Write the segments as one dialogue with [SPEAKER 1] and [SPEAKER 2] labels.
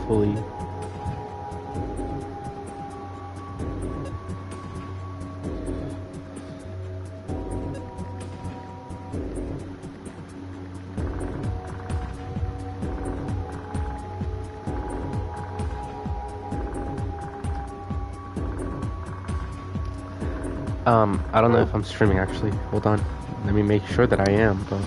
[SPEAKER 1] hopefully. I don't know if I'm streaming actually. Hold on. Let me make sure that I am, though.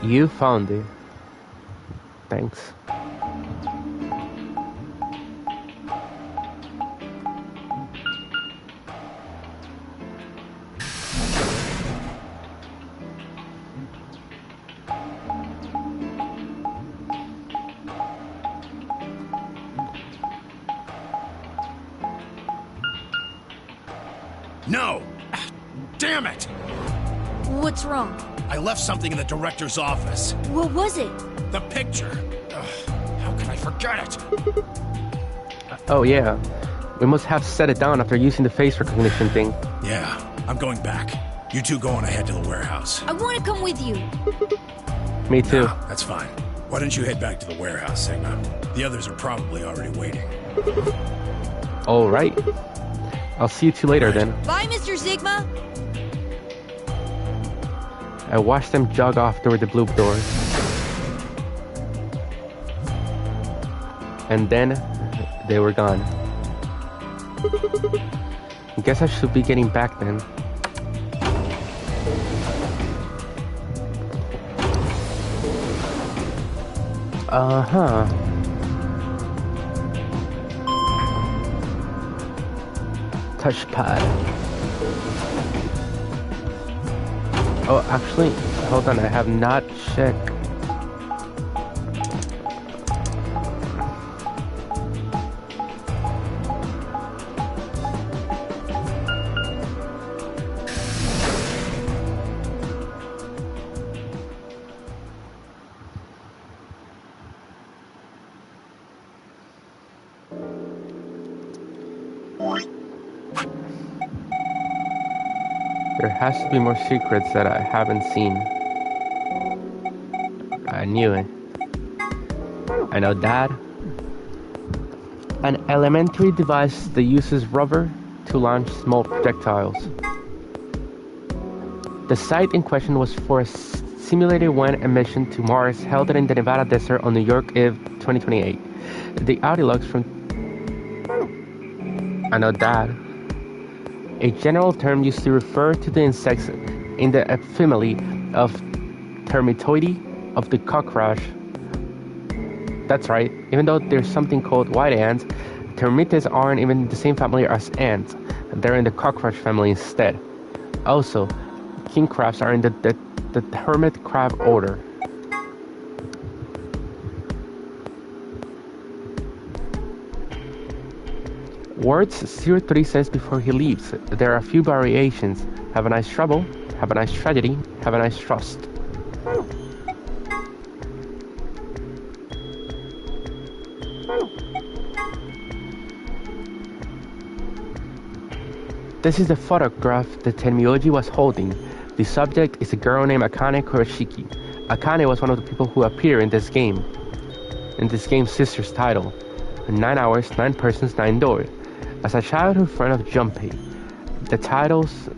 [SPEAKER 1] You found it. Thanks.
[SPEAKER 2] No! Damn it!
[SPEAKER 3] What's wrong?
[SPEAKER 2] I left something in the director's office.
[SPEAKER 3] What was it?
[SPEAKER 2] The picture. Ugh, how can I forget it?
[SPEAKER 1] Oh yeah. We must have set it down after using the face recognition thing.
[SPEAKER 2] Yeah, I'm going back. You two go on ahead to the warehouse.
[SPEAKER 3] I want to come with you.
[SPEAKER 1] Me too.
[SPEAKER 2] Nah, that's fine. Why don't you head back to the warehouse, Sigma? The others are probably already waiting.
[SPEAKER 1] Alright. I'll see you two later then.
[SPEAKER 3] Bye, Mr. Sigma.
[SPEAKER 1] I watched them jog off toward the blue doors. And then they were gone. I guess I should be getting back then. Uh-huh. Touchpad. Oh, actually, hold on, I have not checked. There has to be more secrets that I haven't seen. I knew it. I know that. An elementary device that uses rubber to launch small projectiles. The site in question was for a simulated one mission to Mars held in the Nevada desert on New York Eve 2028. The audio logs from... I know that. A general term used to refer to the insects in the family of Termitoidae of the cockroach. That's right, even though there's something called white ants, termites aren't even in the same family as ants. They're in the cockroach family instead. Also, king crabs are in the hermit crab order. Words 03 says before he leaves. There are a few variations. Have a nice trouble, have a nice tragedy, have a nice trust. This is the photograph that Tenmyouji was holding. The subject is a girl named Akane Kurashiki. Akane was one of the people who appear in this game's sister's title. 9 hours, 9 persons, 9 doors. As a childhood friend of Junpei, the title's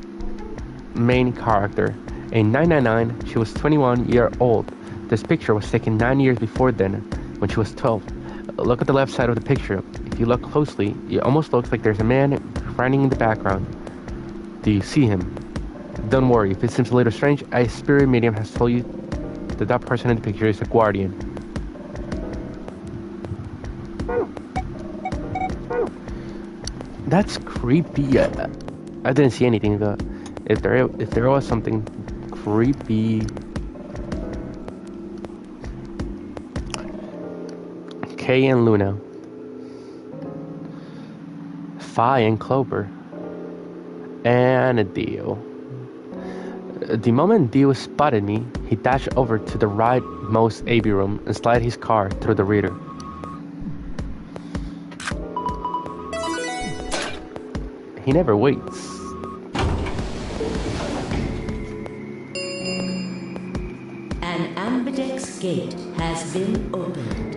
[SPEAKER 1] main character. In 999, she was 21 years old. This picture was taken 9 years before then, when she was 12. Look at the left side of the picture. If you look closely, it almost looks like there's a man running in the background. Do you see him? Don't worry, if it seems a little strange, a spirit medium has told you that that person in the picture is a guardian. That's creepy. I didn't see anything though. If there was something creepy. Kay and Luna. Fi and Clover. And Dio. The moment Dio spotted me, he dashed over to the rightmost AV room and slid his car through the reader. He never waits.
[SPEAKER 4] An ambidex gate has been opened.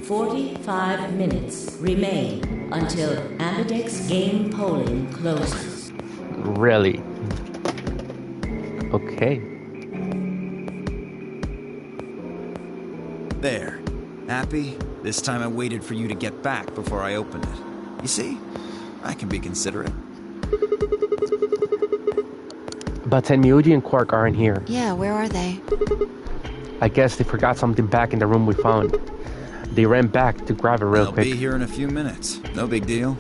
[SPEAKER 4] 45 minutes remain until ambidex game polling closes.
[SPEAKER 1] Really? Okay.
[SPEAKER 5] There. Happy? This time I waited for you to get back before I opened it. You see? I can be considerate.
[SPEAKER 1] But Tenmyouji and Quark aren't here.
[SPEAKER 3] Yeah, where are they?
[SPEAKER 1] I guess they forgot something back in the room we found. They ran back to grab it real quick.
[SPEAKER 5] They'll be here in a few minutes. No big deal.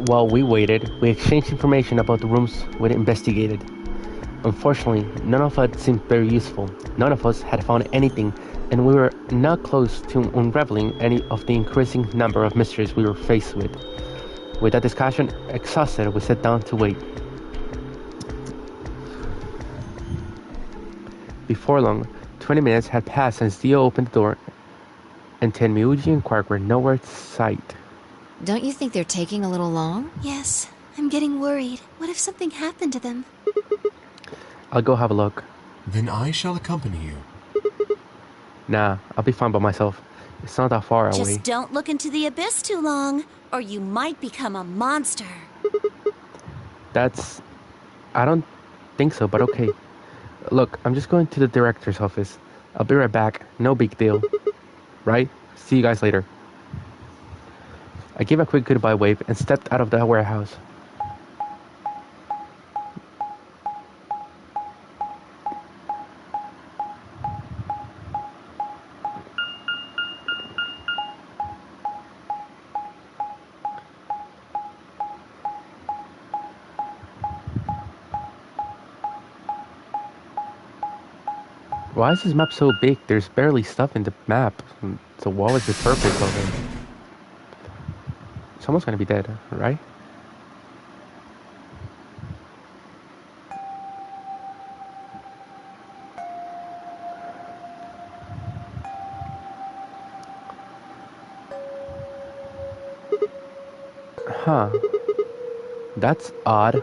[SPEAKER 1] While we waited, we exchanged information about the rooms we investigated. Unfortunately, none of it seemed very useful. None of us had found anything, and we were not close to unraveling any of the increasing number of mysteries we were faced with. With that discussion exhausted, we sat down to wait. Before long, 20 minutes had passed since Theo opened the door, and Tenmyouji and Quark were nowhere in sight.
[SPEAKER 3] Don't you think they're taking a little long?
[SPEAKER 6] Yes, I'm getting worried. What if something happened to them?
[SPEAKER 1] I'll go have a look.
[SPEAKER 7] Then I shall accompany you.
[SPEAKER 1] Nah, I'll be fine by myself. It's not that far away.
[SPEAKER 6] Just don't look into the abyss too long, or you might become a monster.
[SPEAKER 1] I don't think so, but okay. Look, I'm just going to the director's office. I'll be right back. No big deal. Right? See you guys later. I gave a quick goodbye wave and stepped out of the warehouse. Why is this map so big? There's barely stuff in the map. So what was the purpose of it? Someone's gonna be dead, right? Huh. That's odd.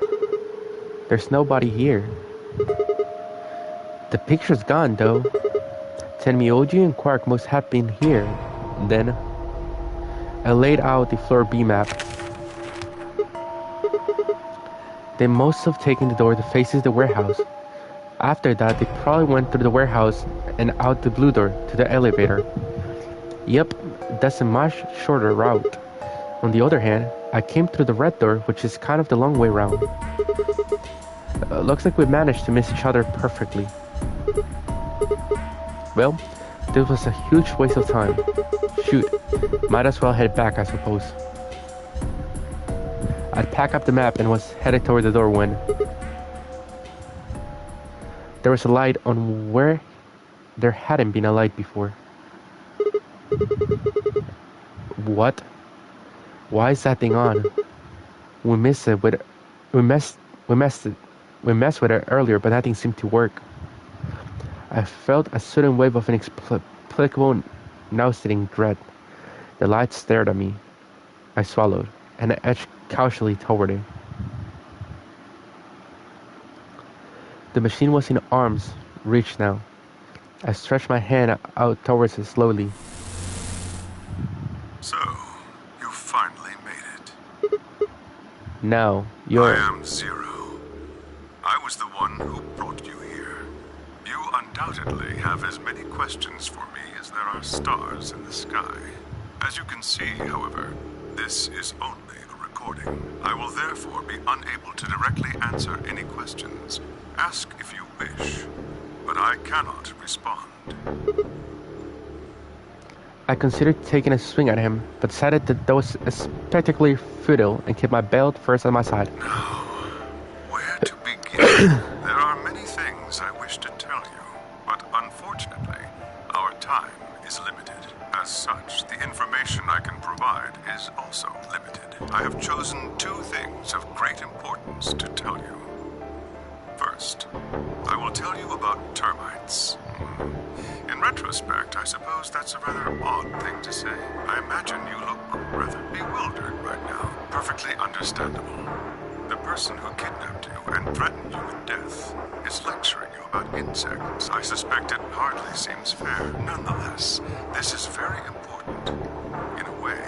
[SPEAKER 1] There's nobody here. The picture's gone, though. Tenmyouji and Quark must have been here. Then, I laid out the floor B map. They must have taken the door that faces the warehouse. After that, they probably went through the warehouse and out the blue door to the elevator. Yep, that's a much shorter route. On the other hand, I came through the red door, which is kind of the long way round. Looks like we managed to miss each other perfectly. Well, this was a huge waste of time. Shoot, might as well head back, I suppose. I'd packed up the map and was headed toward the door when there was a light on where there hadn't been a light before. What? Why is that thing on? We messed with it earlier, but nothing seemed to work. I felt a sudden wave of inexplicable, nauseating dread. The light stared at me. I swallowed, and I edged cautiously toward it. The machine was in arm's reach now. I stretched my hand out towards it slowly.
[SPEAKER 8] So, you finally made it.
[SPEAKER 1] Now, you're...
[SPEAKER 8] I am Zero. I was the one who brought you here. You undoubtedly have as many questions for me as there are stars in the sky. As you can see, however, this is only a recording. I will therefore be unable to directly answer any questions. Ask if you wish, but I cannot respond.
[SPEAKER 1] I considered taking a swing at him, but decided that was spectacularly futile and kept my belt first at my side.
[SPEAKER 8] Now, where to begin? There are many things I wish to tell you, but unfortunately, our time is limited. As such, the information I can provide is also limited. I have chosen two things of great importance to tell you. First, I will tell you about termites. In retrospect, I suppose that's a rather odd thing to say. I imagine you look rather bewildered right now. Perfectly understandable. The person who kidnapped you and threatened you with death is lecturing you about insects. I suspect it hardly seems fair. Nonetheless, this is very important. In a way,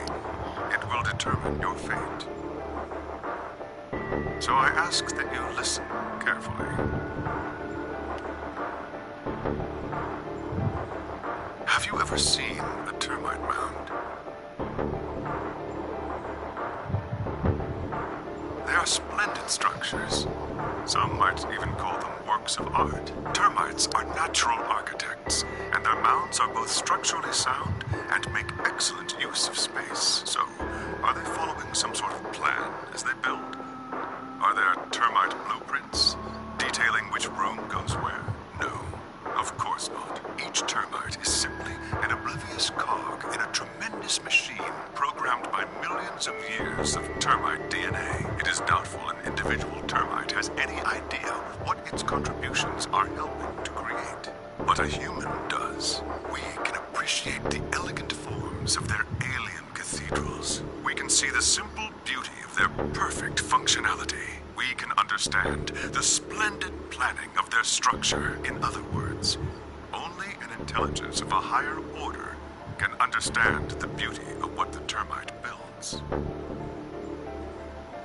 [SPEAKER 8] it will determine your fate. So I ask that you listen carefully. Have you ever seen a termite mound? They are splendid structures. Some might even call them works of art. Termites are natural architects, and their mounds are both structurally sound and make excellent use of space. So, are they following some sort of plan as they build? Are there termite blueprints detailing which room goes where? No, of course not. Each termite is simply an oblivious cog in a tremendous machine programmed by millions of years of termite DNA. It is doubtful an individual termite has any idea what its contributions are helping to create. But a human does. We can appreciate the elegant forms of their alien cathedrals. We can see the simple beauty of their perfect functionality. We can understand the splendid planning of their structure. In other words, only an intelligence of a higher order can understand the beauty of what the termite builds.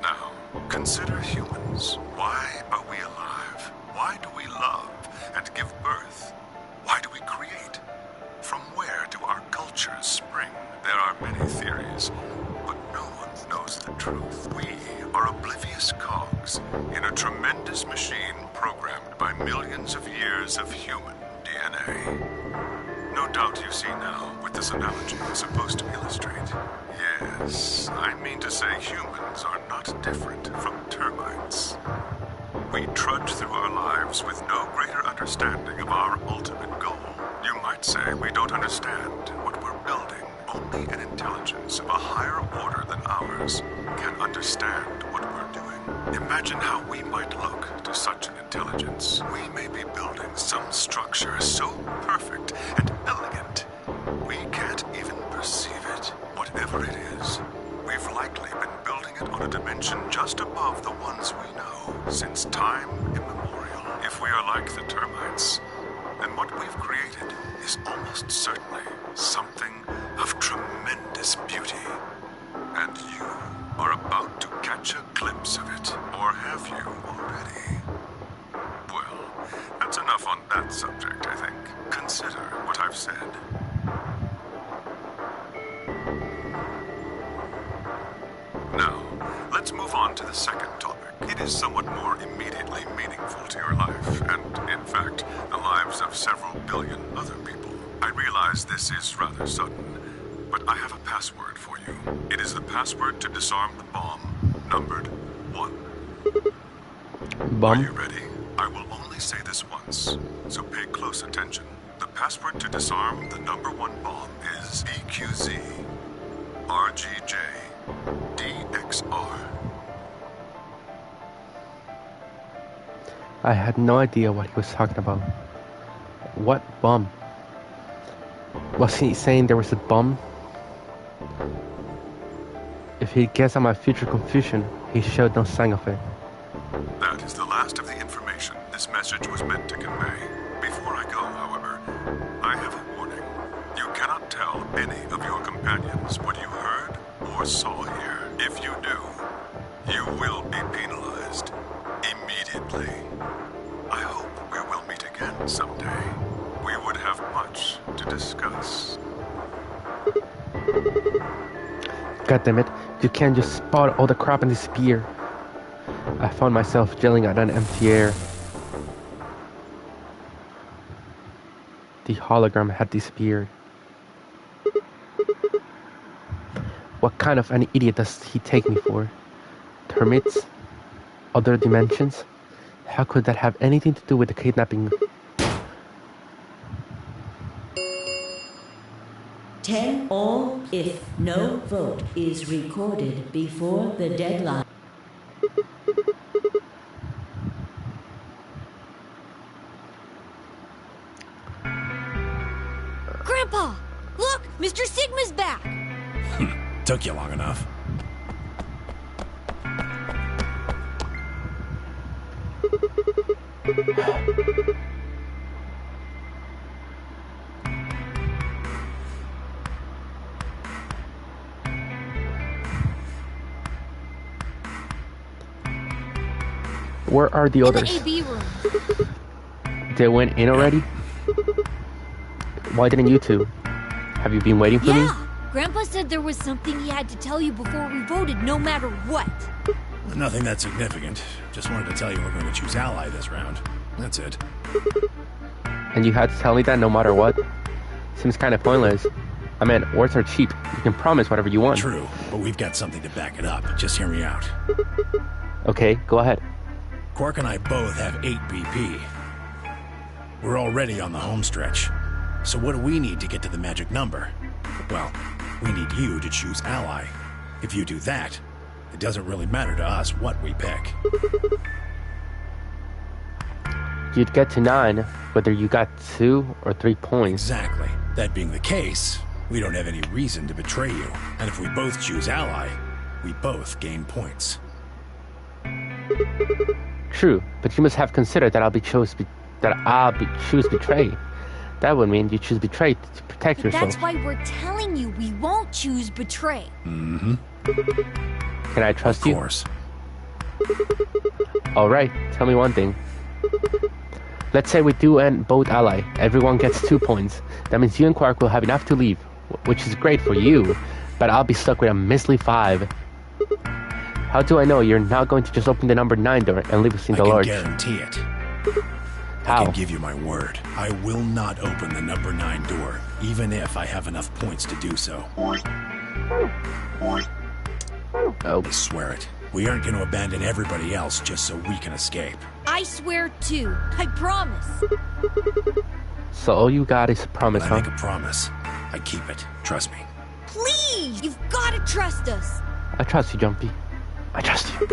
[SPEAKER 8] Now, consider humans. Why are we alive? Why do we love and give birth? Why do we create? From where do our cultures spring? There are many theories, but no one knows the truth. We are oblivious cogs in a tremendous machine programmed by millions of years of human DNA. No doubt you see now what this analogy is supposed to illustrate. Yes, I mean to say humans are not different from termites. We trudge through our lives with no greater understanding of our ultimate goal. You might say we don't understand what we're building. Only an intelligence of a higher order than ours can understand what we're doing. Imagine how we might look to such an intelligence. We may be building some structure so perfect and elegant, we can't even perceive it. Whatever it is, we've likely been building it on a dimension just above the ones we know since time immemorial. If we are like the termites, then what we've created is almost certainly something of tremendous beauty. And you are about to catch a glimpse of it. Or have you already? Well, that's enough on that subject, I think. Consider what I've said. Now, let's move on to the second topic. It is somewhat more immediately meaningful to your life, and, in fact, the lives of several billion other people. I realize this is rather sudden, but I have a password for you. It is the password to disarm the bomb, numbered 1. Are you ready? I will only say this once, so pay close attention. The password to disarm the number 1 bomb is EQZ, RGJ, DXR.
[SPEAKER 1] I had no idea what he was talking about. What bomb? Was he saying there was a bomb? If he guessed at my future confusion, he showed no sign of it.
[SPEAKER 8] That is the last of the information this message was meant to convey. Before I go, however, I have a warning. You cannot tell any of your companions what you heard or saw here. If you do, you will be penalized immediately. I hope we will meet again someday. We would have much to discuss.
[SPEAKER 1] God damn it, you can't just spot all the crap and disappear. I found myself yelling at an empty air. The hologram had disappeared. What kind of an idiot does he take me for? Termites? Other dimensions? How could that have anything to do with the kidnapping?
[SPEAKER 4] 10 all if no vote is recorded before the deadline.
[SPEAKER 6] Grandpa! Look, Mr. Sigma's back!
[SPEAKER 2] Took you long enough.
[SPEAKER 1] Where are the
[SPEAKER 6] In
[SPEAKER 1] others?
[SPEAKER 6] the AB room.
[SPEAKER 1] They went in already? Why didn't you two? Have you been waiting for me?
[SPEAKER 6] Yeah! Grandpa said there was something he had to tell you before we voted, no matter what.
[SPEAKER 2] Nothing that significant. Just wanted to tell you we're going to choose ally this round. That's it.
[SPEAKER 1] And you had to tell me that no matter what? Seems kind of pointless. I mean, words are cheap. You can promise whatever you want.
[SPEAKER 2] True, but we've got something to back it up. Just hear me out.
[SPEAKER 1] Okay, go ahead.
[SPEAKER 2] Quark and I both have 8 BP. We're already on the home stretch. So what do we need to get to the magic number? Well, we need you to choose ally. If you do that, it doesn't really matter to us what we pick.
[SPEAKER 1] You'd get to 9 whether you got 2 or 3 points.
[SPEAKER 2] Exactly. That being the case, we don't have any reason to betray you. And if we both choose ally, we both gain points.
[SPEAKER 1] True, but you must have considered that I'll choose betray. That would mean you choose betray to protect
[SPEAKER 6] But
[SPEAKER 1] yourself.
[SPEAKER 6] that's why we're telling you we won't choose betray.
[SPEAKER 2] Mm-hmm.
[SPEAKER 1] Can I trust you?
[SPEAKER 2] Of course.
[SPEAKER 1] Alright, tell me one thing. Let's say we do end both ally. Everyone gets 2 points. That means you and Quark will have enough to leave, which is great for you, but I'll be stuck with a measly 5. How do I know you're not going to just open the number 9 door and leave us in the lurch?
[SPEAKER 2] I can guarantee it.
[SPEAKER 1] How?
[SPEAKER 2] I can give you my word. I will not open the number 9 door, even if I have enough points to do so.
[SPEAKER 1] Oh.
[SPEAKER 2] I swear it. We aren't going to abandon everybody else just so we can escape.
[SPEAKER 6] I swear too. I promise.
[SPEAKER 1] So all you got is a promise,
[SPEAKER 2] When I
[SPEAKER 1] huh?
[SPEAKER 2] make a promise, I keep it. Trust me.
[SPEAKER 6] Please! You've got to trust us.
[SPEAKER 1] I trust you, Jumpy. I trust you.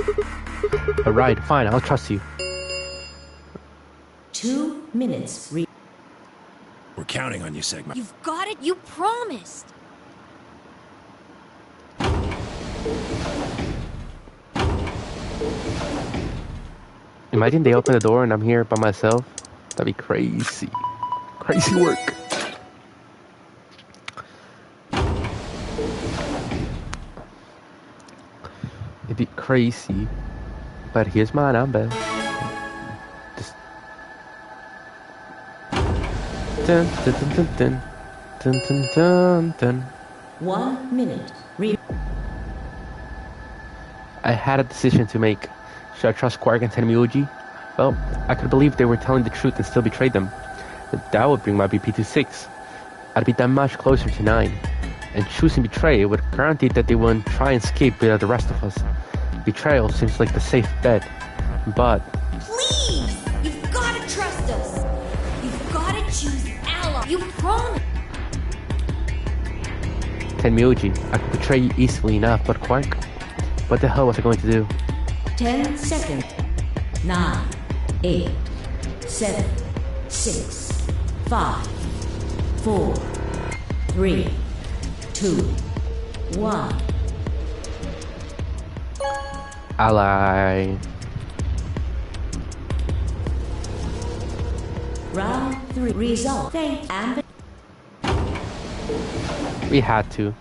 [SPEAKER 1] Alright, fine, I'll trust you.
[SPEAKER 4] 2 minutes.
[SPEAKER 2] We're counting on you, Sigma.
[SPEAKER 6] You've got it. You promised.
[SPEAKER 1] Imagine they open the door and I'm here by myself. That'd be crazy. Crazy work. It'd be crazy. But here's my number. Just dun dun dun dun dun dun dun dun.
[SPEAKER 4] 1 minute.
[SPEAKER 1] I had a decision to make. Should I trust Quark and Tenmyouji? Well, I could believe they were telling the truth and still betrayed them. But that would bring my BP to 6. I'd be that much closer to 9. And choosing betray would guarantee that they wouldn't try and escape with the rest of us. Betrayal seems like the safe bet. But
[SPEAKER 6] Please! You've got to trust us. You've got to choose ally. You promised.
[SPEAKER 1] Tenmyouji, I could betray you easily enough, but Quark? What the hell was I going to do?
[SPEAKER 4] 10 seconds. 9, 8, 7, 6, 5, 4, 3, 2, 1.
[SPEAKER 1] Ally.
[SPEAKER 4] Round 3. Result. Thank Amber.
[SPEAKER 1] We had to.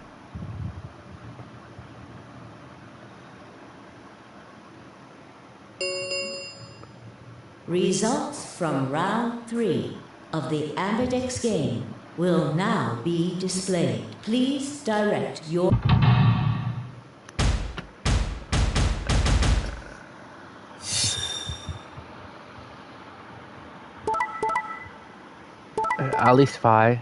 [SPEAKER 4] Results from round 3 of the Ambidex game will now be displayed. Please direct your...
[SPEAKER 1] At least 5.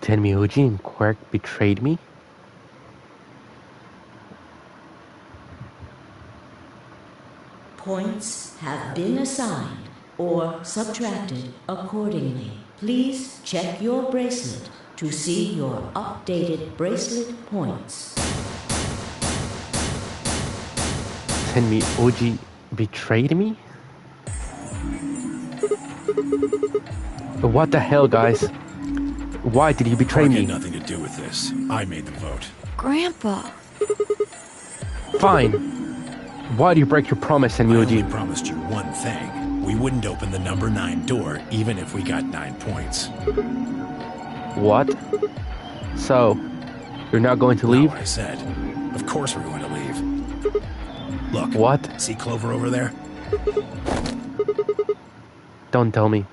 [SPEAKER 1] Tenmyouji and Quark betrayed me?
[SPEAKER 4] Points have been assigned or subtracted accordingly. Please check your bracelet to see your updated bracelet points.
[SPEAKER 1] Tenmyouji betrayed me? What the hell, guys? Why did you betray
[SPEAKER 2] Quark
[SPEAKER 1] me?
[SPEAKER 2] had nothing to do with this. I made the vote.
[SPEAKER 3] Grandpa.
[SPEAKER 1] Fine. Why do you break your promise,
[SPEAKER 2] I only
[SPEAKER 1] Tenmyouji?
[SPEAKER 2] promised you one thing. We wouldn't open the number 9 door, even if we got 9 points.
[SPEAKER 1] What? So, you're not going to leave?
[SPEAKER 2] Not what I said. Of course we're going to leave. Look.
[SPEAKER 1] What?
[SPEAKER 2] See Clover over there?
[SPEAKER 1] Don't tell me.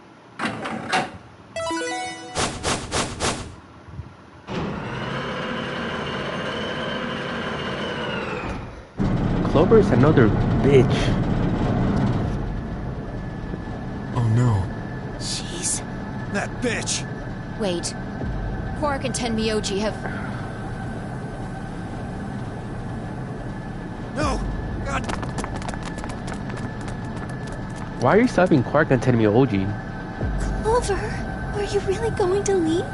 [SPEAKER 1] Clover is another bitch.
[SPEAKER 7] Oh no.
[SPEAKER 3] Jeez.
[SPEAKER 5] That bitch!
[SPEAKER 3] Wait. Quark and Tenmyouji have...
[SPEAKER 5] No! God!
[SPEAKER 1] Why are you stopping Quark and Tenmyouji?
[SPEAKER 6] Clover, are you really going to leave?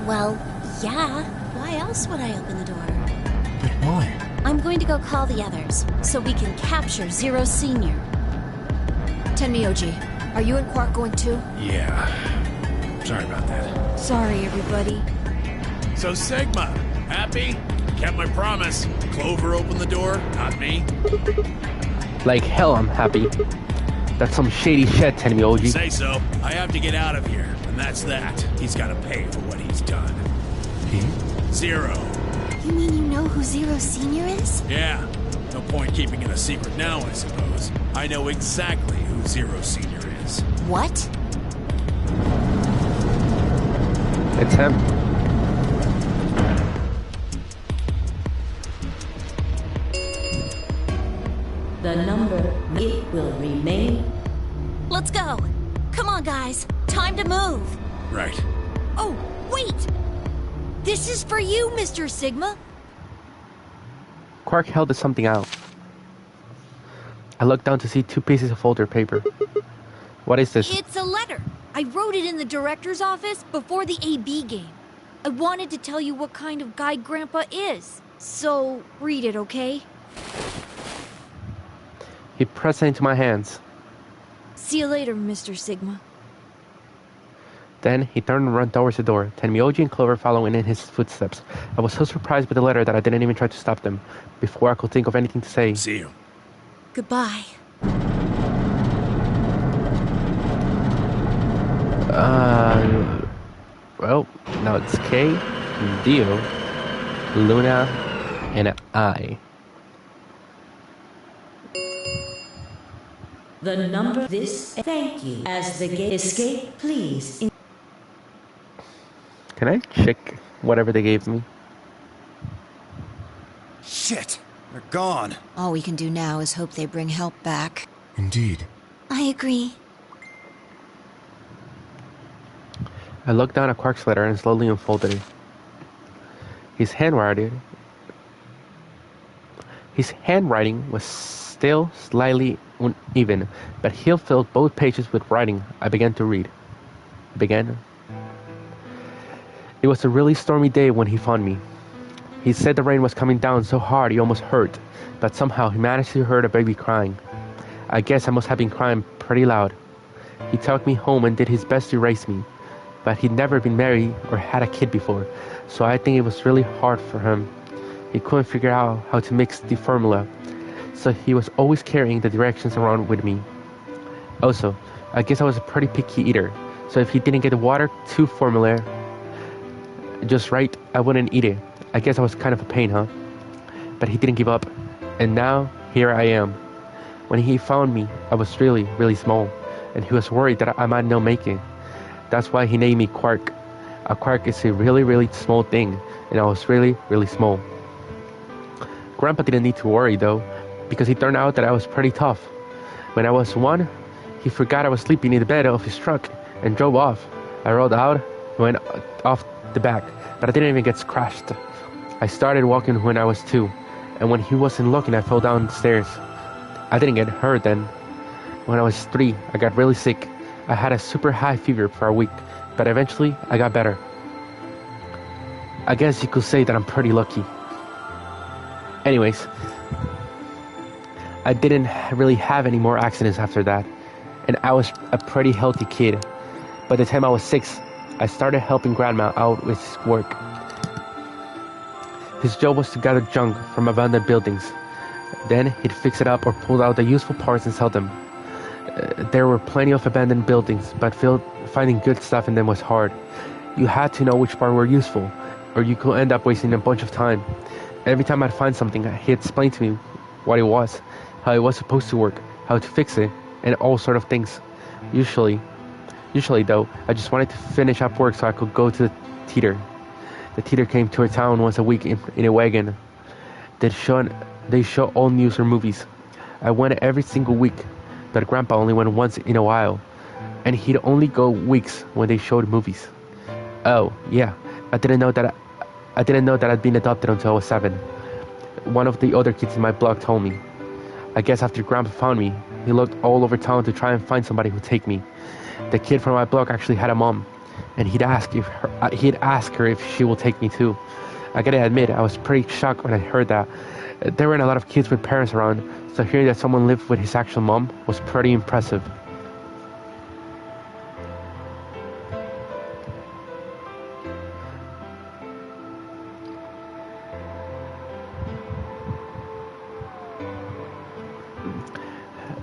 [SPEAKER 9] Well, yeah. Why else would I open the door?
[SPEAKER 7] But why?
[SPEAKER 9] I'm going to go call the others, so we can capture Zero Senior.
[SPEAKER 3] Tenmyouji, are you and Quark going too?
[SPEAKER 2] Yeah. Sorry about that.
[SPEAKER 3] Sorry, everybody.
[SPEAKER 2] So Sigma, happy? Kept my promise. Clover opened the door, not me.
[SPEAKER 1] Like hell I'm happy. That's some shady shit, Tenmyouji.
[SPEAKER 2] Say so. I have to get out of here, and that's that. He's got to pay for what he's done.
[SPEAKER 7] He?
[SPEAKER 2] Zero.
[SPEAKER 9] You mean you know who Zero Senior is?
[SPEAKER 2] Yeah. No point keeping it a secret now, I suppose. I know exactly who Zero Senior is.
[SPEAKER 9] What?
[SPEAKER 1] It's him.
[SPEAKER 4] The number, it will remain.
[SPEAKER 9] Let's go! Come on, guys! Time to move!
[SPEAKER 2] Right.
[SPEAKER 6] Oh, wait! This is for you, Mr. Sigma.
[SPEAKER 1] Quark held something out. I looked down to see 2 pieces of folder paper. What is this?
[SPEAKER 6] It's a letter. I wrote it in the director's office before the AB game. I wanted to tell you what kind of guy Grandpa is. So, read it, okay?
[SPEAKER 1] He pressed it into my hands.
[SPEAKER 6] See you later, Mr. Sigma.
[SPEAKER 1] Then he turned and ran towards the door, Tenmyouji and Clover following in his footsteps. I was so surprised with the letter that I didn't even try to stop them, before I could think of anything to say.
[SPEAKER 2] See you.
[SPEAKER 9] Goodbye.
[SPEAKER 1] Well, now it's K, Dio, Luna, and I.
[SPEAKER 4] The number, this, thank you. As the gate escape, please.
[SPEAKER 1] Can I check whatever they gave me?
[SPEAKER 5] Shit! They're gone.
[SPEAKER 3] All we can do now is hope they bring help back.
[SPEAKER 7] Indeed.
[SPEAKER 9] I agree.
[SPEAKER 1] I looked down at Quark's letter and slowly unfolded it. His handwriting was still slightly uneven, but he filled both pages with writing. I began to read. It was a really stormy day when he found me. He said the rain was coming down so hard he almost hurt, but somehow he managed to hear a baby crying. I guess I must have been crying pretty loud. He took me home and did his best to raise me, but he'd never been married or had a kid before, so I think it was really hard for him. He couldn't figure out how to mix the formula, so he was always carrying the directions around with me. Also, I guess I was a pretty picky eater, so if he didn't get the water to formula just right, I wouldn't eat it. I guess I was kind of a pain, huh? But he didn't give up, and now here I am. When he found me, I was really, really small, and he was worried that I might not make it. That's why he named me Quark. A quark is a really, really small thing, and I was really, really small. Grandpa didn't need to worry though, because it turned out that I was pretty tough. When I was 1, he forgot I was sleeping in the bed of his truck and drove off. I rolled out and went off the back, but I didn't even get scratched. I started walking when I was 2, and when he wasn't looking, I fell down the stairs. I didn't get hurt then. When I was 3, I got really sick. I had a super high fever for a week, but eventually I got better. I guess you could say that I'm pretty lucky. Anyways, I didn't really have any more accidents after that, and I was a pretty healthy kid. By the time I was 6, I started helping Grandma out with his work. His job was to gather junk from abandoned buildings. Then he'd fix it up or pull out the useful parts and sell them. There were plenty of abandoned buildings, but finding good stuff in them was hard. You had to know which parts were useful, or you could end up wasting a bunch of time. Every time I'd find something, he'd explain to me what it was, how it was supposed to work, how to fix it, and all sort of things. Usually though, I just wanted to finish up work so I could go to the theater. The theater came to our town once a week in a wagon. They show all news or movies. I went every single week, but Grandpa only went once in a while, and he'd only go weeks when they showed movies. Oh yeah, I didn't know that I'd been adopted until I was 7. One of the other kids in my block told me. I guess after Grandpa found me, he looked all over town to try and find somebody who'd take me. The kid from my block actually had a mom, and he'd ask her if she will take me too. I gotta admit, I was pretty shocked when I heard that. There weren't a lot of kids with parents around, so hearing that someone lived with his actual mom was pretty impressive.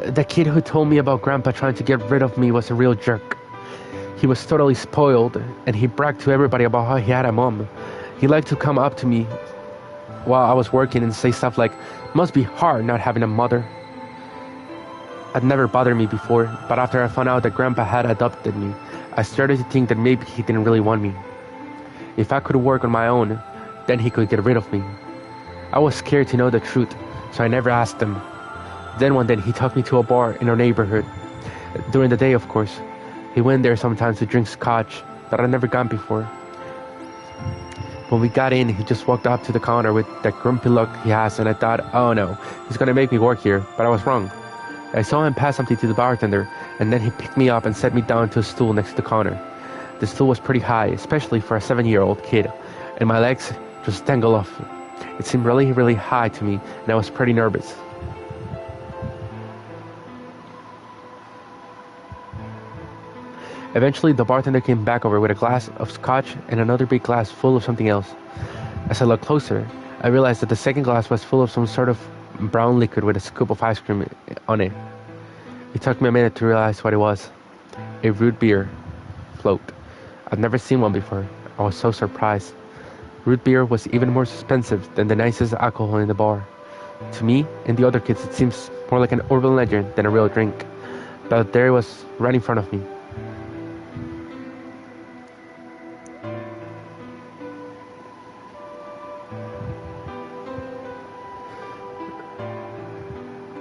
[SPEAKER 1] The kid who told me about Grandpa trying to get rid of me was a real jerk. He was totally spoiled, and he bragged to everybody about how he had a mom. He liked to come up to me while I was working and say stuff like, "Must be hard not having a mother." It never bothered me before, but after I found out that Grandpa had adopted me, I started to think that maybe he didn't really want me. If I could work on my own, then he could get rid of me. I was scared to know the truth, so I never asked him. Then one day he took me to a bar in our neighborhood. During the day, of course. He went there sometimes to drink scotch that I'd never gone before. When we got in, he just walked up to the counter with that grumpy look he has, and I thought, oh no, he's gonna make me work here, but I was wrong. I saw him pass something to the bartender, and then he picked me up and set me down to a stool next to the counter. The stool was pretty high, especially for a 7-year-old kid, and my legs just dangled off. It seemed really, really high to me, and I was pretty nervous. Eventually, the bartender came back over with a glass of scotch and another big glass full of something else. As I looked closer, I realized that the second glass was full of some sort of brown liquid with a scoop of ice cream on it. It took me a minute to realize what it was. A root beer float. I'd never seen one before. I was so surprised. Root beer was even more expensive than the nicest alcohol in the bar. To me and the other kids, it seems more like an urban legend than a real drink. But there it was, right in front of me.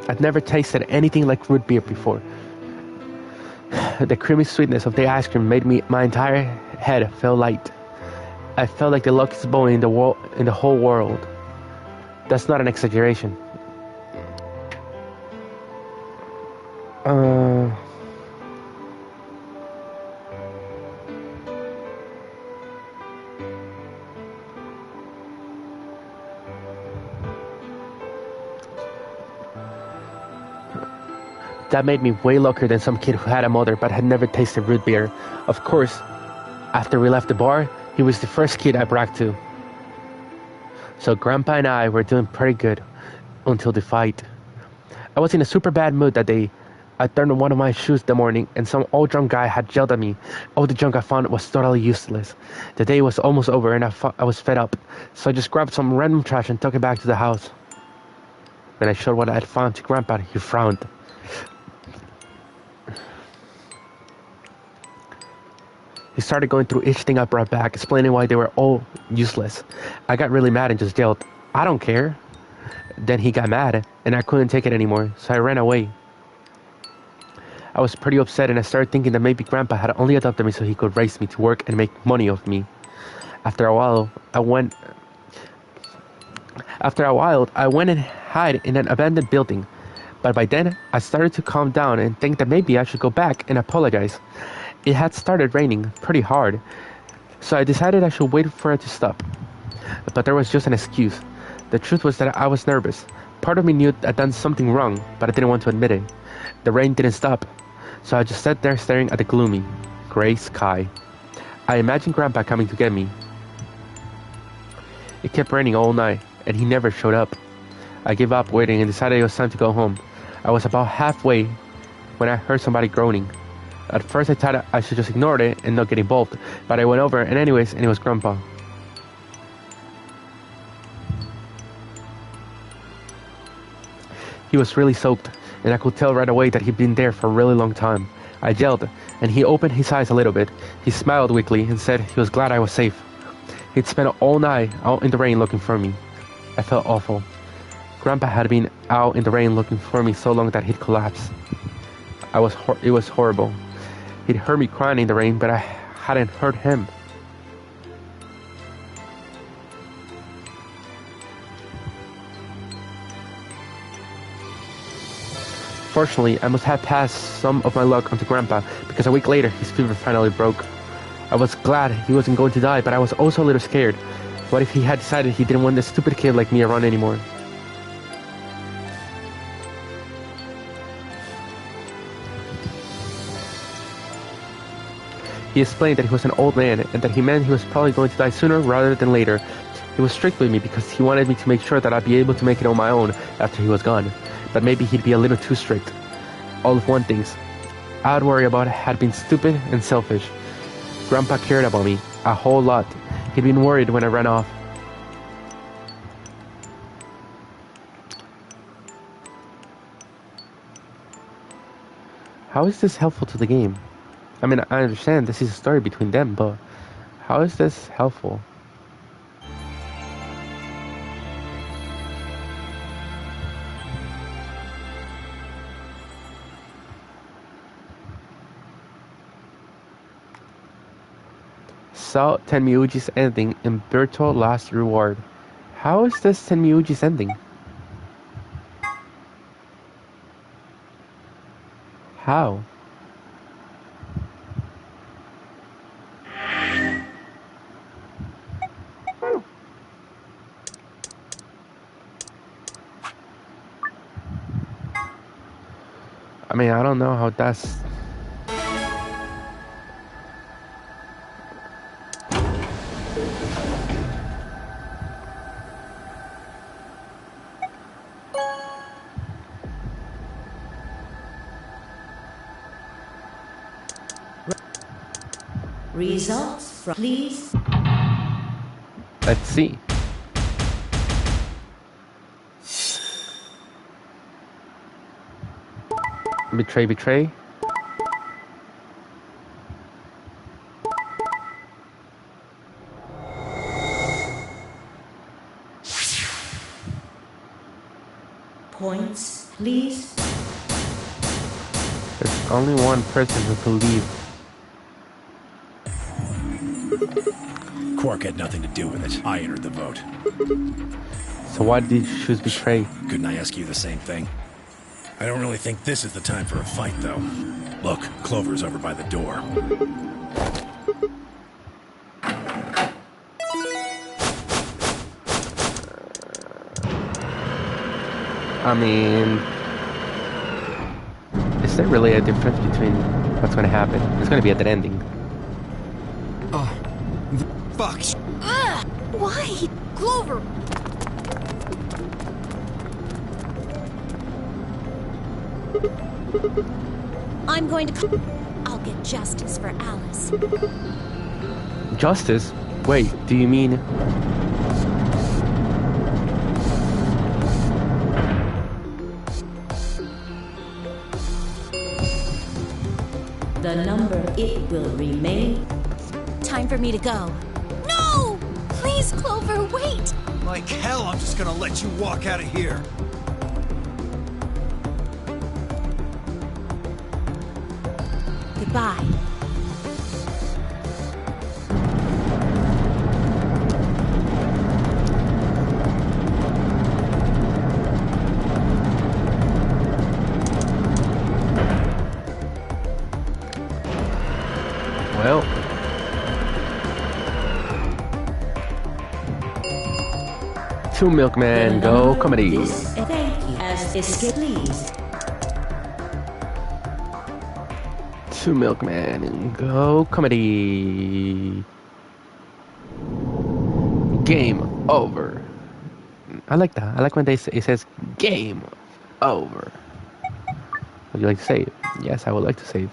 [SPEAKER 1] I'd never tasted anything like root beer before. The creamy sweetness of the ice cream made my entire head feel light. I felt like the luckiest boy in the whole world. That's not an exaggeration. That made me way luckier than some kid who had a mother but had never tasted root beer. Of course, after we left the bar, he was the first kid I bragged to. So Grandpa and I were doing pretty good until the fight. I was in a super bad mood that day. I turned on one of my shoes that morning and some old drunk guy had yelled at me. All the junk I found was totally useless. The day was almost over and I was fed up. So I just grabbed some random trash and took it back to the house. When I showed what I had found to Grandpa, he frowned. He started going through each thing I brought back, explaining why they were all useless. I got really mad and just yelled, "I don't care." Then he got mad, and I couldn't take it anymore, so I ran away. I was pretty upset, and I started thinking that maybe Grandpa had only adopted me so he could raise me to work and make money off me. After a while, I went and hid in an abandoned building. But by then, I started to calm down and think that maybe I should go back and apologize. It had started raining pretty hard, so I decided I should wait for it to stop. But there was just an excuse. The truth was that I was nervous, Part of me knew I'd done something wrong, but I didn't want to admit it. The rain didn't stop, so I just sat there staring at the gloomy, gray sky. I imagined Grandpa coming to get me. It kept raining all night, and he never showed up. I gave up waiting and decided it was time to go home. I was about halfway when I heard somebody groaning. At first I thought I should just ignore it and not get involved, but I went over and it was Grandpa. He was really soaked, and I could tell right away that he'd been there for a really long time. I yelled, and he opened his eyes a little bit. He smiled weakly and said he was glad I was safe. He'd spent all night out in the rain looking for me. I felt awful. Grandpa had been out in the rain looking for me so long that he'd collapsed. It was horrible. He'd heard me crying in the rain, but I hadn't heard him. Fortunately, I must have passed some of my luck onto Grandpa, because a week later, his fever finally broke. I was glad he wasn't going to die, but I was also a little scared. What if he had decided he didn't want this stupid kid like me around anymore? He explained that he was an old man, and that he meant he was probably going to die sooner rather than later. He was strict with me because he wanted me to make sure that I'd be able to make it on my own after he was gone. But maybe he'd be a little too strict. All of one things I'd worry about had been stupid and selfish. Grandpa cared about me a whole lot. He'd been worried when I ran off. How is this helpful to the game? I mean, I understand this is a story between them, but how is this helpful? Saw Tenmyouji's ending in virtual last reward. How is this Tenmyouji's ending? How? I mean, I don't know how that's...
[SPEAKER 4] Results from... Please.
[SPEAKER 1] Let's see. Betray.
[SPEAKER 4] Points, please.
[SPEAKER 1] There's only one person who can leave.
[SPEAKER 2] Quark had nothing to do with it. I entered the vote.
[SPEAKER 1] So why did you choose Betray?
[SPEAKER 2] Couldn't I ask you the same thing? I don't really think this is the time for a fight, though. Look, Clover's over by the door.
[SPEAKER 1] I mean... Is there really a difference between what's going to happen? It's going to be at that ending.
[SPEAKER 5] Fuck!
[SPEAKER 6] Why? Clover!
[SPEAKER 9] I'm going to... I'll get justice for Alice.
[SPEAKER 1] Justice? Wait, do you mean...
[SPEAKER 4] The number it will remain.
[SPEAKER 9] Time for me to go.
[SPEAKER 6] No! Please, Clover, wait!
[SPEAKER 5] Like hell, I'm just gonna let you walk out of here.
[SPEAKER 9] Goodbye.
[SPEAKER 1] Well... To Milkman, go comedy.
[SPEAKER 4] Thank has escaped. Please.
[SPEAKER 1] To Milkman and go comedy. Game over. I like that. I like when it says game over. Would you like to save? Yes, I would like to save.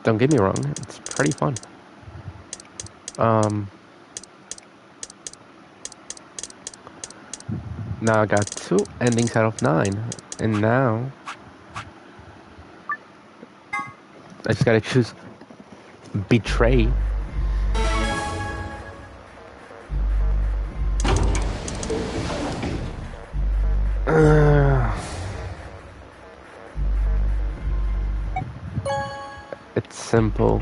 [SPEAKER 1] Don't get me wrong, it's pretty fun. Now I got 2 endings out of 9, and now I just gotta choose betray. It's simple.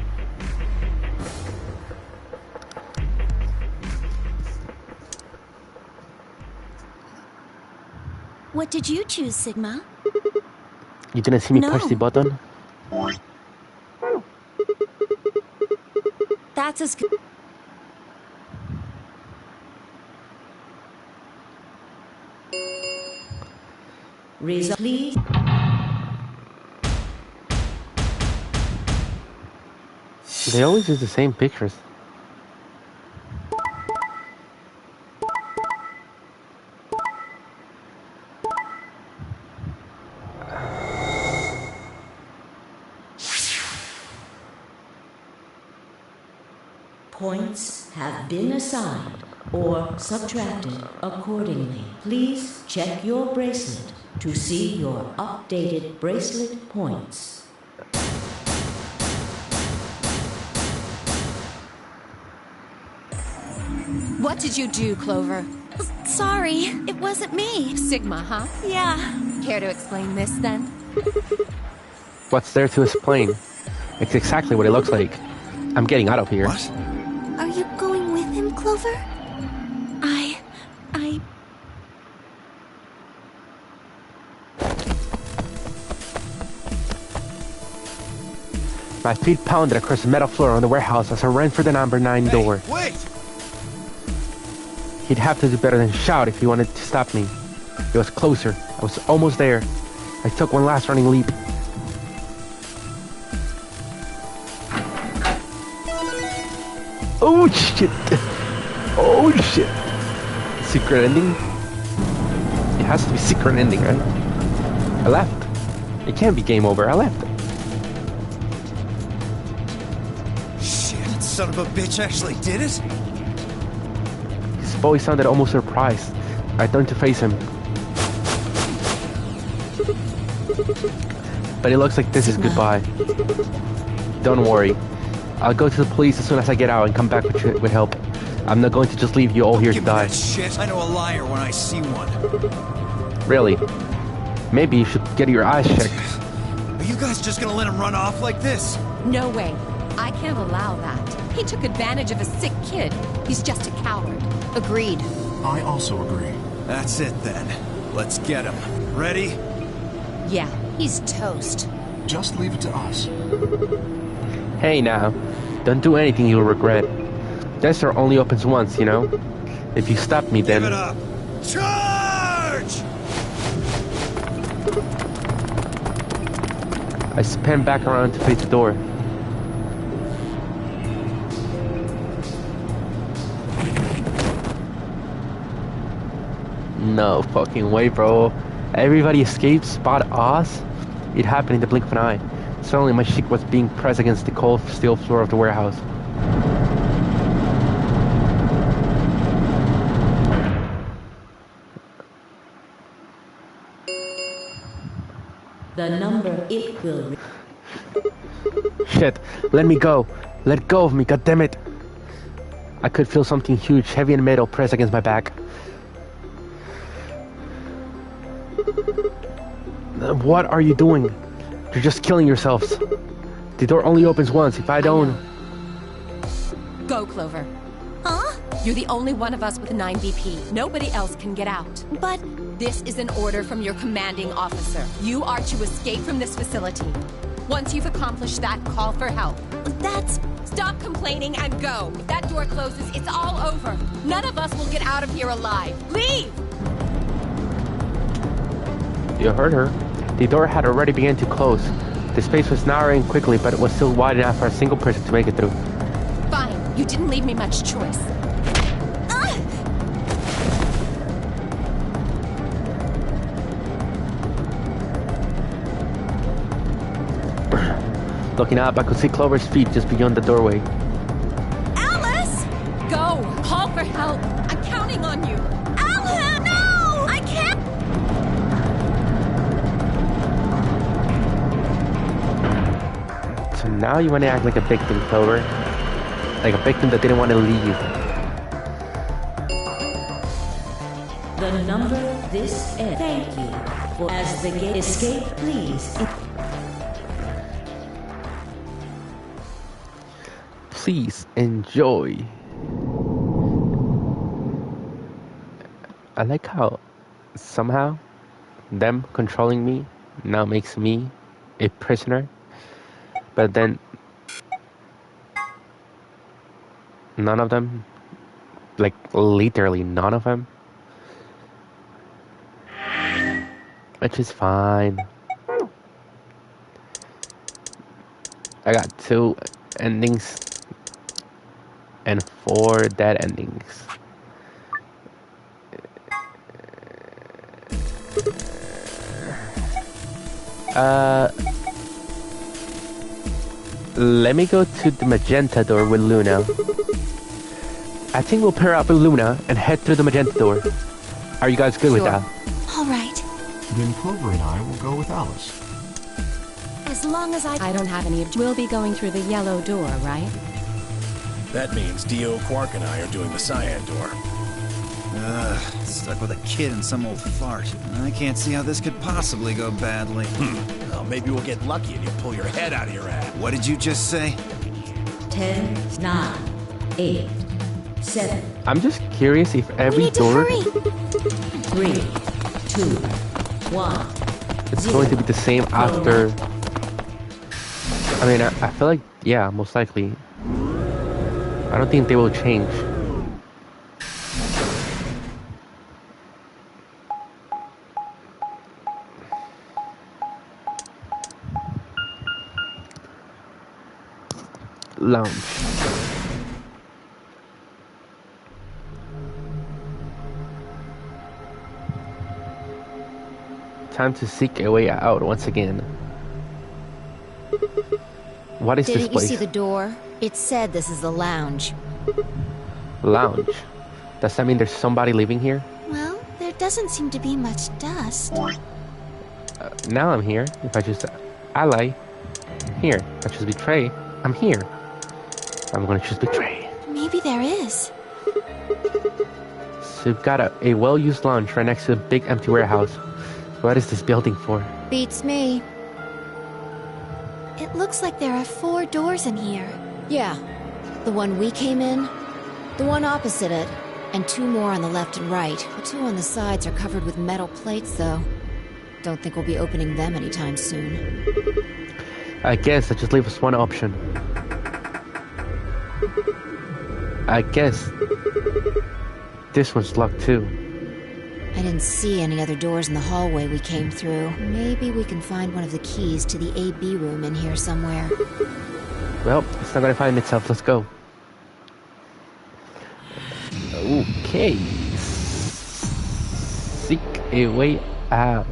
[SPEAKER 9] What did you choose, Sigma?
[SPEAKER 1] You didn't see me push the button?
[SPEAKER 9] That's as good.
[SPEAKER 4] Result, please.
[SPEAKER 1] They always use the same pictures.
[SPEAKER 4] Points have been assigned or subtracted accordingly. Please check your bracelet to see your updated bracelet points.
[SPEAKER 10] What did you do, Clover?
[SPEAKER 9] Sorry, it wasn't me.
[SPEAKER 10] Sigma, huh?
[SPEAKER 9] Yeah.
[SPEAKER 10] Care to explain this, then?
[SPEAKER 1] What's there to explain? It's exactly what it looks like. I'm getting out of here.
[SPEAKER 5] What?
[SPEAKER 9] Are you going with him, Clover?
[SPEAKER 1] My feet pounded across the metal floor on the warehouse as I ran for the number 9 door.
[SPEAKER 5] Wait!
[SPEAKER 1] He'd have to do better than shout if he wanted to stop me. It was closer. I was almost there. I took one last running leap. Oh shit! Oh shit! Secret ending? It has to be secret ending, right? I left. It can't be game over. I left.
[SPEAKER 5] Shit, son of a bitch actually did it?
[SPEAKER 1] His voice sounded almost surprised. I turned to face him. But it looks like this is goodbye. Don't worry. I'll go to the police as soon as I get out and come back with help. I'm not going to just leave you all here to die.
[SPEAKER 5] That shit. I know a liar when I see one.
[SPEAKER 1] Really? Maybe you should get your eyes checked.
[SPEAKER 5] Are you guys just gonna let him run off like this?
[SPEAKER 10] No way. I can't allow that. He took advantage of a sick kid. He's just a coward.
[SPEAKER 3] Agreed.
[SPEAKER 7] I also agree.
[SPEAKER 5] That's it then. Let's get him. Ready?
[SPEAKER 10] Yeah, he's toast.
[SPEAKER 7] Just leave it to us.
[SPEAKER 1] Hey now, don't do anything you'll regret. This door only opens once, you know? If you stop me, then...
[SPEAKER 5] Give it up! Charge!
[SPEAKER 1] I spin back around to face the door. No fucking way, bro. Everybody escaped, but us? It happened in the blink of an eye. Suddenly my cheek was being pressed against the cold steel floor of the warehouse.
[SPEAKER 4] The number it will...
[SPEAKER 1] Shit, let me go. Let go of me, goddammit. I could feel something huge, heavy and metal pressed against my back. What are you doing? You're just killing yourselves. The door only opens once. If I don't...
[SPEAKER 10] Go, Clover.
[SPEAKER 9] Huh?
[SPEAKER 10] You're the only one of us with 9 BP. Nobody else can get out.
[SPEAKER 9] But
[SPEAKER 10] This is an order from your commanding officer. You are to escape from this facility. Once you've accomplished that, call for help.
[SPEAKER 6] That's...
[SPEAKER 10] Stop complaining and go. If that door closes, it's all over. None of us will get out of here alive. Leave!
[SPEAKER 1] You heard her. The door had already begun to close. The space was narrowing quickly, but it was still wide enough for a single person to make it through.
[SPEAKER 10] Fine. You didn't leave me much choice.
[SPEAKER 1] Looking up, I could see Clover's feet just beyond the doorway.
[SPEAKER 10] Alice! Go! Call for help! I'm counting on you!
[SPEAKER 6] Alice! No! I can't...
[SPEAKER 1] So now you want to act like a victim, Clover. Like a victim that didn't want to leave.
[SPEAKER 4] The number this ends. Thank you. For as the gate escape, please.
[SPEAKER 1] Please enjoy. I like how somehow them controlling me now makes me a prisoner, but then none of them, like literally none of them, which is fine. I got 2 endings and 4 dead endings. Let me go to the magenta door with Luna. I think we'll pair up with Luna and head through the magenta door. Are you guys good with that?
[SPEAKER 6] All right.
[SPEAKER 7] Then Clover and I will go with Alice.
[SPEAKER 6] As long as
[SPEAKER 10] I don't have any... We'll be going through the yellow door, right?
[SPEAKER 2] That means Dio, Quark, and I are doing the cyan door.
[SPEAKER 5] Stuck with a kid and some old fart. I can't see how this could possibly go badly.
[SPEAKER 2] Well, maybe we'll get lucky and you'll pull your head out of your ass.
[SPEAKER 5] What did you just say?
[SPEAKER 4] 10, 9, 8, 7.
[SPEAKER 1] I'm just curious if every
[SPEAKER 6] we need
[SPEAKER 1] door
[SPEAKER 6] to hurry.
[SPEAKER 4] 3, 2, 1.
[SPEAKER 1] is going to be the same after. I mean, I feel like, yeah, most likely. I don't think they will change. Lounge. Time to seek a way out once again. What is this
[SPEAKER 3] Didn't you
[SPEAKER 1] place?
[SPEAKER 3] see the door? It said this is the lounge.
[SPEAKER 1] Lounge. Does that mean there's somebody living here?
[SPEAKER 6] Well, there doesn't seem to be much dust.
[SPEAKER 1] Now I'm here. If I choose ally, here. If I choose betray, I'm here. I'm gonna choose betray.
[SPEAKER 6] Maybe there is.
[SPEAKER 1] So we've got a well-used lounge right next to a big empty warehouse. What is this building for?
[SPEAKER 3] Beats me.
[SPEAKER 6] It looks like there are 4 doors in here.
[SPEAKER 3] Yeah. The one we came in, the one opposite it, and 2 more on the left and right. The 2 on the sides are covered with metal plates, though. Don't think we'll be opening them anytime soon.
[SPEAKER 1] I guess that just leaves us one option. I guess this one's locked too.
[SPEAKER 3] I didn't see any other doors in the hallway we came through. Maybe we can find one of the keys to the AB room in here somewhere.
[SPEAKER 1] Well, it's not gonna find itself. Let's go. Okay. Seek a way out.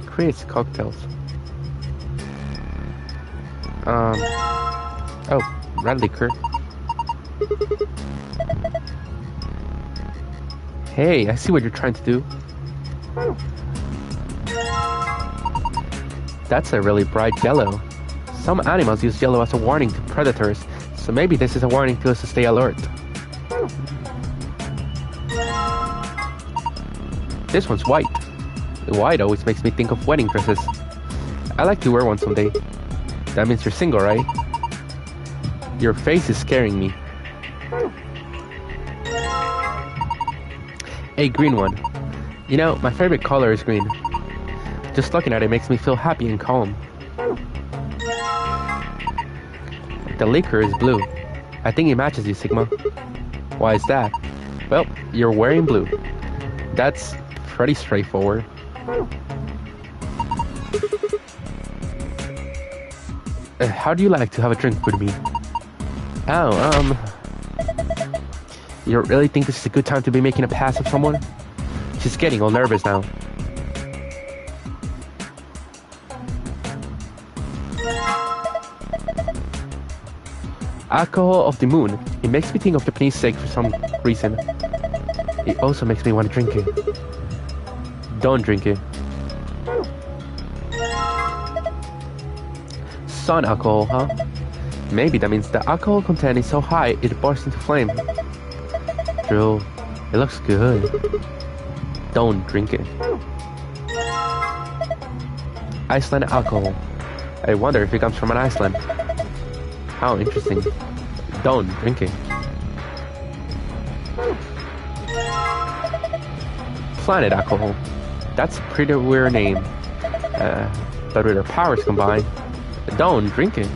[SPEAKER 1] Creates cocktails. Oh, red liquor. Hey, I see what you're trying to do. That's a really bright yellow. Some animals use yellow as a warning to predators, so maybe this is a warning to us to stay alert. This one's white. White always makes me think of wedding dresses. I'd like to wear one someday. That means you're single, right? Your face is scaring me. A green one. You know, my favorite color is green. Just looking at it makes me feel happy and calm. The liquor is blue. I think it matches you, Sigma. Why is that? Well, you're wearing blue. That's pretty straightforward. How do you like to have a drink with me? Oh, you really think this is a good time to be making a pass of someone? She's getting all nervous now. Alcohol of the moon. It makes me think of Japanese sake for some reason. It also makes me want to drink it. Don't drink it. Sun alcohol, huh? Maybe that means the alcohol content is so high it bursts into flame. True. It looks good. Don't drink it. Iceland alcohol. I wonder if it comes from an Iceland. How interesting. Don't drink it. Planet alcohol. That's a pretty weird name. But with our powers combined, don't drink it.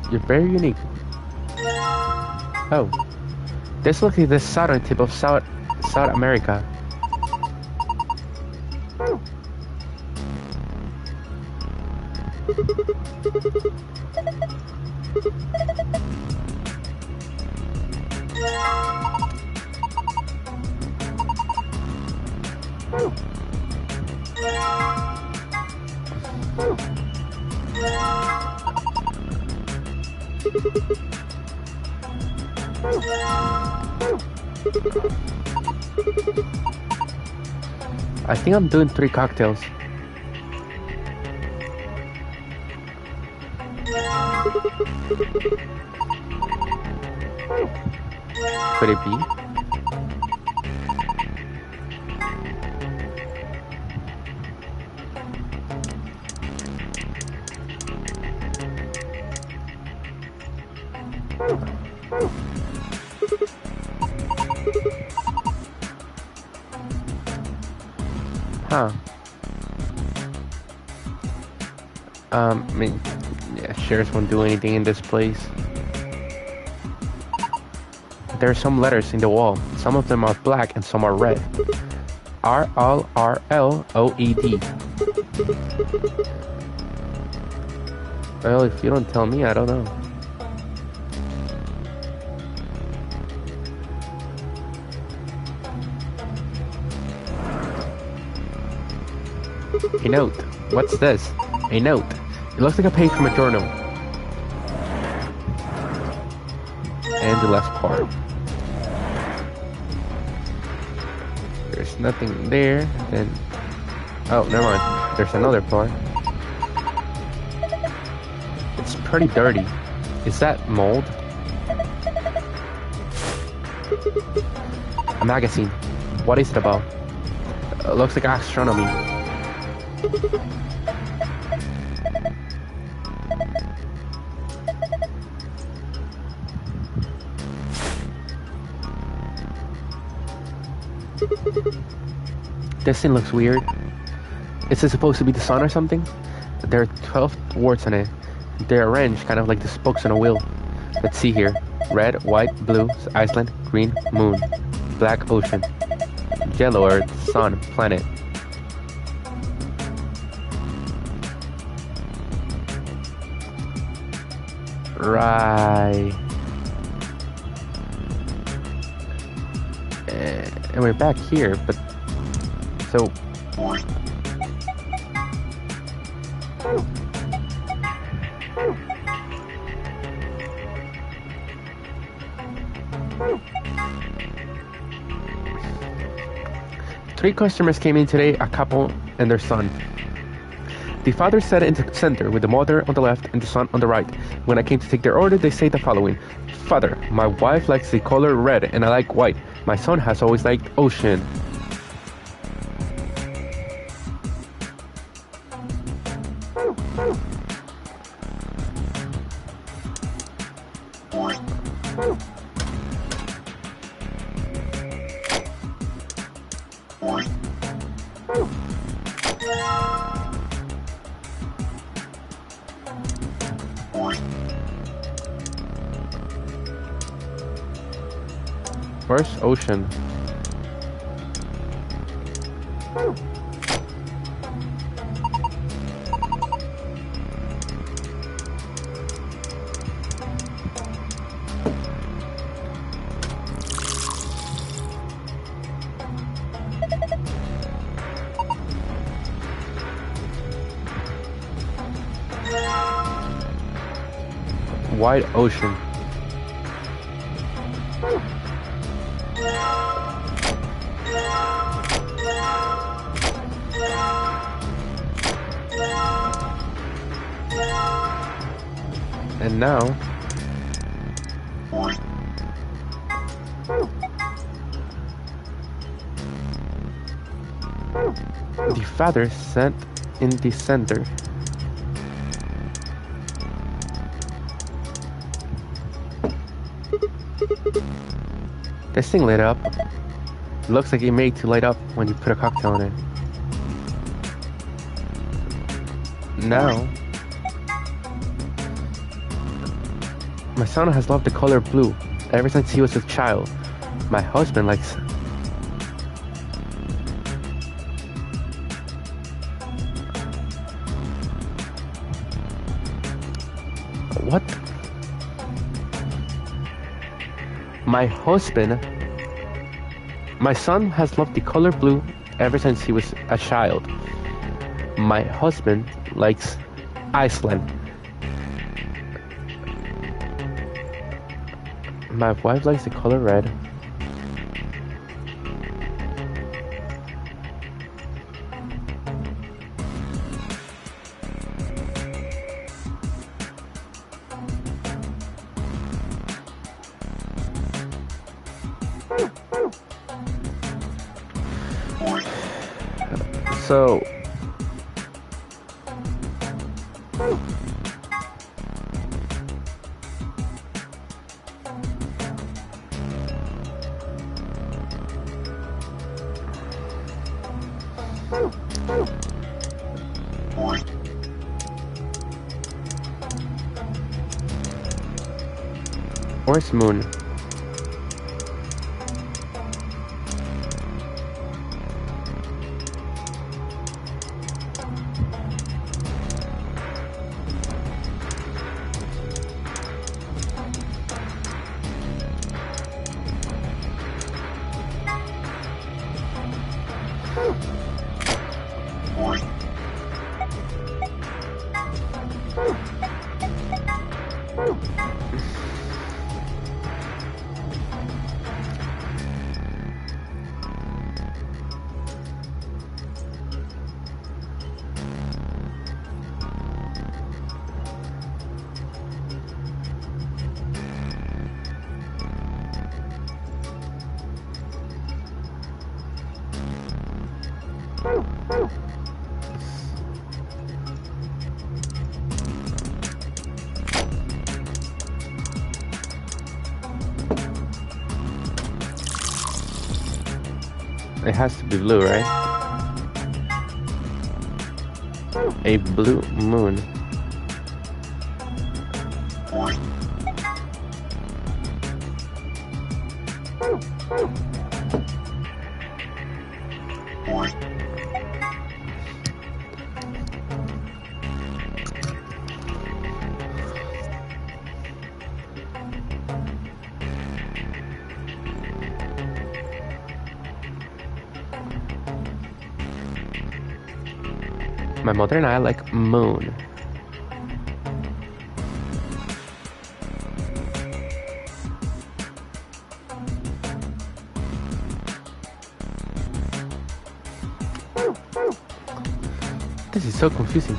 [SPEAKER 1] You're very unique. Oh. This looks like the southern tip of South America. I think I'm doing 3 cocktails. Could it be? Huh. I mean, yeah, shares won't do anything in this place. There are some letters in the wall. Some of them are black and some are red. R-L-R-L-O-E-D. Well, if you don't tell me, I don't know. A note. What's this? A note. It looks like a page from a journal. And the last part. There's nothing there. Then. Oh, never mind. There's another part. It's pretty dirty. Is that mold? A magazine. What is it about? Looks like astronomy. This thing looks weird. Is it supposed to be the sun or something? There are 12 words on it. They're arranged kind of like the spokes on a wheel. Let's see here. Red, white, blue, Iceland, green, moon, black ocean, yellow earth, sun, planet. Right. And we're back here, but so 3 customers came in today, a couple and their son. The father sat in the center with the mother on the left and the son on the right. When I came to take their order, they say the following. Father, my wife likes the color red and I like white. My son has always liked ocean. Where's Ocean? Wide ocean. And now the father sent in the center. This thing lit up. Looks like it made to light up when you put a cocktail in it. Now, my son has loved the color blue ever since he was a child. My husband likes it. What? My son has loved the color blue ever since he was a child. My husband likes Iceland. My wife likes the color red. So where's Moon? It has to be blue, right? A blue moon. My mother and I like moon. This is so confusing.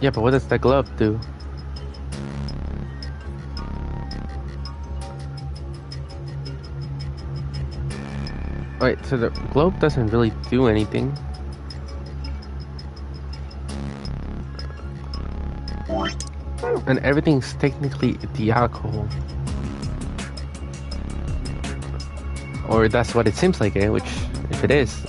[SPEAKER 1] Yeah, but what does the glove do? Wait, so the globe doesn't really do anything. And everything's technically the alcohol. Or that's what it seems like, which, if it is...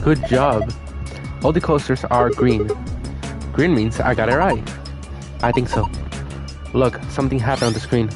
[SPEAKER 1] Good job. All the coasters are green. Green means I got it right. I think so. Look, something happened on the screen.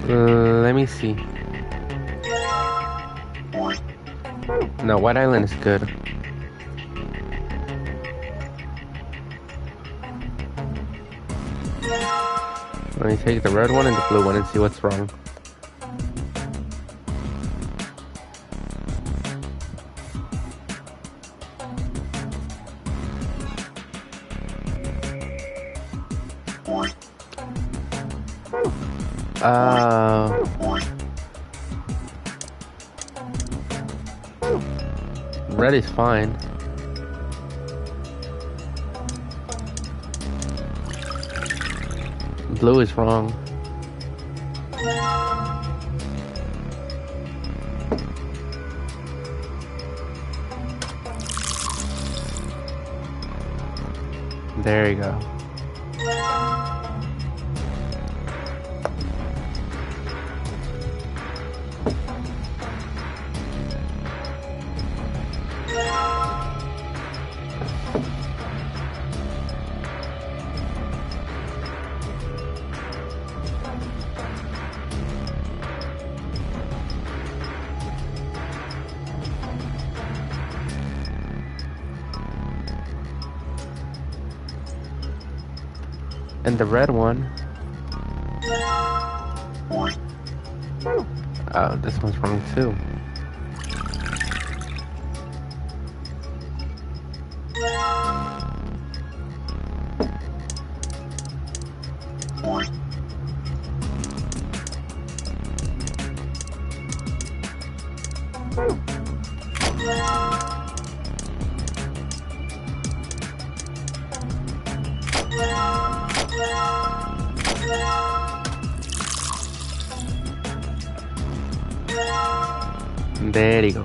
[SPEAKER 1] Let me see. No, White Island is good. Let me take the red one and the blue one and see what's wrong. Red is fine. Blue is wrong. There you go. And the red one. Oh, this one's wrong too. There you go.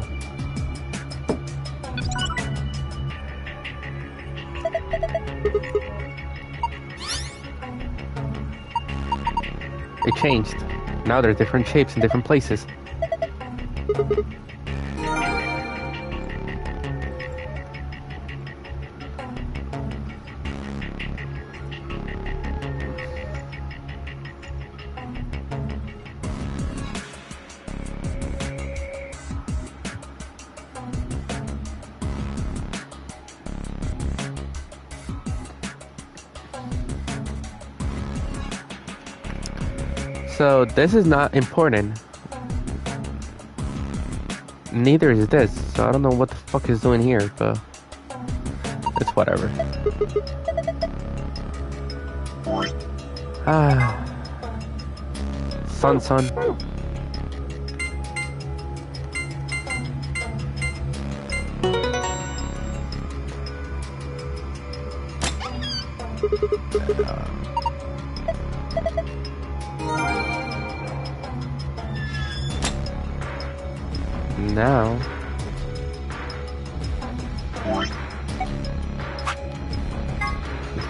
[SPEAKER 1] It changed. Now there are different shapes in different places. So this is not important. Neither is this. So I don't know what the fuck is doing here, but it's whatever. Ah, son. Now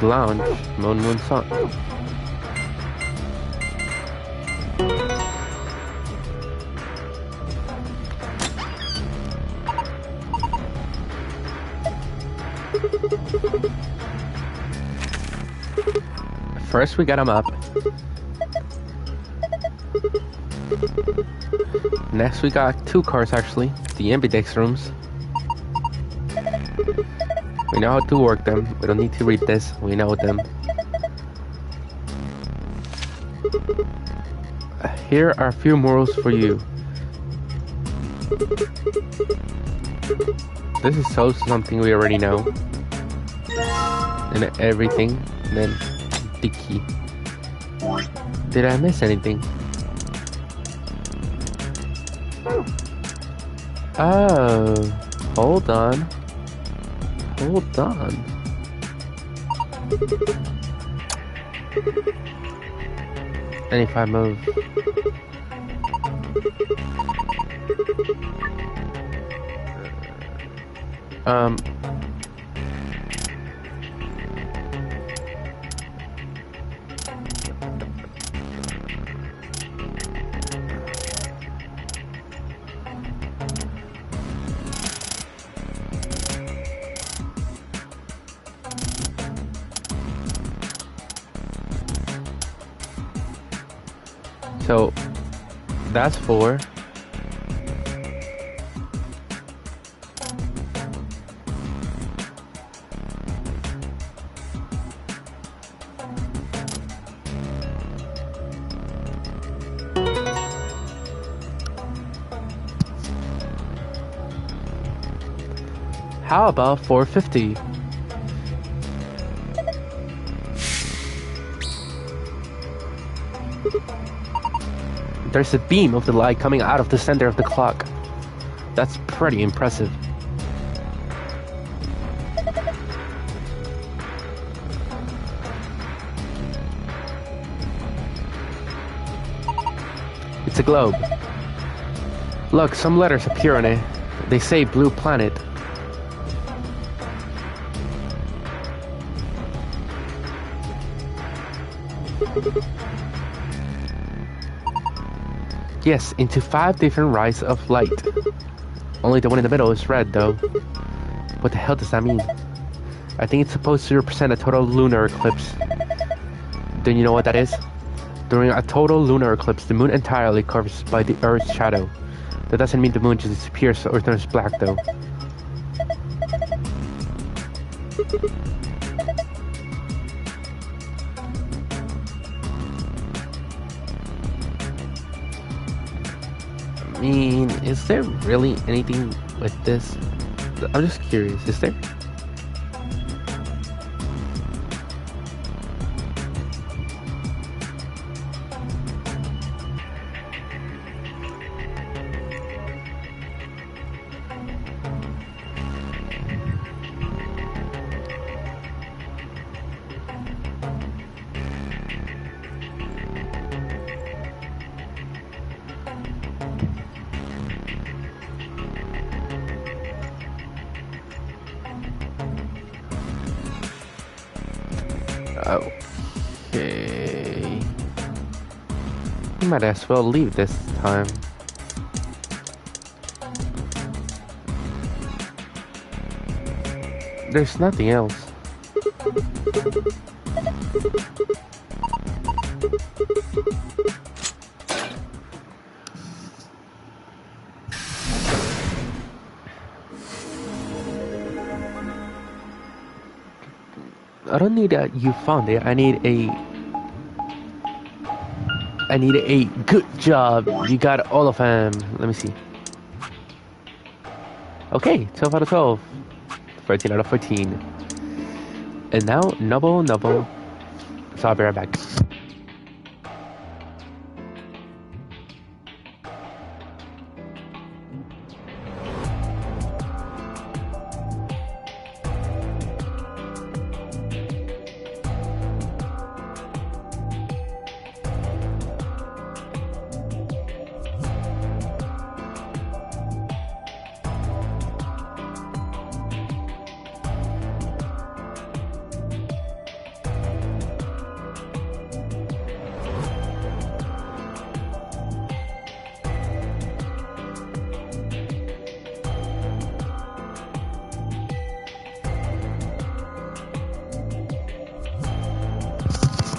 [SPEAKER 1] lounge, moon sun. First we got him up. Next we got two cars actually, the ambidex rooms. We know how to work them, we don't need to read this, we know them. Here are a few morals for you. This is so something we already know. And everything, and then the key. Did I miss anything? Oh, hold on. And if I move, So that's 4. How about 450? There's a beam of the light coming out of the center of the clock. That's pretty impressive. It's a globe. Look, some letters appear on it. They say Blue Planet. Yes, into 5 different rays of light. Only the one in the middle is red, though. What the hell does that mean? I think it's supposed to represent a total lunar eclipse. Do you know what that is? During a total lunar eclipse, the moon entirely covers by the Earth's shadow. That doesn't mean the moon just disappears or turns black, though. I mean, is there really anything with this? I'm just curious, is there? Okay. We might as well leave this time. There's nothing else. I don't need a you found it. I need a good job. You got all of them. Let me see. Okay, 12 out of 12. 13 out of 14. And now, Noble. So I'll be right back.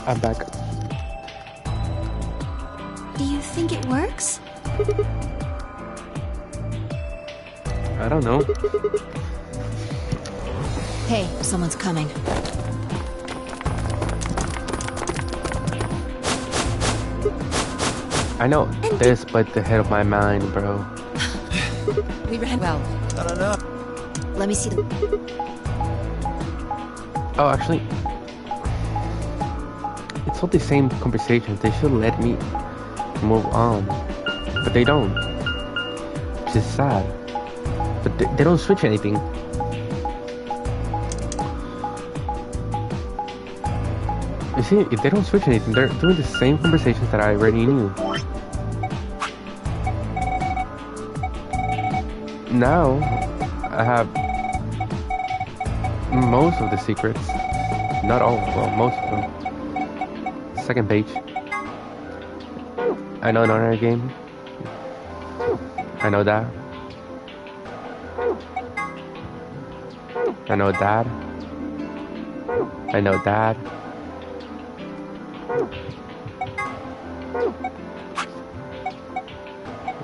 [SPEAKER 1] I'm back.
[SPEAKER 6] Do you think it works?
[SPEAKER 1] I don't know.
[SPEAKER 3] Hey, someone's coming.
[SPEAKER 1] I know this, but the head of my mind, bro.
[SPEAKER 10] We ran well.
[SPEAKER 5] I don't know.
[SPEAKER 3] Let me see the...
[SPEAKER 1] Oh, actually, it's all the same conversations. They should let me move on, but they don't, which is sad. But they don't switch anything. You see, if they don't switch anything, they're doing the same conversations that I already knew. Now, I have most of the secrets. Not all, well, most of them. Second page. I know another game. I know that. I know that. I know that.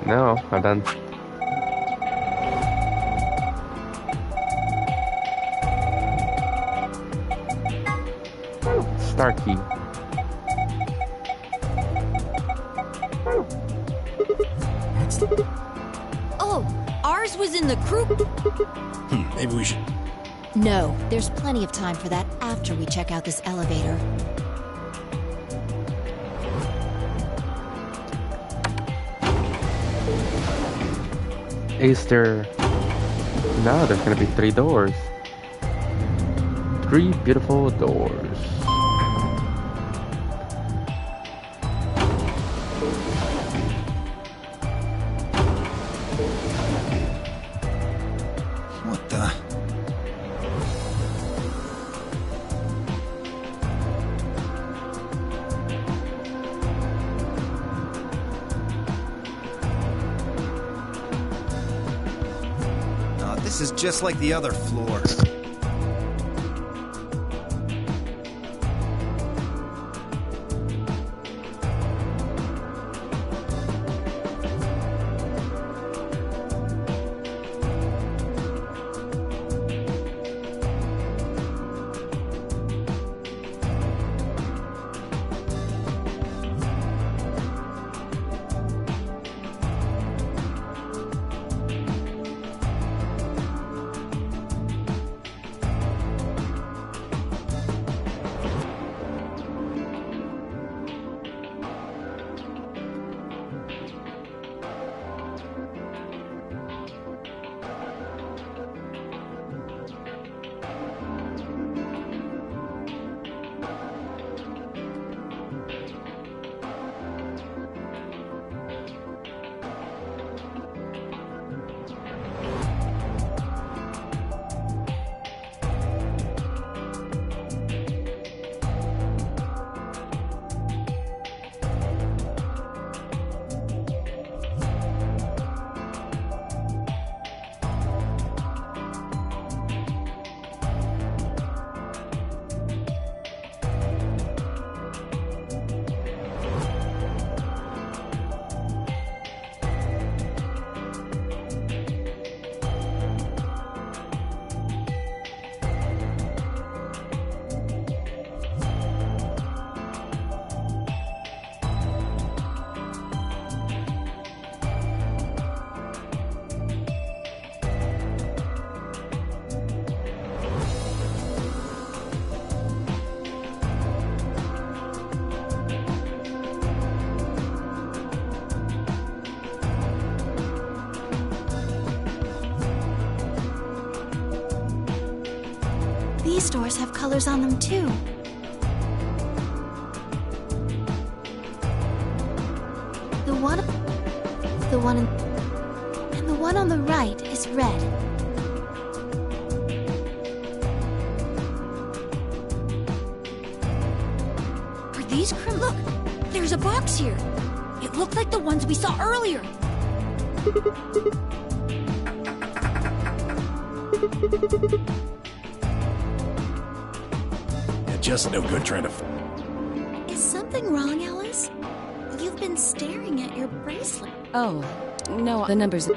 [SPEAKER 1] No, I'm done. Star key.
[SPEAKER 6] Oh, ours was in the crew.
[SPEAKER 2] Maybe we should...
[SPEAKER 3] No, there's plenty of time for that after we check out this elevator.
[SPEAKER 1] Is there... No, there's gonna be 3 doors. 3 beautiful doors.
[SPEAKER 5] What the? Oh, this is just like the other floor.
[SPEAKER 9] These doors have colors on them too. The one on the right is red.
[SPEAKER 6] For these look, there's a box here. It looked like the ones we saw earlier.
[SPEAKER 2] Just no good trying to...
[SPEAKER 9] Is something wrong, Alice? You've been staring at your bracelet.
[SPEAKER 10] Oh, no, the numbers...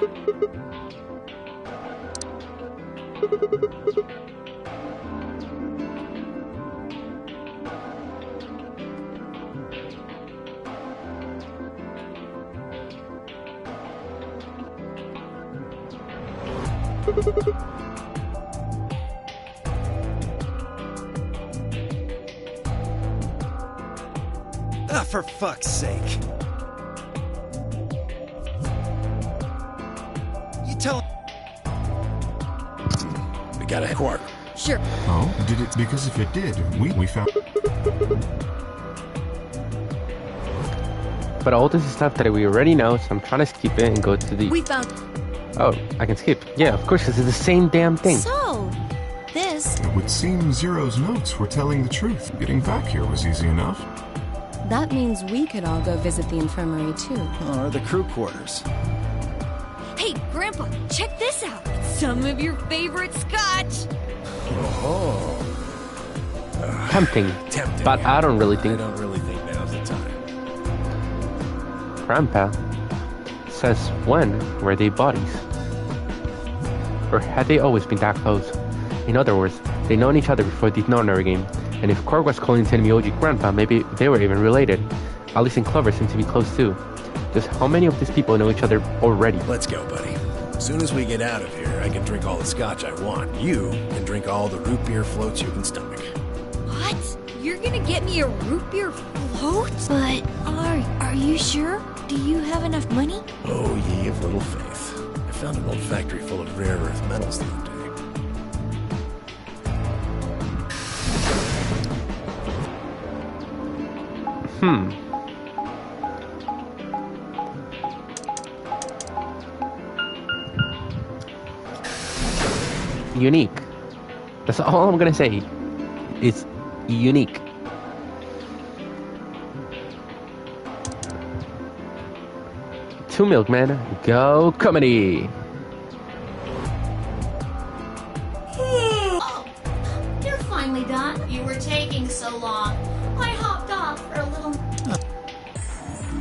[SPEAKER 5] Ah, for fuck's sake. You tell...
[SPEAKER 2] We got a quark.
[SPEAKER 6] Sure.
[SPEAKER 7] Oh, did it? Because if it did, we found...
[SPEAKER 1] But all this is stuff that we already know, so I'm trying to skip it and go to the...
[SPEAKER 6] We found...
[SPEAKER 1] Oh, I can skip. Yeah, of course, this is the same damn thing.
[SPEAKER 9] So, this...
[SPEAKER 7] It would seem Zero's notes were telling the truth. Getting back here was easy enough.
[SPEAKER 10] That means we could all go visit the infirmary, too.
[SPEAKER 5] Or the crew quarters.
[SPEAKER 6] Hey, Grandpa, check this out. Some of your favorite scotch.
[SPEAKER 2] Oh.
[SPEAKER 1] Tempting.
[SPEAKER 2] Tempting.
[SPEAKER 1] But I don't really think...
[SPEAKER 2] now's the time.
[SPEAKER 1] Grandpa. says when were they buddies? Or had they always been that close? In other words, they'd known each other before the Ignorer game, and if Korg was calling Tenmyouji grandpa, maybe they were even related. Alice and Clover seem to be close too. Just how many of these people know each other already?
[SPEAKER 2] Let's go, buddy. As soon as we get out of here, I can drink all the scotch I want. You can drink all the root beer floats you can stomach.
[SPEAKER 6] What? You're gonna get me a root beer float? But are you sure? Do you have enough money?
[SPEAKER 2] Oh, ye of little faith. I found an old factory full of rare earth metals the other day.
[SPEAKER 1] Unique. That's all I'm gonna say. It's unique. Two milkmen, go comedy.
[SPEAKER 9] Oh, you're finally done. You were taking so long. I hopped off for a little.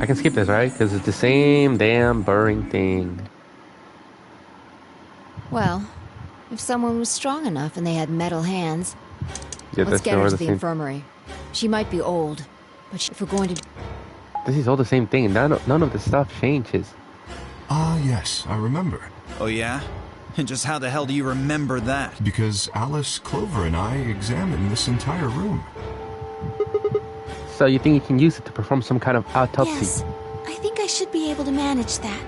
[SPEAKER 1] I can skip this, right? Because it's the same damn boring thing.
[SPEAKER 3] Well, if someone was strong enough and they had metal hands,
[SPEAKER 1] Yeah,
[SPEAKER 3] let's
[SPEAKER 1] that's
[SPEAKER 3] get her
[SPEAKER 1] more
[SPEAKER 3] to
[SPEAKER 1] the
[SPEAKER 3] the
[SPEAKER 1] same.
[SPEAKER 3] infirmary. She might be old, but if we're going to...
[SPEAKER 1] This is all the same thing. None of the stuff changes.
[SPEAKER 7] Ah, yes, I remember.
[SPEAKER 5] Oh yeah? And just how the hell do you remember that?
[SPEAKER 7] Because Alice, Clover, and I examined this entire room.
[SPEAKER 1] So you think you can use it to perform some kind of autopsy?
[SPEAKER 9] Yes, I think I should be able to manage that.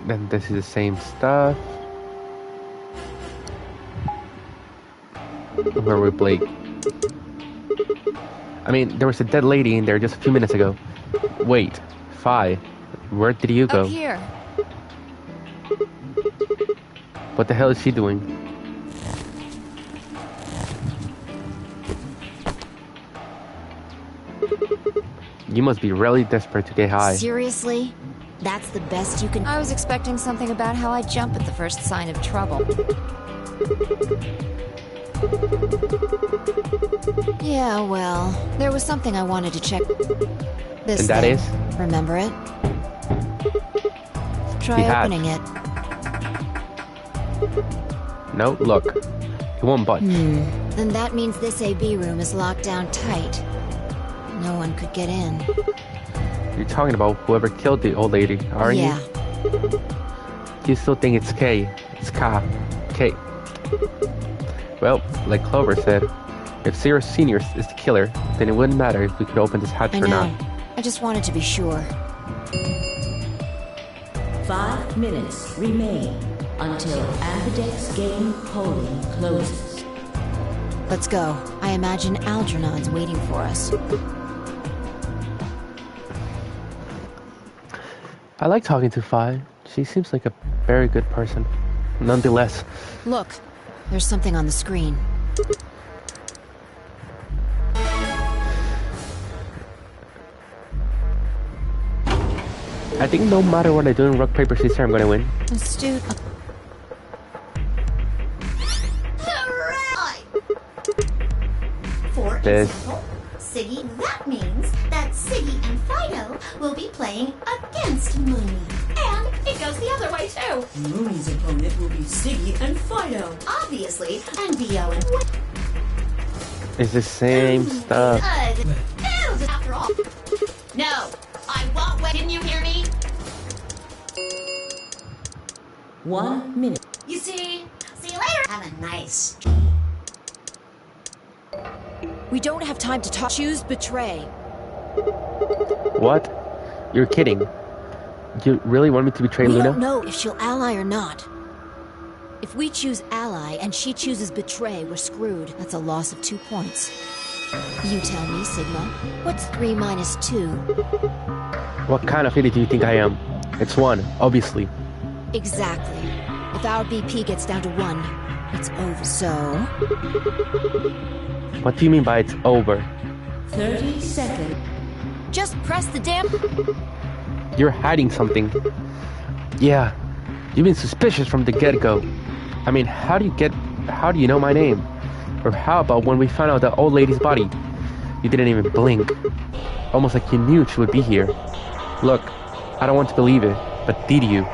[SPEAKER 1] Then this is the same stuff. Where we Blake? I mean, there was a dead lady in there just a few minutes ago. Wait, Fi, where did you go?
[SPEAKER 3] Up here.
[SPEAKER 1] What the hell is she doing? You must be really desperate to get high.
[SPEAKER 3] Seriously? That's the best you can... I was expecting something about how I jump at the first sign of trouble. Yeah, well, there was something I wanted to check. This
[SPEAKER 1] And that
[SPEAKER 3] thing.
[SPEAKER 1] is?
[SPEAKER 3] Remember it? Try
[SPEAKER 1] The hatch.
[SPEAKER 3] opening it.
[SPEAKER 1] No, look. It won't budge.
[SPEAKER 3] Then that means this AB room is locked down tight. No one could get in.
[SPEAKER 1] You're talking about whoever killed the old lady, aren't
[SPEAKER 3] Yeah.
[SPEAKER 1] you? You still think it's K. It's K. K. Well, like Clover said, if Zero Senior is the killer, then it wouldn't matter if we could open this hatch
[SPEAKER 3] I
[SPEAKER 1] or
[SPEAKER 3] know.
[SPEAKER 1] not.
[SPEAKER 3] I just wanted to be sure.
[SPEAKER 4] 5 minutes remain until Ambidex game polling closes.
[SPEAKER 3] Let's go. I imagine Algernon's waiting for us.
[SPEAKER 1] I like talking to Fi. She seems like a very good person. Nonetheless,
[SPEAKER 3] Look, there's something on the screen.
[SPEAKER 1] I think no matter what I do in rock, paper, scissors, I'm gonna win.
[SPEAKER 3] Astute.
[SPEAKER 9] Hooray! For
[SPEAKER 1] This.
[SPEAKER 9] example, Siggy, that means that Siggy and Fido will be playing against Mooney. And it goes the other way too.
[SPEAKER 11] Mooney's opponent will be Siggy and Fido.
[SPEAKER 9] Obviously, and Dio and
[SPEAKER 1] It's the same stuff.
[SPEAKER 9] after all. No, I won't wait. Didn't you hear me?
[SPEAKER 4] 1 minute.
[SPEAKER 9] You see you later. Have a nice.
[SPEAKER 3] We don't have time to talk. Choose betray.
[SPEAKER 1] What? You're kidding. You really want me to betray
[SPEAKER 3] We
[SPEAKER 1] Luna?
[SPEAKER 3] don't know if she'll ally or not. If we choose ally and she chooses betray, we're screwed. That's a loss of 2 points. You tell me, Sigma. What's 3 minus 2?
[SPEAKER 1] What kind of idiot do you think I am? It's 1, obviously.
[SPEAKER 3] Exactly. If our BP gets down to 1, it's over. So...
[SPEAKER 1] What do you mean by it's over?
[SPEAKER 4] 30 seconds.
[SPEAKER 3] just press the damn...
[SPEAKER 1] You're hiding something. Yeah, you've been suspicious from the get-go. I mean, how do you know my name? Or how about when we found out the old lady's body? You didn't even blink. Almost like you knew she would be here. Look, I don't want to believe it, but did you?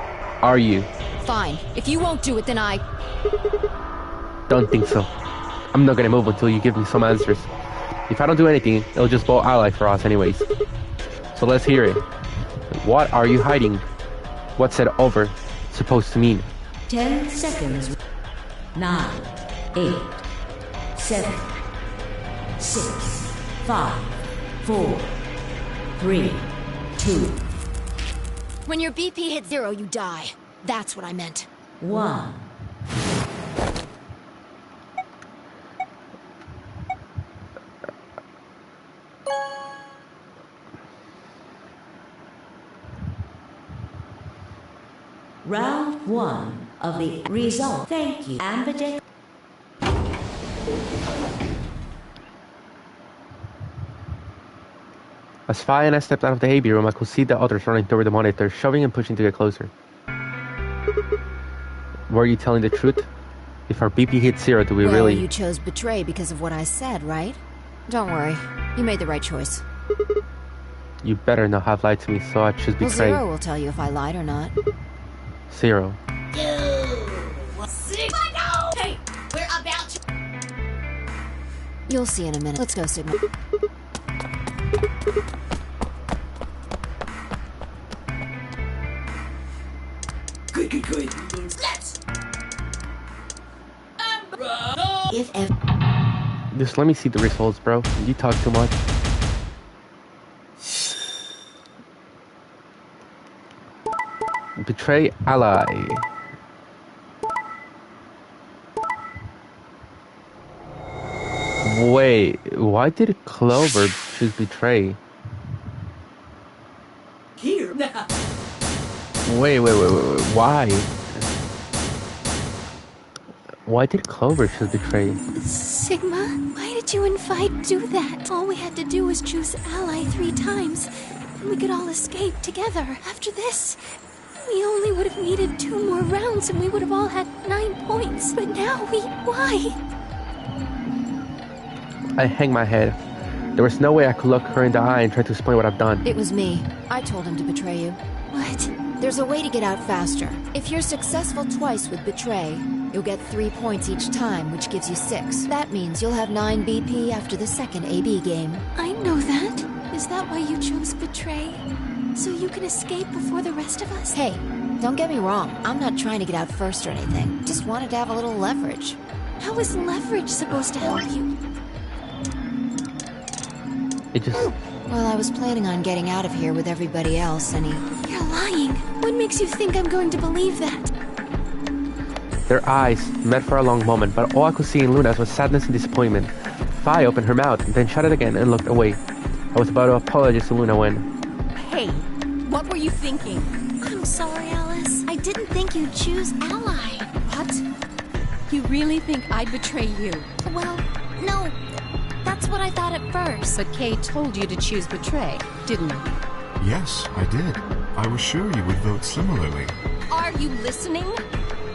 [SPEAKER 1] Are you?
[SPEAKER 3] Fine. If you won't do it, then I...
[SPEAKER 1] Don't think so. I'm not gonna move until you give me some answers. If I don't do anything, it'll just vote ally for us anyways. So let's hear it. What are you hiding? What's that over supposed to mean?
[SPEAKER 4] 10 seconds. 9, 8, 7, 6, 5, 4, 3, 2.
[SPEAKER 3] When your BP hits 0, you die. That's what I meant.
[SPEAKER 4] 1. Round 1 of the result. Thank you. And the
[SPEAKER 1] As Fi and I stepped out of the AB room, I could see the others running toward the monitor, shoving and pushing to get closer. Were you telling the truth? If our BP hit 0, do we
[SPEAKER 3] well,
[SPEAKER 1] really...
[SPEAKER 3] you chose betray because of what I said, right? Don't worry. You made the right choice.
[SPEAKER 1] You better not have lied to me, so I choose betray.
[SPEAKER 3] Well, 0 will tell you if I lied or not.
[SPEAKER 1] 0.
[SPEAKER 9] Sigma, no! Hey, we're about to...
[SPEAKER 3] You'll see in a minute. Let's go, Sigma.
[SPEAKER 11] Good.
[SPEAKER 9] Let's...
[SPEAKER 11] If ever...
[SPEAKER 1] Just let me see the results, bro. You talk too much. Betray ally. Wait, why did Clover choose betray?
[SPEAKER 11] Here.
[SPEAKER 1] Wait, why? Why did Clover choose betray?
[SPEAKER 12] Sigma, why did you and Vi do that? All we had to do was choose ally 3 times, and we could all escape together. After this, we only would have needed 2 more rounds and we would have all had 9 points. But now why?
[SPEAKER 1] I hang my head. There was no way I could look her in the eye and try to explain what I've done.
[SPEAKER 3] It was me. I told him to betray you.
[SPEAKER 12] What?
[SPEAKER 3] There's a way to get out faster. If you're successful twice with betray, you'll get 3 points each time, which gives you 6. That means you'll have 9 BP after the second AB game.
[SPEAKER 12] I know that. Is that why you chose betray? So you can escape before the rest of us?
[SPEAKER 3] Hey, don't get me wrong. I'm not trying to get out first or anything. Just wanted to have a little leverage.
[SPEAKER 12] How is leverage supposed to help you?
[SPEAKER 1] It just...
[SPEAKER 3] Well, I was planning on getting out of here with everybody else, and
[SPEAKER 12] You're lying. What makes you think I'm going to believe that?
[SPEAKER 1] Their eyes met for a long moment, but all I could see in Luna's was sadness and disappointment. Vi opened her mouth, then shut it again and looked away. I was about to apologize to Luna when...
[SPEAKER 10] Hey, what were you thinking?
[SPEAKER 12] I'm sorry, Alice. I didn't think you'd choose ally.
[SPEAKER 10] What? You really think I'd betray you?
[SPEAKER 12] Well, no. That's what I thought at first.
[SPEAKER 10] But Kay told you to choose betray, didn't he?
[SPEAKER 7] Yes, I did. I was sure you would vote similarly.
[SPEAKER 10] Are you listening?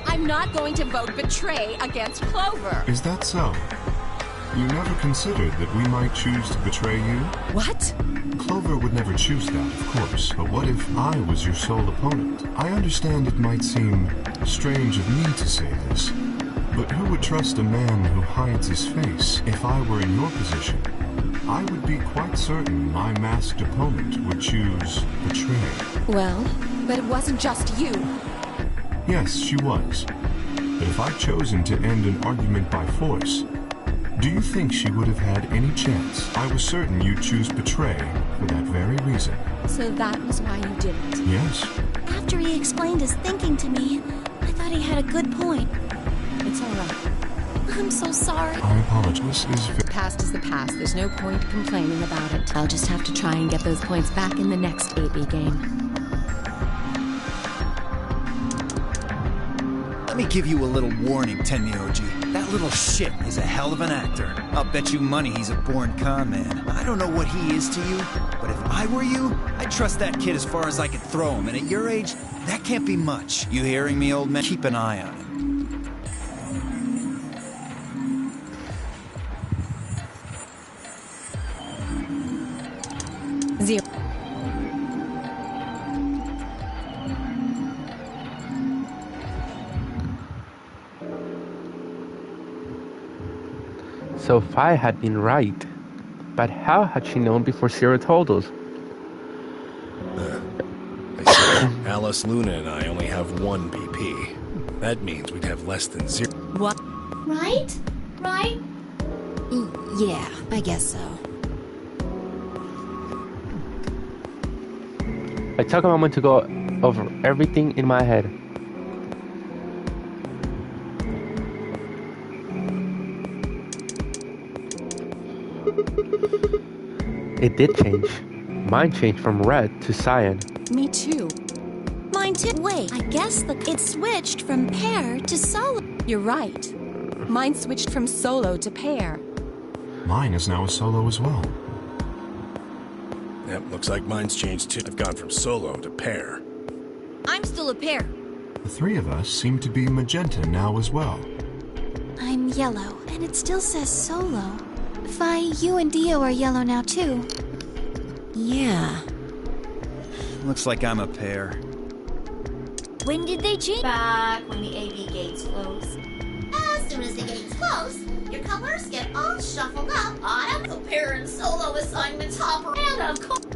[SPEAKER 10] I'm not going to vote betray against Clover.
[SPEAKER 7] Is that so? You never considered that we might choose to betray you?
[SPEAKER 10] What?
[SPEAKER 7] Clover would never choose that, of course. But what if I was your sole opponent? I understand it might seem strange of me to say this, but who would trust a man who hides his face? If I were in your position, I would be quite certain my masked opponent would choose betray.
[SPEAKER 10] Well, but it wasn't just you.
[SPEAKER 7] Yes, she was. But if I'd chosen to end an argument by force, do you think she would have had any chance? I was certain you'd choose betray for that very reason.
[SPEAKER 10] So that was why you did it?
[SPEAKER 7] Yes.
[SPEAKER 12] After he explained his thinking to me, I thought he had a good point.
[SPEAKER 10] It's all right.
[SPEAKER 12] I'm so sorry.
[SPEAKER 7] I apologize.
[SPEAKER 10] The past is the past. There's no point complaining about it. I'll just have to try and get those points back in the next AB game.
[SPEAKER 5] Let me give you a little warning, Tenmyouji. That little shit is a hell of an actor. I'll bet you money he's a born con man. I don't know what he is to you, but if I were you, I'd trust that kid as far as I could throw him. And at your age, that can't be much. You hearing me, old man? Keep an eye on him.
[SPEAKER 10] 0.
[SPEAKER 1] So Fi had been right. But how had she known before Zero told us?
[SPEAKER 2] I see. Alice, Luna, and I only have 1 BP. That means we'd have less than 0.
[SPEAKER 10] What?
[SPEAKER 9] Right? Right?
[SPEAKER 3] Yeah, I guess so.
[SPEAKER 1] I took a moment to go over everything in my head. It did change. Mine changed from red to cyan.
[SPEAKER 12] Me too. Mine too. Wait, I guess it switched from pair to solo.
[SPEAKER 10] You're right. Mine switched from solo to pair.
[SPEAKER 7] Mine is now a solo as well.
[SPEAKER 2] Yep, looks like mine's changed too. I've gone from solo to pair.
[SPEAKER 6] I'm still a pair.
[SPEAKER 7] The 3 of us seem to be magenta now as well.
[SPEAKER 12] I'm yellow, and it still says solo. Fi, you and Dio are yellow now too.
[SPEAKER 3] Yeah.
[SPEAKER 5] Looks like I'm a pair.
[SPEAKER 6] When did they change?
[SPEAKER 9] Back when the AV gates close. As soon as the gates close, your colors get all shuffled up on a pair and solo assignments hopper, and of course.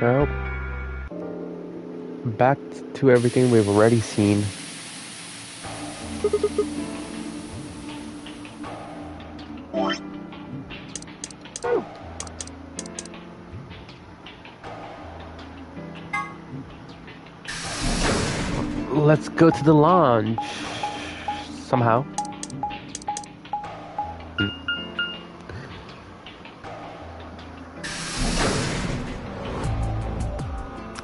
[SPEAKER 1] Well, back to everything we've already seen. Let's go to the lounge. Somehow.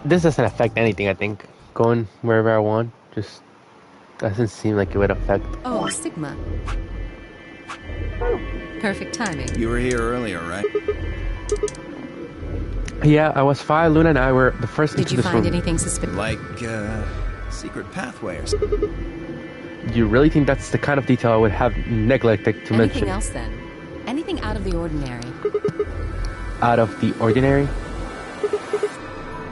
[SPEAKER 1] This doesn't affect anything, I think. Going wherever I want just doesn't seem like it would affect.
[SPEAKER 10] Oh, Sigma. Perfect timing.
[SPEAKER 5] You were here earlier, right?
[SPEAKER 1] Yeah, I was Fi, Luna, and I were the first
[SPEAKER 10] Did
[SPEAKER 1] into
[SPEAKER 10] you
[SPEAKER 1] this
[SPEAKER 10] find
[SPEAKER 1] room.
[SPEAKER 10] anything suspicious?
[SPEAKER 5] Like, secret pathway or something.
[SPEAKER 1] You really think that's the kind of detail I would have neglected to
[SPEAKER 10] Anything
[SPEAKER 1] mention?
[SPEAKER 10] else then? Anything out of the ordinary?
[SPEAKER 1] Out of the ordinary?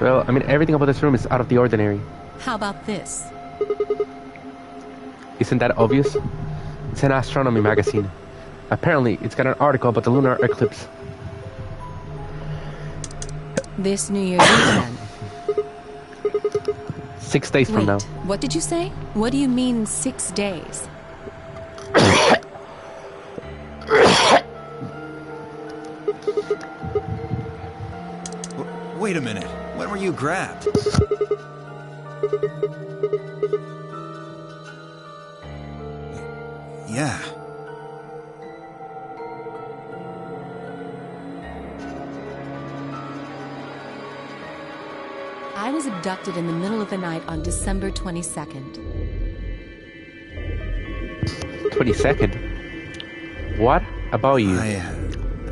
[SPEAKER 1] Well, I mean, everything about this room is out of the ordinary.
[SPEAKER 10] How about this?
[SPEAKER 1] Isn't that obvious? It's an astronomy magazine. Apparently, it's got an article about the lunar eclipse.
[SPEAKER 10] This New Year's Eve then?
[SPEAKER 1] 6 days from
[SPEAKER 10] Wait,
[SPEAKER 1] now.
[SPEAKER 10] what did you say? What do you mean 6 days?
[SPEAKER 5] Wait a minute. When were you grabbed? Yeah.
[SPEAKER 10] I was abducted in the middle of the night on December 22nd.
[SPEAKER 1] 22nd? What about you?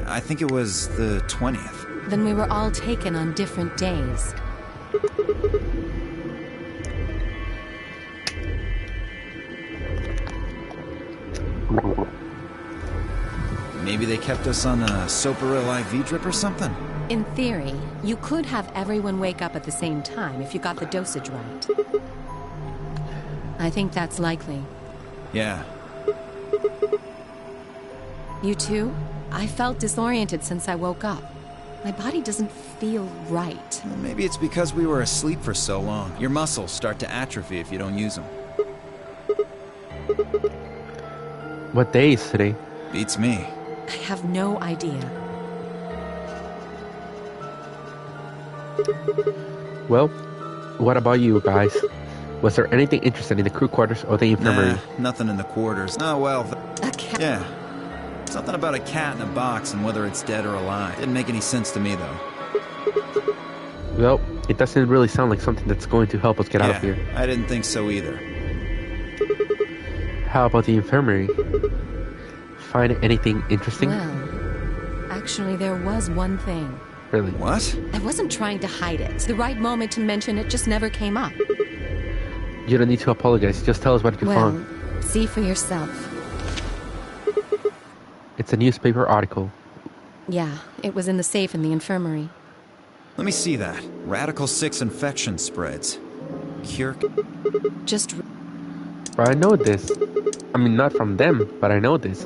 [SPEAKER 5] I think it was the 20th.
[SPEAKER 10] Then we were all taken on different days.
[SPEAKER 5] Maybe they kept us on a Soparil IV drip or something?
[SPEAKER 10] In theory, you could have everyone wake up at the same time if you got the dosage right. I think that's likely.
[SPEAKER 5] Yeah.
[SPEAKER 10] You too? I felt disoriented since I woke up. My body doesn't feel right.
[SPEAKER 5] Well, maybe it's because we were asleep for so long. Your muscles start to atrophy if you don't use them.
[SPEAKER 1] What day is today?
[SPEAKER 5] Beats me.
[SPEAKER 10] I have no idea.
[SPEAKER 1] Well, what about you guys? Was there anything interesting in the crew quarters or the infirmary?
[SPEAKER 5] Nah, nothing in the quarters. Oh, well...
[SPEAKER 10] A cat?
[SPEAKER 5] Yeah. Something about a cat in a box and whether it's dead or alive. Didn't make any sense to me, though.
[SPEAKER 1] Well, it doesn't really sound like something that's going to help us get out of here.
[SPEAKER 5] I didn't think so either.
[SPEAKER 1] How about the infirmary? Find anything interesting?
[SPEAKER 10] Well, actually there was one thing.
[SPEAKER 1] Really?
[SPEAKER 5] What?
[SPEAKER 10] I wasn't trying to hide it. The right moment to mention it just never came up.
[SPEAKER 1] You don't need to apologize. Just tell us what you found.
[SPEAKER 10] See for yourself.
[SPEAKER 1] It's a newspaper article.
[SPEAKER 10] Yeah, it was in the safe in the infirmary.
[SPEAKER 5] Let me see that. Radical 6 infection spreads. Cure...
[SPEAKER 10] Just...
[SPEAKER 1] But I know this. I mean, not from them, but I know this.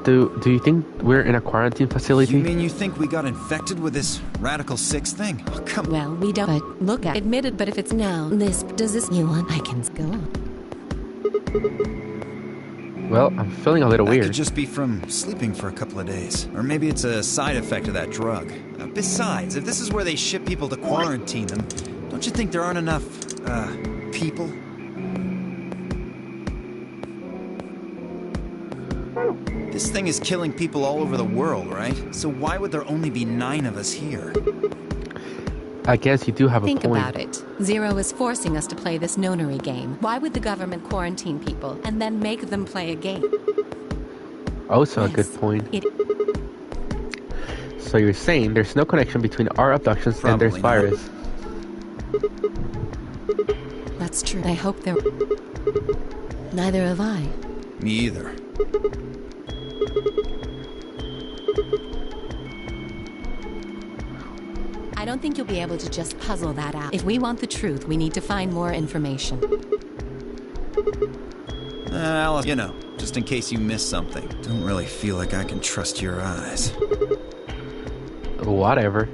[SPEAKER 1] Do you think we're in a quarantine facility?
[SPEAKER 5] You mean you think we got infected with this Radical 6 thing? Oh, come on.
[SPEAKER 10] Well, we don't... But look at... Admitted, but if it's now... Does this... You want... I can go on.
[SPEAKER 1] Well, I'm feeling a little weird.
[SPEAKER 5] That could just be from sleeping for a couple of days. Or maybe it's a side effect of that drug. Besides, if this is where they ship people to quarantine them, don't you think there aren't enough, people? This thing is killing people all over the world, right? So why would there only be 9 of us here?
[SPEAKER 1] I guess you do have a point.
[SPEAKER 10] Think about it. Zero is forcing us to play this nonary game. Why would the government quarantine people and then make them play a game?
[SPEAKER 1] Also a good point. So you're saying there's no connection between our abductions and this virus?
[SPEAKER 10] That's true. I hope there... Neither have I.
[SPEAKER 5] Me either.
[SPEAKER 10] I don't think you'll be able to just puzzle that out. If we want the truth, we need to find more information.
[SPEAKER 5] Alice, you know, just in case you miss something. Don't really feel like I can trust your eyes.
[SPEAKER 1] Whatever.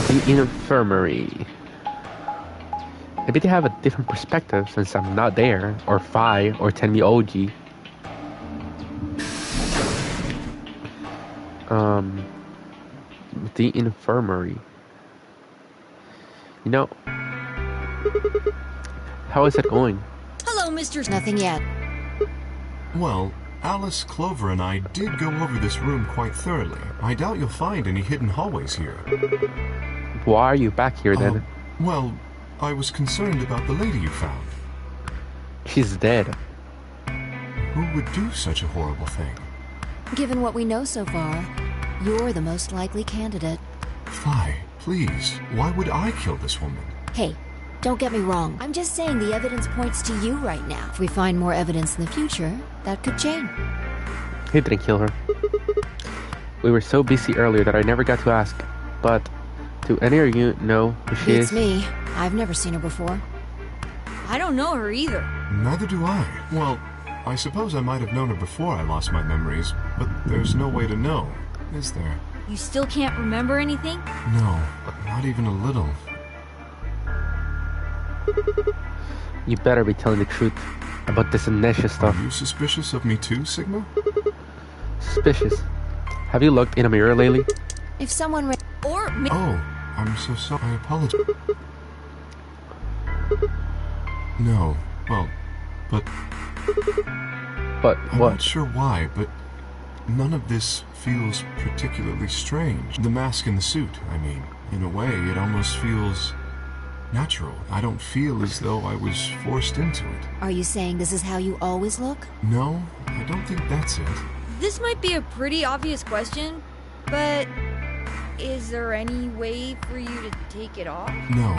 [SPEAKER 1] The infirmary. Maybe they have a different perspective since I'm not there, or Phi, or Tenmyouji. The infirmary. You know, how is it going?
[SPEAKER 6] Hello, Mr.
[SPEAKER 3] Nothing yet.
[SPEAKER 7] Well, Alice, Clover, and I did go over this room quite thoroughly. I doubt you'll find any hidden hallways here.
[SPEAKER 1] Why are you back here then?
[SPEAKER 7] Well, I was concerned about the lady you found.
[SPEAKER 1] She's dead.
[SPEAKER 7] Who would do such a horrible thing?
[SPEAKER 3] Given what we know so far, you're the most likely candidate.
[SPEAKER 7] Phi, please, why would I kill this woman?
[SPEAKER 3] Hey, don't get me wrong. I'm just saying the evidence points to you right now. If we find more evidence in the future, that could change.
[SPEAKER 1] He didn't kill her. We were so busy earlier that I never got to ask. But do any of you know who she is?
[SPEAKER 3] It's me. I've never seen her before.
[SPEAKER 6] I don't know her either.
[SPEAKER 7] Neither do I. Well, I suppose I might have known her before I lost my memories, but there's no way to know, is there?
[SPEAKER 6] You still can't remember anything?
[SPEAKER 7] No, not even a little.
[SPEAKER 1] You better be telling the truth about this amnesia stuff.
[SPEAKER 7] Are you suspicious of me too, Sigma?
[SPEAKER 1] Suspicious? Have you looked in a mirror lately?
[SPEAKER 3] If someone...
[SPEAKER 6] Or...
[SPEAKER 7] Oh, I'm so sorry. I apologize. No, well, but...
[SPEAKER 1] But
[SPEAKER 7] I'm
[SPEAKER 1] what?
[SPEAKER 7] not sure why, but none of this feels particularly strange. The mask and the suit, I mean. In a way, it almost feels natural. I don't feel as though I was forced into it.
[SPEAKER 3] Are you saying this is how you always look?
[SPEAKER 7] No, I don't think that's it.
[SPEAKER 6] This might be a pretty obvious question, but is there any way for you to take it off?
[SPEAKER 7] No,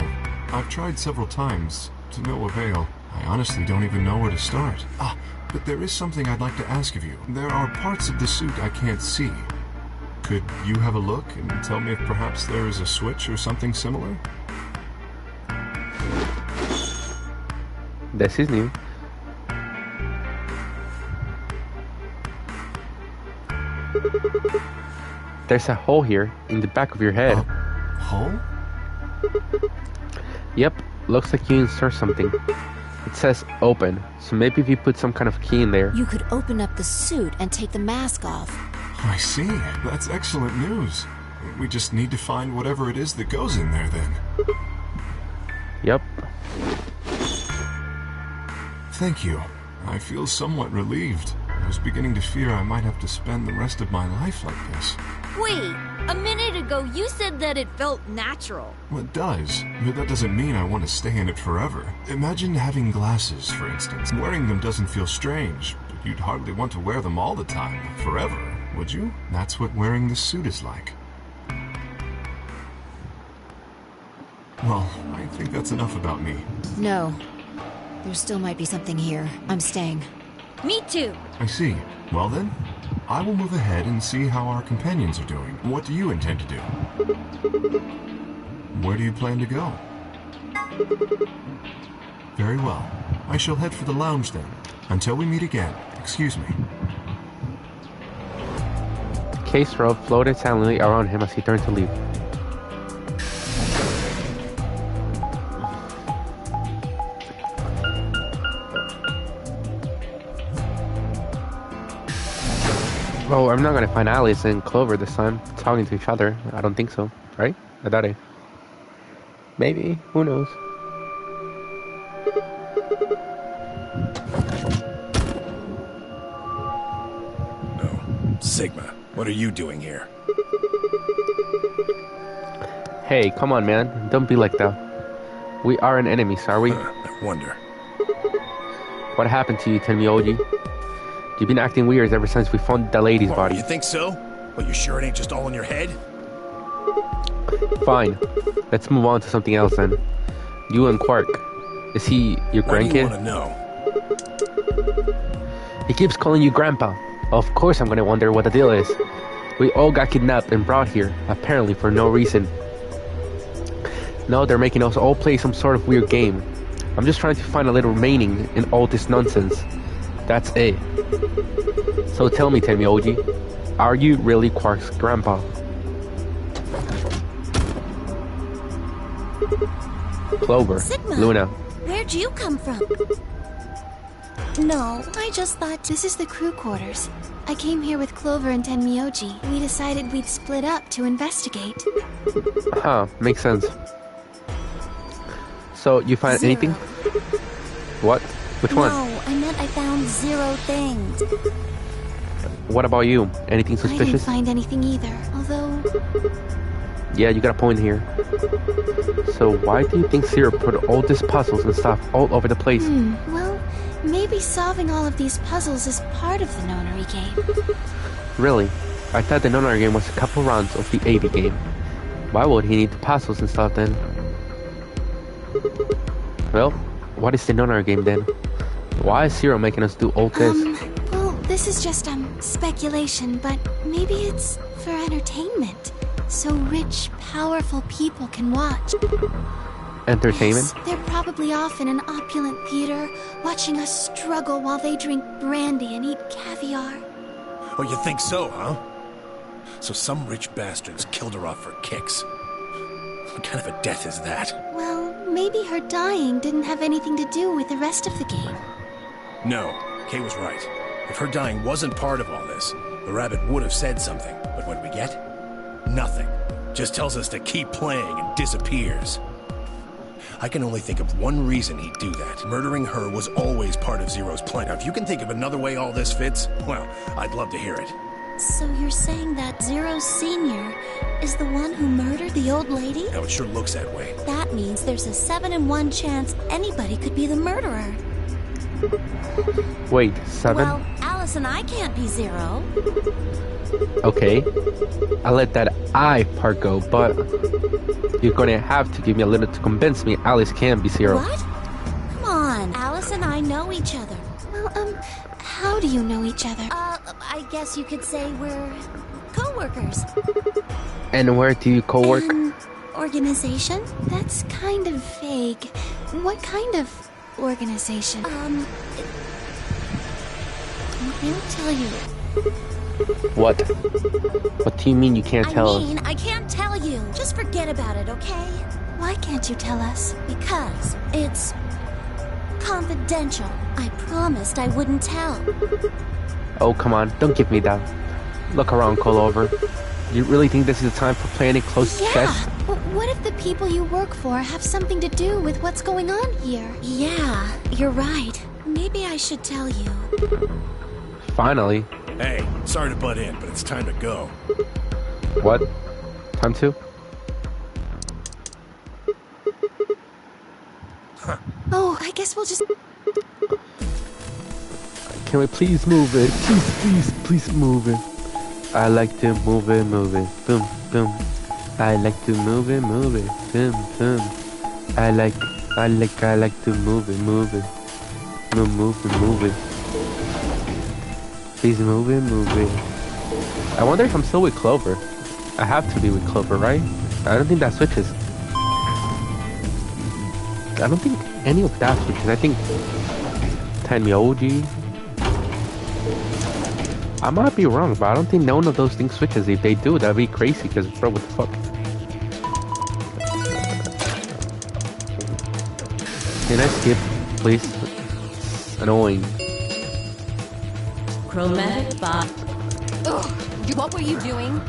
[SPEAKER 7] I've tried several times, to no avail. I honestly don't even know where to start. But there is something I'd like to ask of you. There are parts of the suit I can't see. Could you have a look and tell me if perhaps there is a switch or something similar?
[SPEAKER 1] This is new. There's a hole here in the back of your head.
[SPEAKER 7] Hole?
[SPEAKER 1] Yep, looks like you insert something. It says open, so maybe if you put some kind of key in there.
[SPEAKER 3] You could open up the suit and take the mask off.
[SPEAKER 7] I see. That's excellent news. We just need to find whatever it is that goes in there then.
[SPEAKER 1] Yep.
[SPEAKER 7] Thank you. I feel somewhat relieved. I was beginning to fear I might have to spend the rest of my life like this.
[SPEAKER 6] Wait, a minute ago you said that it felt natural.
[SPEAKER 7] Well, it does, but that doesn't mean I want to stay in it forever. Imagine having glasses, for instance. Wearing them doesn't feel strange, but you'd hardly want to wear them all the time, forever, would you? That's what wearing this suit is like. Well, I think that's enough about me.
[SPEAKER 3] No, There still might be something here. I'm staying.
[SPEAKER 6] Me too.
[SPEAKER 7] I see. Well then, I will move ahead and see how our companions are doing. What do you intend to do? Where do you plan to go? Very well. I shall head for the lounge then. Until we meet again. Excuse me.
[SPEAKER 1] Case rope floated silently around him as he turned to leave. Oh, I'm not gonna find Alice and Clover this time talking to each other. I don't think so, right? I doubt it. Maybe. Who knows?
[SPEAKER 2] No. Sigma, what are you doing here?
[SPEAKER 1] Hey, come on, man. Don't be like that. We aren't enemies, are we?
[SPEAKER 2] I wonder.
[SPEAKER 1] What happened to you, Tenmyouji? You've been acting weird ever since we found the lady's body.
[SPEAKER 2] You think so? But you sure it ain't just all in your head?
[SPEAKER 1] Fine. Let's move on to something else then. You and Quark. Is he your grandkid?
[SPEAKER 2] Why do you want to know?
[SPEAKER 1] He keeps calling you Grandpa. Of course I'm gonna wonder what the deal is. We all got kidnapped and brought here, apparently for no reason. Now they're making us all play some sort of weird game. I'm just trying to find a little meaning in all this nonsense. That's it. So tell me, Tenmyouji, are you really Quark's grandpa? Clover,
[SPEAKER 12] Sigma,
[SPEAKER 1] Luna.
[SPEAKER 12] Where'd you come from? No, I just thought this is the crew quarters. I came here with Clover and Tenmyouji. We decided we'd split up to investigate.
[SPEAKER 1] Huh, makes sense. So, you find
[SPEAKER 12] Zero.
[SPEAKER 1] anything? What? Which one?
[SPEAKER 12] No, I meant I found 0 things.
[SPEAKER 1] What about you? Anything
[SPEAKER 12] I didn't
[SPEAKER 1] suspicious?
[SPEAKER 12] find anything either, although...
[SPEAKER 1] Yeah, you got a point here. So why do you think Zero put all these puzzles and stuff all over the place?
[SPEAKER 12] Well, maybe solving all of these puzzles is part of the nonary game.
[SPEAKER 1] Really? I thought the nonary game was a couple rounds of the AB game. Why would he need the puzzles and stuff then? Well, what is the nonary game then? Why is Zero making us do all this?
[SPEAKER 12] Well, this is just, speculation, but maybe it's for entertainment. So rich, powerful people can watch.
[SPEAKER 1] Entertainment?
[SPEAKER 12] Yes, they're probably off in an opulent theater, watching us struggle while they drink brandy and eat caviar.
[SPEAKER 2] Oh, you think so, huh? So some rich bastards killed her off for kicks. What kind of a death is that?
[SPEAKER 12] Well, maybe her dying didn't have anything to do with the rest of the game.
[SPEAKER 2] No, Kay was right. If her dying wasn't part of all this, the rabbit would have said something. But what do we get? Nothing. Just tells us to keep playing and disappears. I can only think of one reason he'd do that. Murdering her was always part of Zero's plan. Now, if you can think of another way all this fits, well, I'd love to hear it.
[SPEAKER 12] So you're saying that Zero Sr. is the one who murdered the old lady?
[SPEAKER 2] Now, it sure looks that way.
[SPEAKER 12] That means there's a 7 in 1 chance anybody could be the murderer.
[SPEAKER 1] Wait, 7?
[SPEAKER 12] Well, Alice and I can't be Zero.
[SPEAKER 1] Okay. I'll let that I part go, but you're gonna have to give me a little to convince me Alice can be Zero.
[SPEAKER 12] What? Come on, Alice and I know each other. Well, how do you know each other? I guess you could say we're co-workers.
[SPEAKER 1] And where do you co-work?
[SPEAKER 12] An organization? That's kind of vague. What kind of organization? I'll tell you.
[SPEAKER 1] What? What do you mean you can't tell us?
[SPEAKER 12] I can't tell you. Just forget about it, okay? Why can't you tell us? Because it's confidential. I promised I wouldn't tell.
[SPEAKER 1] Oh, come on. Don't give me that. Look around, Clover. You really think this is the time for playing it close to chest?
[SPEAKER 12] But what if the people you work for have something to do with what's going on here? Yeah, you're right. Maybe I should tell you.
[SPEAKER 1] Finally.
[SPEAKER 2] Hey, sorry to butt in, but it's time to go.
[SPEAKER 1] What? Time to?
[SPEAKER 12] Oh, I guess we'll just...
[SPEAKER 1] Can we please move it? Please move it. I like to move it. Boom, boom. I like to move it. Boom, boom. I like to move it. Move it. Please move it. I wonder if I'm still with Clover. I have to be with Clover, right? I don't think that switches. I don't think any of that switches. I think Tenmyouji. I might be wrong, but I don't think none of those things switches. If they do, that'd be crazy, because bro, what the fuck? Can I skip, please? It's annoying.
[SPEAKER 4] Chromatic box.
[SPEAKER 10] Ugh, what were you doing?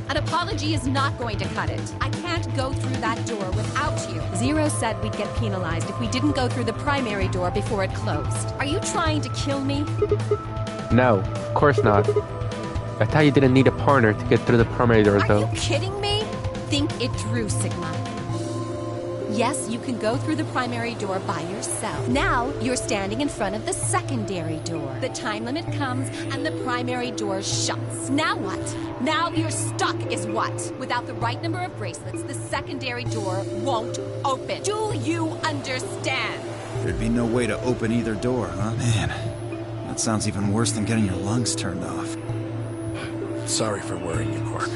[SPEAKER 10] An apology is not going to cut it. I can't go through that door without you. Zero said we'd get penalized if we didn't go through the primary door before it closed. Are you trying to kill me?
[SPEAKER 1] No, of course not. I thought you didn't need a partner to get through the primary door, though.
[SPEAKER 10] Are you kidding me? Think it through, Sigma. Yes, you can go through the primary door by yourself. Now, you're standing in front of the secondary door. The time limit comes, and the primary door shuts. Now what? Now you're stuck, is what? Without the right number of bracelets, the secondary door won't open. Do you understand?
[SPEAKER 5] There'd be no way to open either door, huh? Man, that sounds even worse than getting your lungs turned off.
[SPEAKER 2] Sorry for worrying you, Quark.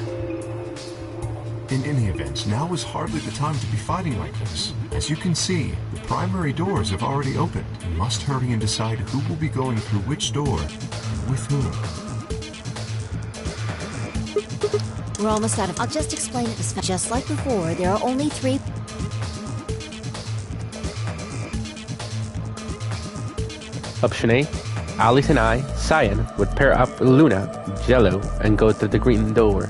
[SPEAKER 7] In any event, now is hardly the time to be fighting like this. As you can see, the primary doors have already opened. You must hurry and decide who will be going through which door, and with whom.
[SPEAKER 3] We're almost out of... I'll just explain it as fast. Just like before, there are only 3...
[SPEAKER 1] Option A, Alice and I, Cyan, would pair up with Luna, Jello, and go through the green door.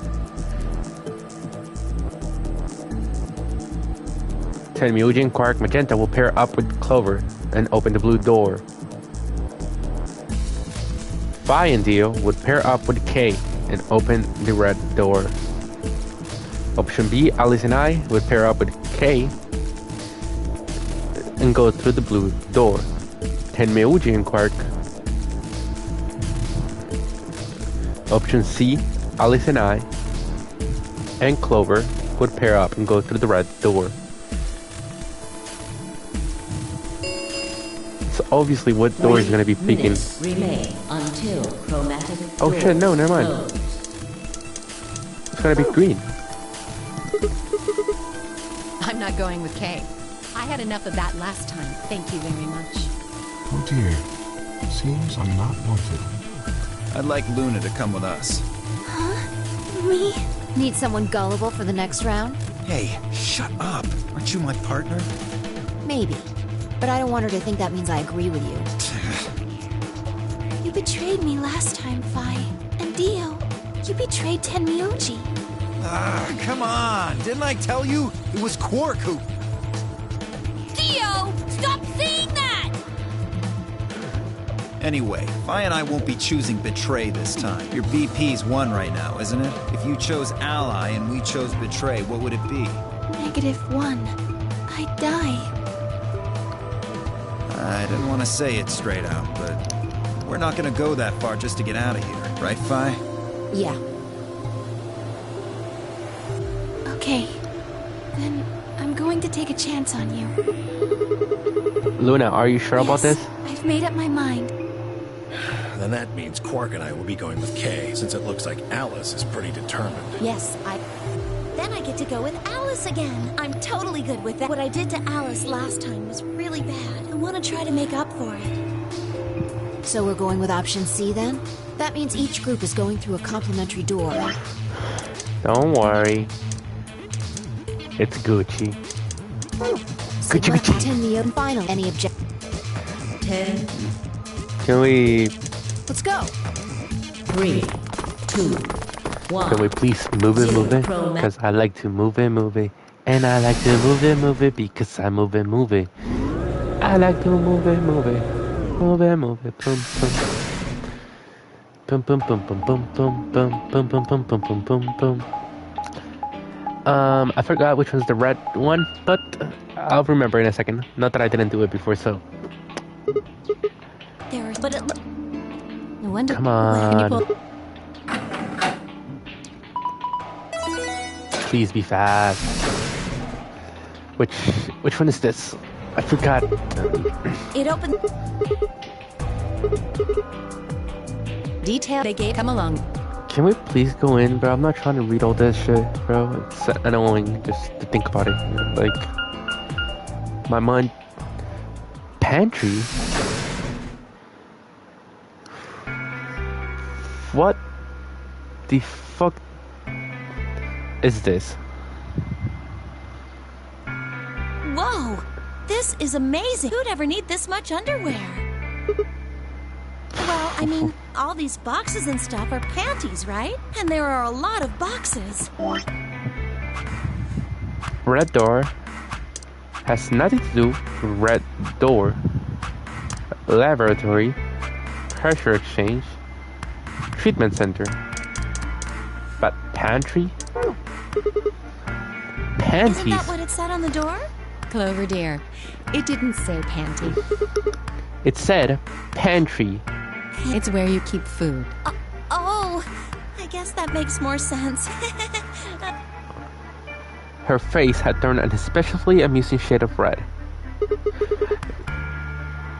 [SPEAKER 1] Tenmyouji and Quark, Magenta will pair up with Clover and open the blue door. Vi and Dio would pair up with K and open the red door. Option B, Alice and I would pair up with K and go through the blue door. Tenmyouji and Quark. Option C, Alice and I and Clover would pair up and go through the red door. So obviously what door is going to be picking.
[SPEAKER 4] Remain until chromatic.
[SPEAKER 1] Oh shit, no, never mind.
[SPEAKER 4] Closed.
[SPEAKER 1] It's going to be green.
[SPEAKER 10] I'm not going with Kay. I had enough of that last time. Thank you very much.
[SPEAKER 7] Oh dear. Seems I'm not wanted.
[SPEAKER 5] I'd like Luna to come with us.
[SPEAKER 3] Huh? Me? Need someone gullible for the next round?
[SPEAKER 5] Hey, shut up. Aren't you my partner?
[SPEAKER 3] Maybe. But I don't want her to think that means I agree with you.
[SPEAKER 12] You betrayed me last time, Vi. And Dio, you betrayed Tenmyouji.
[SPEAKER 5] Ah, come on. Didn't I tell you? It was Quark who...
[SPEAKER 6] Dio! Stop saying that!
[SPEAKER 5] Anyway, Vi and I won't be choosing Betray this time. Your BP's 1 right now, isn't it? If you chose Ally and we chose Betray, what would it be?
[SPEAKER 12] -1. I'd die.
[SPEAKER 5] I didn't want to say it straight out, but we're not going to go that far just to get out of here, right, Vi?
[SPEAKER 3] Yeah.
[SPEAKER 12] Okay. Then I'm going to take a chance on you.
[SPEAKER 1] Luna, are you sure about this?
[SPEAKER 12] I've made up my mind.
[SPEAKER 2] Then that means Quark and I will be going with Kay, since it looks like Alice is pretty determined.
[SPEAKER 9] Yes, Then I get to go with Alice again. I'm totally good with that. What I did to Alice last time was really bad. I want to try to make up for it.
[SPEAKER 3] So we're going with option C then? That means each group is going through a complementary door.
[SPEAKER 1] Don't worry. It's Gucci. Gucci, Gucci.
[SPEAKER 3] Tenmyouji final. Any object?
[SPEAKER 4] 10.
[SPEAKER 1] Can we...
[SPEAKER 3] Let's go.
[SPEAKER 4] 3, 2, 1.
[SPEAKER 1] Can we please move it? Because I like to move it. And I like to move it because I move it. I like to move it. Move it. Boom, boom. Boom, boom, boom, boom, boom, boom, boom, boom, boom, boom, boom, boom, boom. I forgot which one's the red one, but I'll remember in a second. Not that I didn't do it before, so.
[SPEAKER 3] There, but it... No wonder.
[SPEAKER 1] Come on. Please be fast. Which one is this? I forgot.
[SPEAKER 10] It opened. Detail they gave. Come along.
[SPEAKER 1] Can we please go in, bro? I'm not trying to read all this shit, bro. It's annoying just to think about it. Like, my mind. Pantry? What the fuck is this?
[SPEAKER 10] Whoa! This is amazing. Who'd ever need this much underwear? Well, I mean, all these boxes and stuff are panties, right? And there are a lot of boxes.
[SPEAKER 1] Red door has nothing to do with red door. Laboratory, pressure exchange, treatment center. But pantry? Panties?
[SPEAKER 10] Isn't that what it said on the door?
[SPEAKER 13] Clover dear, it didn't say panty.
[SPEAKER 1] It said pantry.
[SPEAKER 13] It's where you keep food.
[SPEAKER 10] Oh, I guess that makes more sense.
[SPEAKER 1] Her face had turned an especially amusing shade of red.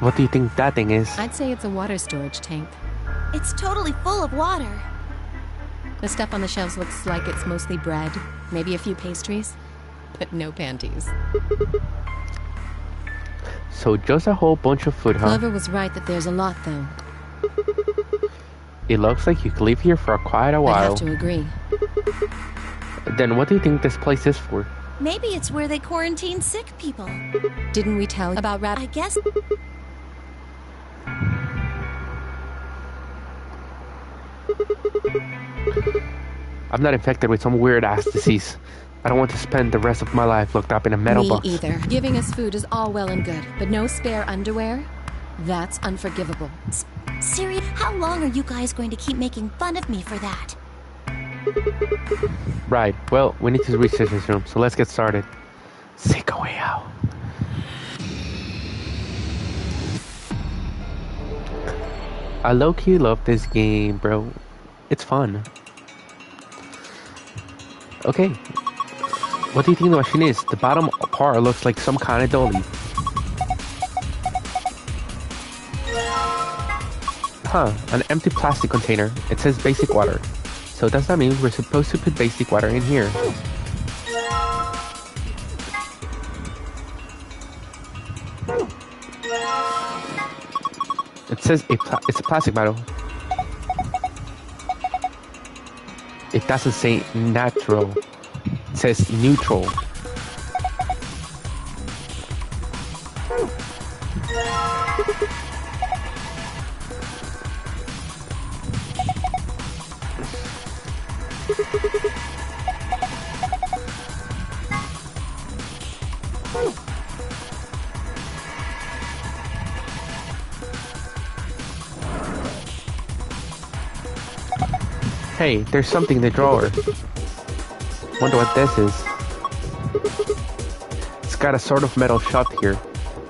[SPEAKER 1] What do you think that thing is?
[SPEAKER 13] I'd say it's a water storage tank.
[SPEAKER 10] It's totally full of water.
[SPEAKER 13] The stuff on the shelves looks like it's mostly bread, maybe a few pastries, but no panties.
[SPEAKER 1] So just a whole bunch of food, huh?
[SPEAKER 13] Clover was right that there's a lot, though.
[SPEAKER 1] It looks like you could live here for quite a while.
[SPEAKER 13] I have to agree.
[SPEAKER 1] Then what do you think this place is for?
[SPEAKER 10] Maybe it's where they quarantine sick people.
[SPEAKER 13] Didn't we tell you about
[SPEAKER 10] I guess.
[SPEAKER 1] I'm not infected with some weird-ass disease. I don't want to spend the rest of my life locked up in a metal box.
[SPEAKER 13] Me either. Giving us food is all well and good, but no spare underwear? That's unforgivable.
[SPEAKER 10] Siri, how long are you guys going to keep making fun of me for that?
[SPEAKER 1] Right. Well, we need to research this room, so let's get started. Seek a way out. I low-key love this game, bro. It's fun. Okay. What do you think the machine is? The bottom part looks like some kind of dolly. Huh, an empty plastic container. It says basic water. So does that mean we're supposed to put basic water in here? It says it's a plastic bottle. It doesn't say natural. It says neutral. Hey, there's something in the drawer. Wonder what this is. It's got a sort of metal shaft here,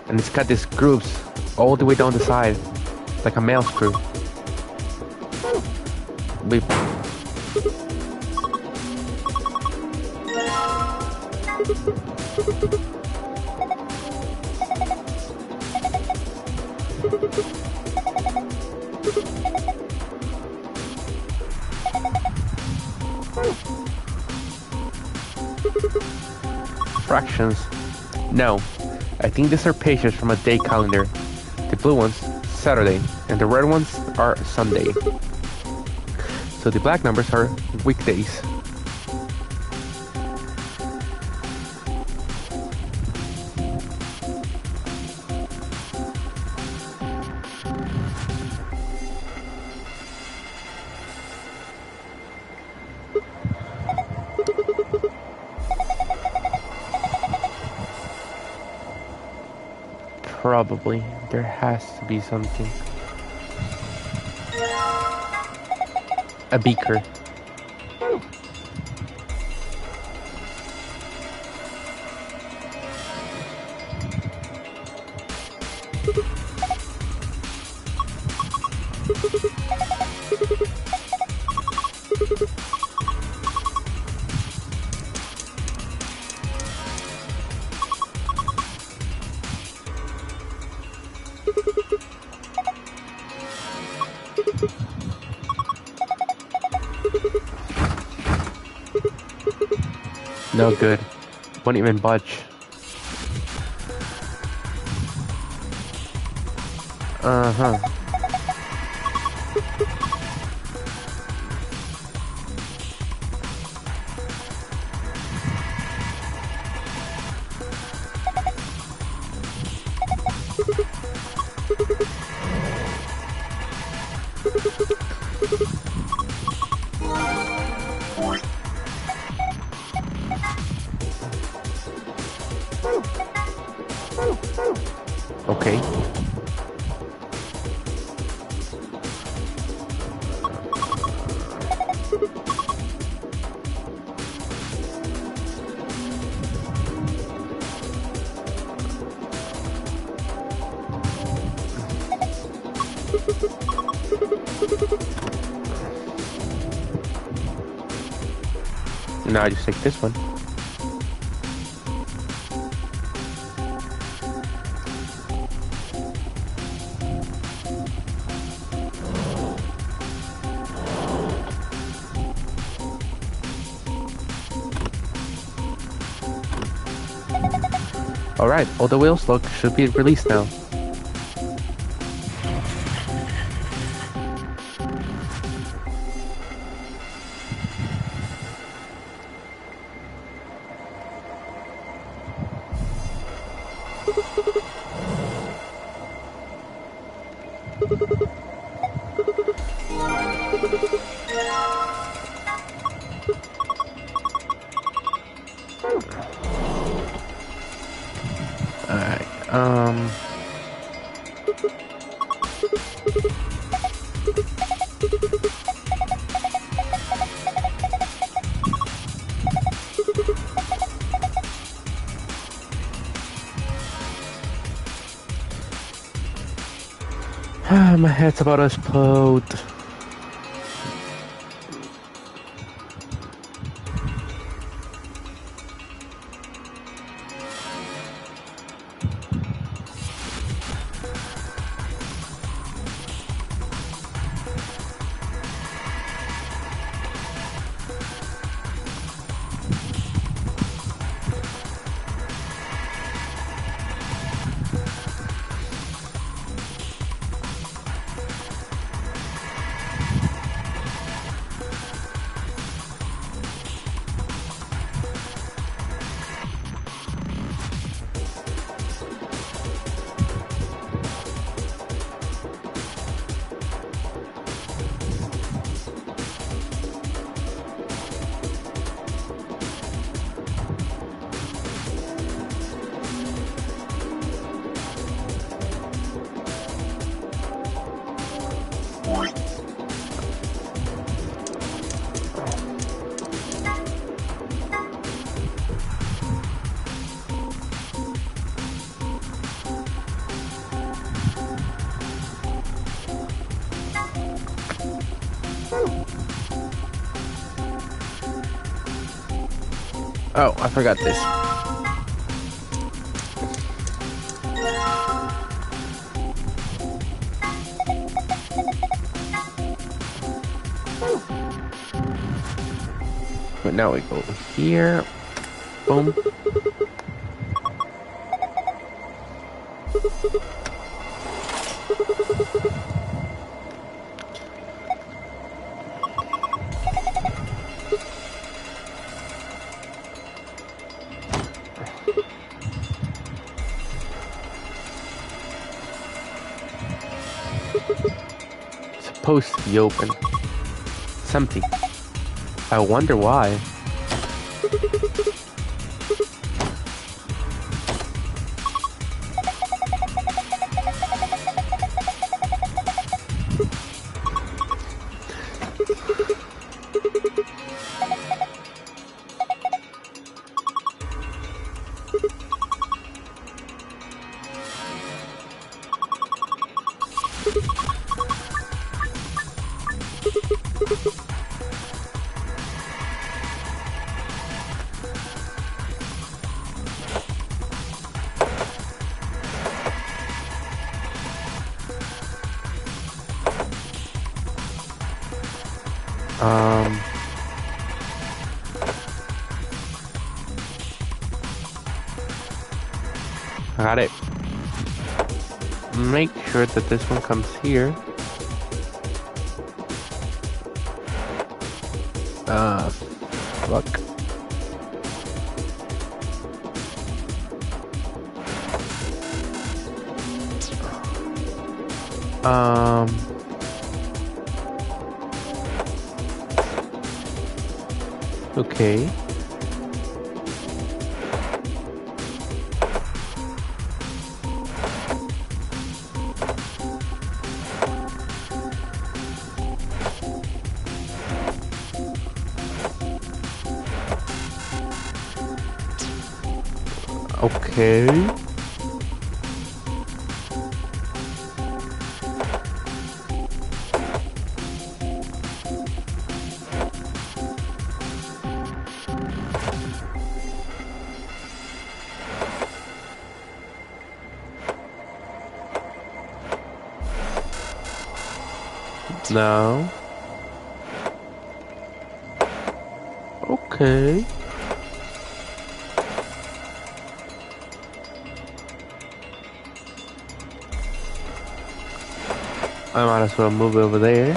[SPEAKER 1] and it's got these grooves all the way down the side, like a mouse screw. Beep. Fractions. No, I think these are pages from a day calendar. The blue ones, Saturday, and the red ones are Sunday. So the black numbers are weekdays. Probably. There has to be something. A beaker. No good. Won't even budge. Uh-huh. Okay. Now I just take this one. Alright, all the wheels look should be released now. My head's about to explode. Oh, I forgot this. But now we go here. Boom. Supposed to be open. Something. I wonder why. I got it. Make sure that this one comes here. Fuck. Okay. Okay. No. Okay. I might as well move over there.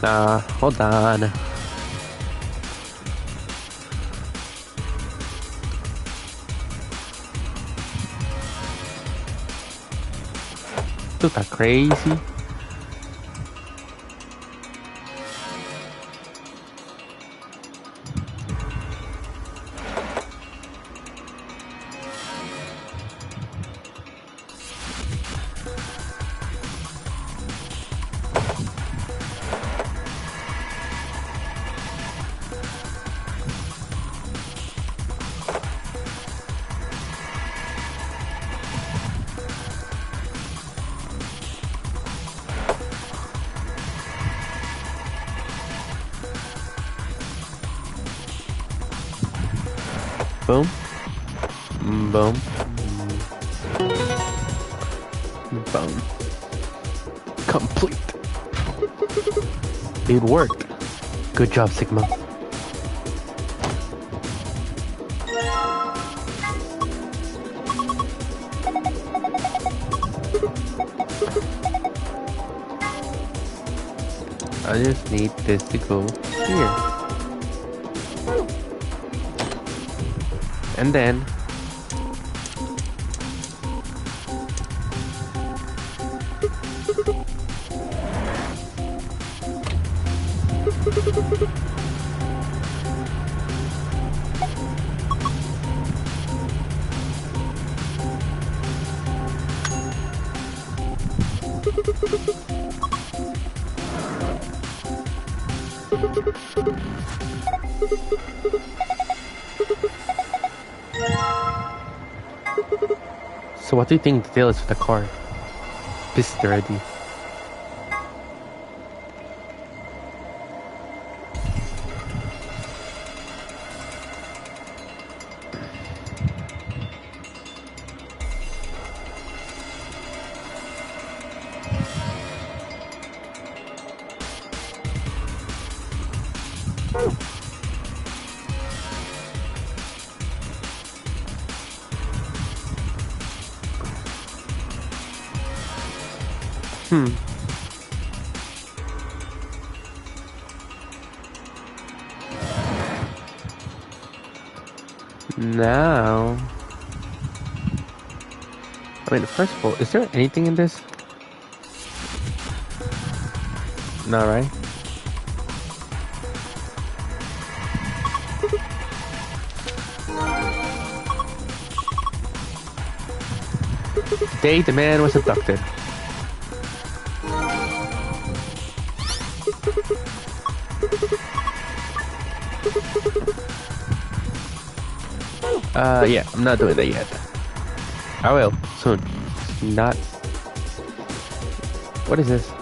[SPEAKER 1] Nah, hold on. Dude, that crazy. Boom. Boom. Boom. Complete. It worked. Good job, Sigma. I just need this to go here. And then so what do you think the deal is with the car? Pissed already. Now, I mean, first of all, is there anything in this? No, right? Today, the man was abducted. Yeah, I'm not doing that yet. I will, soon. Not... What is this?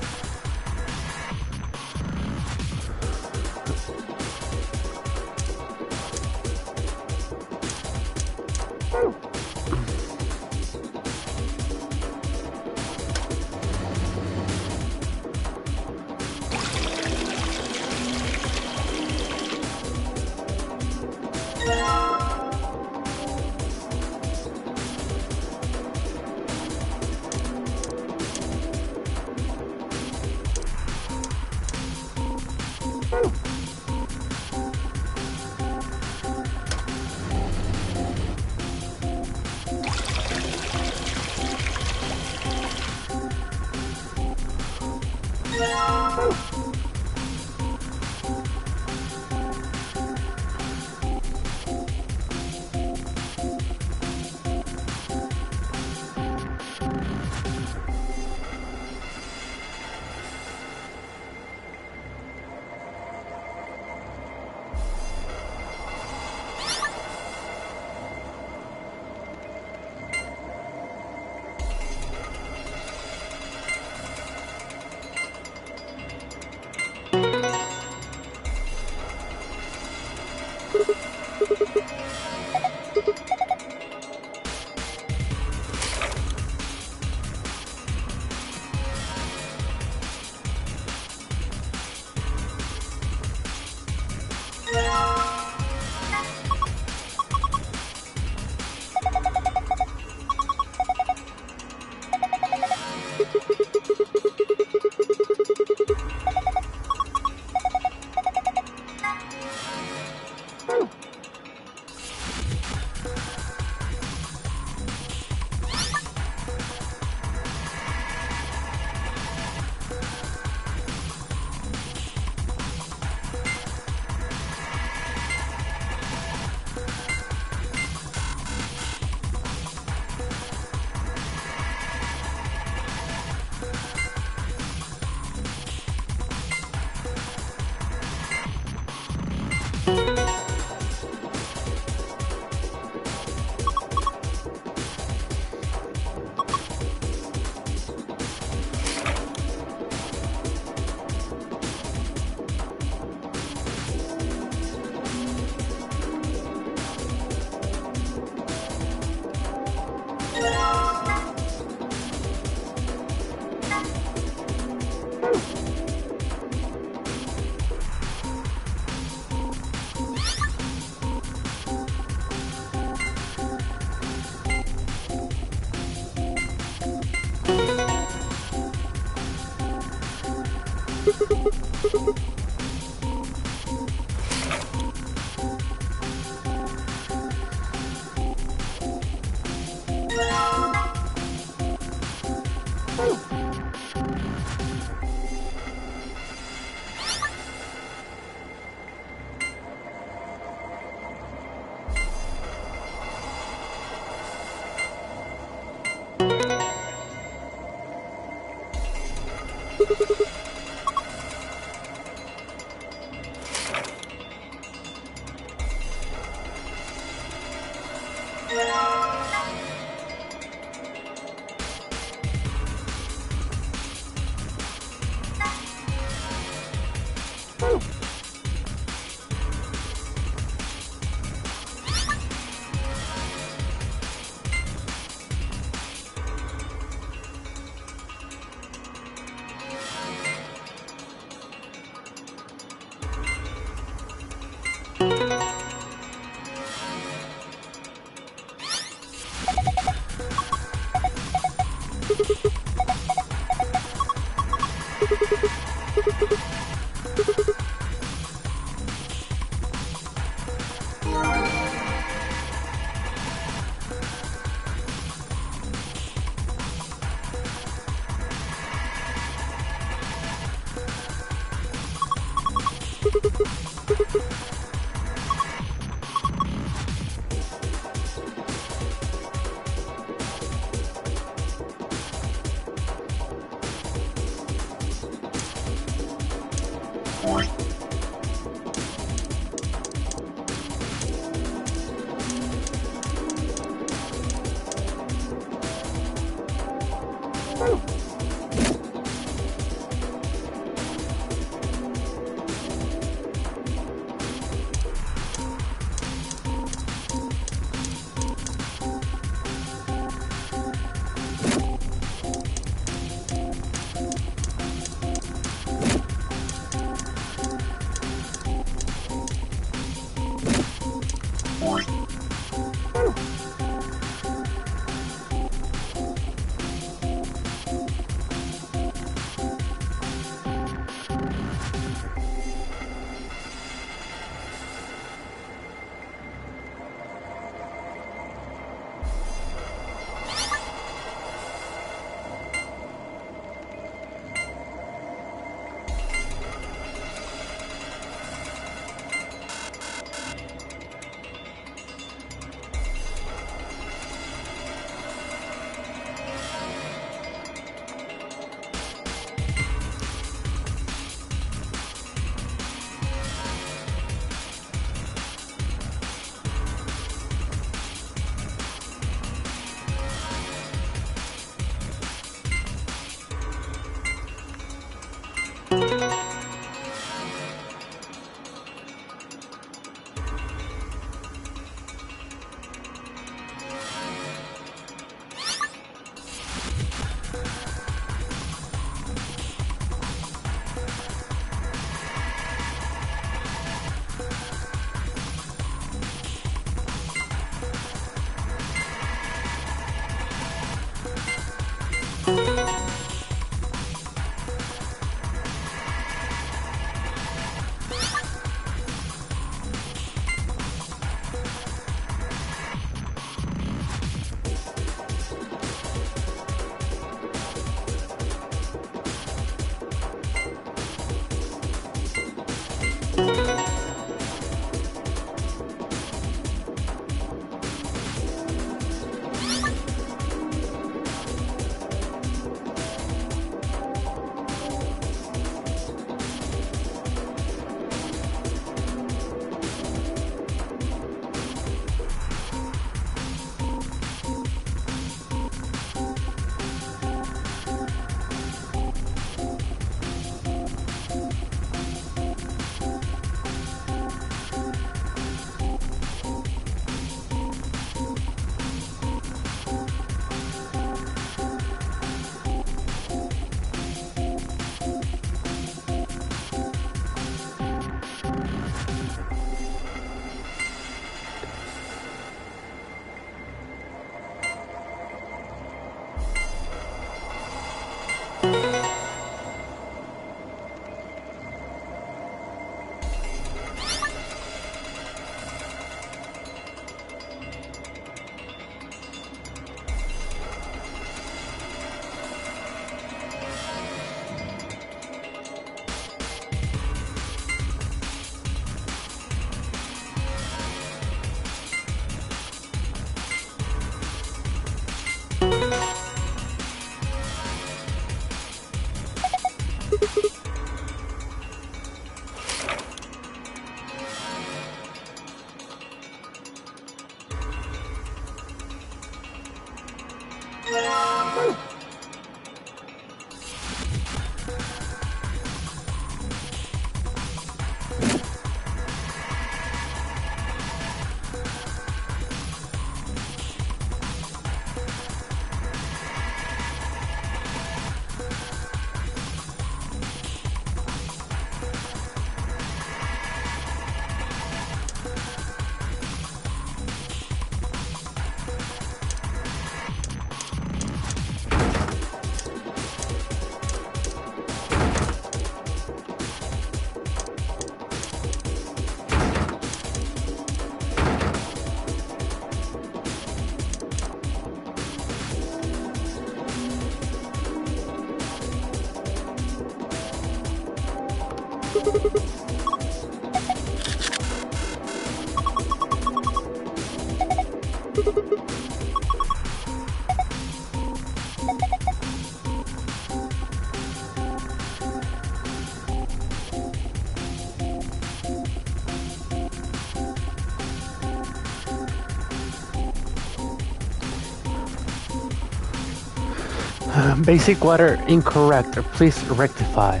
[SPEAKER 1] Basic water incorrect. Please rectify.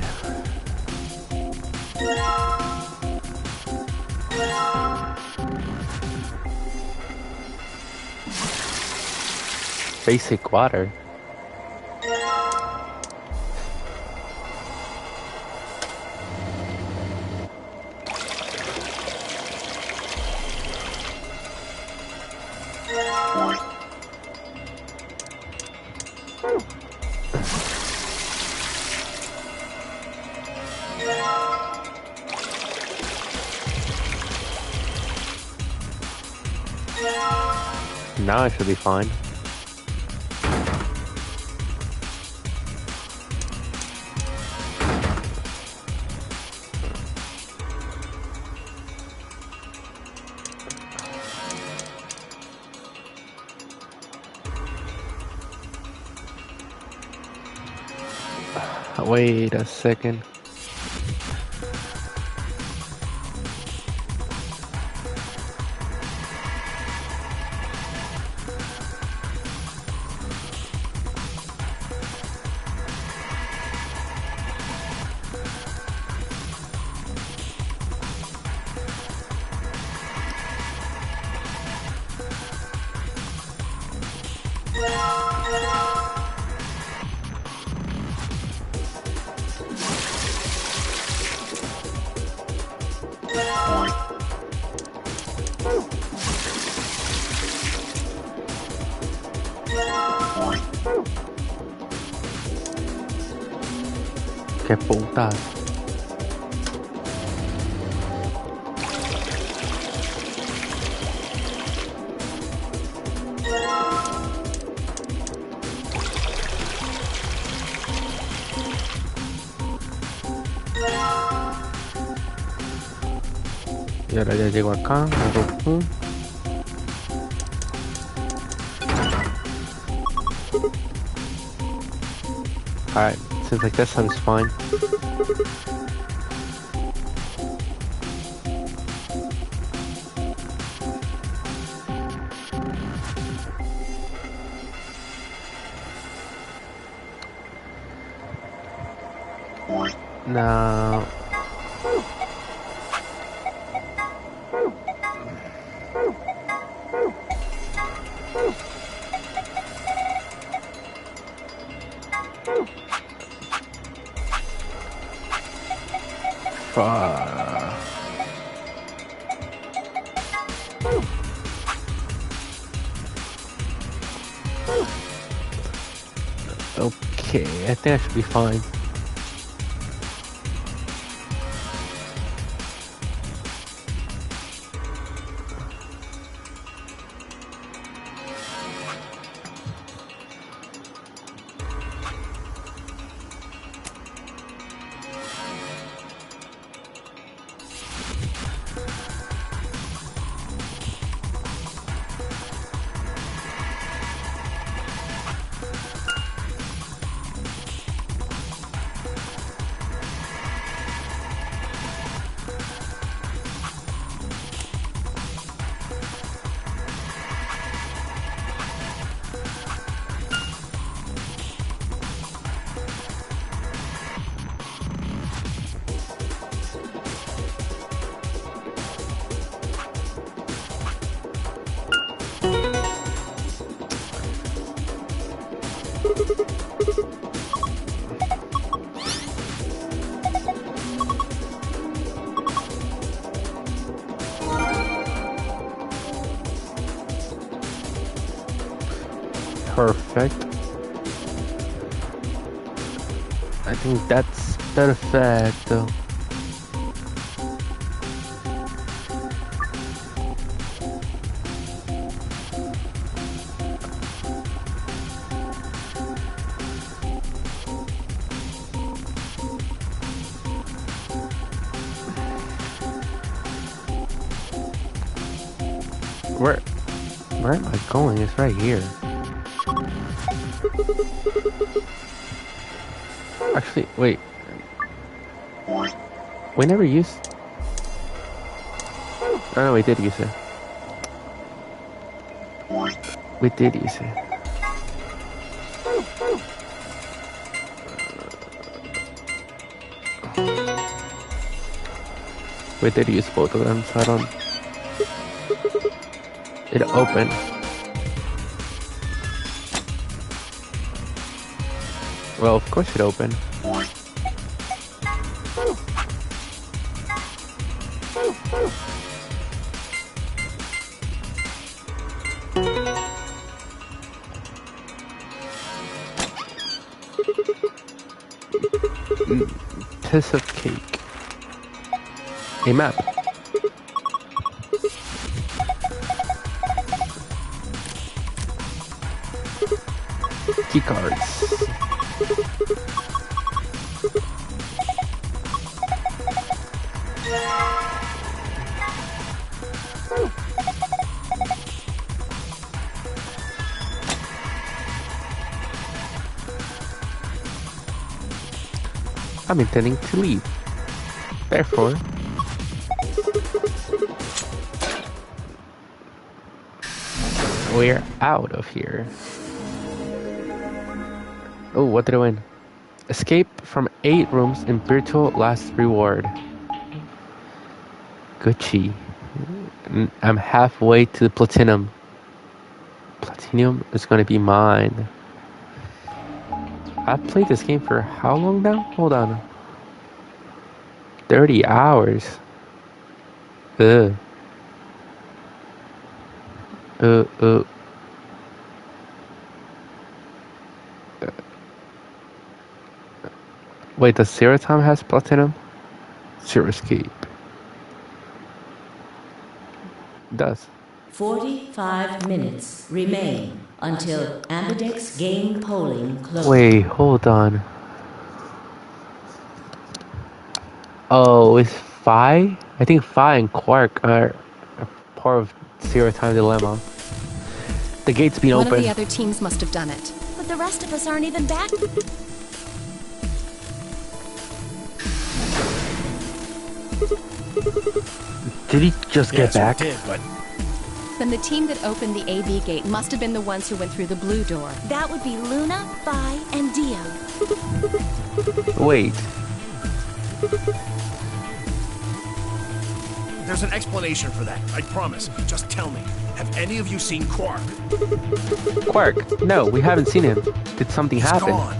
[SPEAKER 1] Basic water. Now I should be fine. Wait a second. Qué puta. Y ahora ya llego acá, hago Alright, seems like this sounds fine. Now okay, I think I should be fine. Perfect. I think that's perfecto. Where am I going? It's right here. Actually, wait. We never used... Oh no, we did use it. We did use it. We did use both of them, so I don't... It opened. Well, of course it opened. Piece of cake. A map. Key cards. I'm intending to leave. Therefore, we're out of here. Oh, what did I win? Escape from 8 rooms in virtual last reward. Gucci. I'm halfway to the platinum. Platinum is gonna be mine. I've played this game for how long now? Hold on. 30 hours. Ugh. Wait, does Zero Time has platinum? Zero Escape. It does.
[SPEAKER 4] 45 minutes remain until Ambidex game polling closes.
[SPEAKER 1] Wait, hold on. Oh, is Phi? I think Phi and Quark are a part of Zero Time Dilemma. The gate's been open.
[SPEAKER 10] One of the other teams must have done it.
[SPEAKER 12] But the rest of us aren't even back.
[SPEAKER 1] Did he just get back?
[SPEAKER 2] Yes, we did, but
[SPEAKER 10] Then the team that opened the AB gate must have been the ones who went through the blue door.
[SPEAKER 12] That would be Luna, Phi, and Dio.
[SPEAKER 1] Wait.
[SPEAKER 2] there's an explanation for that. I promise. Just tell me. Have any of you seen Quark?
[SPEAKER 1] Quark? No, we haven't seen him. Did something happen?
[SPEAKER 2] Gone.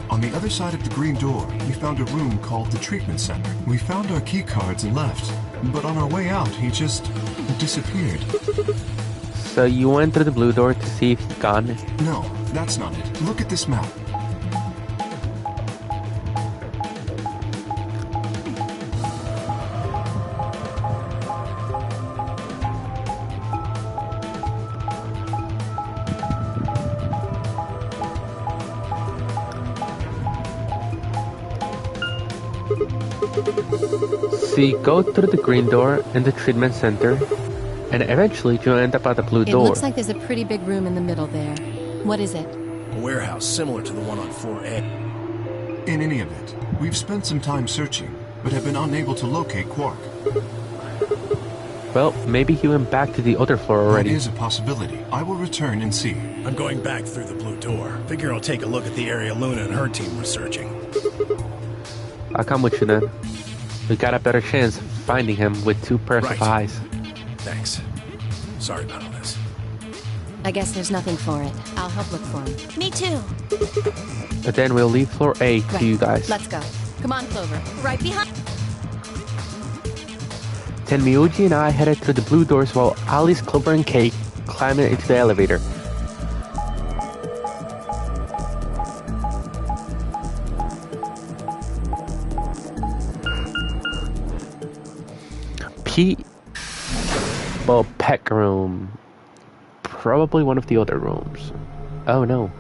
[SPEAKER 7] On the other side of the green door, we found a room called the treatment center. We found our key cards and left. But on our way out, he just disappeared.
[SPEAKER 1] So you went through the blue door to see if he's gone?
[SPEAKER 7] No, that's not it. Look at this map. So you go through the green door in the treatment center, and eventually you end up at the blue door.
[SPEAKER 10] It looks like there's a pretty big room in the middle there. What is it?
[SPEAKER 2] A warehouse similar to the one on floor A.
[SPEAKER 7] In any event, we've spent some time searching, but have been unable to locate Quark.
[SPEAKER 1] Well, maybe he went back to the other floor already.
[SPEAKER 7] That is a possibility. I will return and see.
[SPEAKER 2] I'm going back through the blue door. Figure I'll take a look at the area Luna and her team were searching.
[SPEAKER 1] I'll come with you then. We got a better chance finding him with two pairs of eyes.
[SPEAKER 2] Thanks. Sorry about all this.
[SPEAKER 10] I guess there's nothing for it. I'll help look for him.
[SPEAKER 12] Me too.
[SPEAKER 1] But then we'll leave floor A to you guys.
[SPEAKER 10] Let's go. Come on, Clover.
[SPEAKER 12] Right behind.
[SPEAKER 1] Tenmyouji and I headed to the blue doors while Alice, Clover, and Kate climbed into the elevator. Pet room. Probably one of the other rooms. Oh no.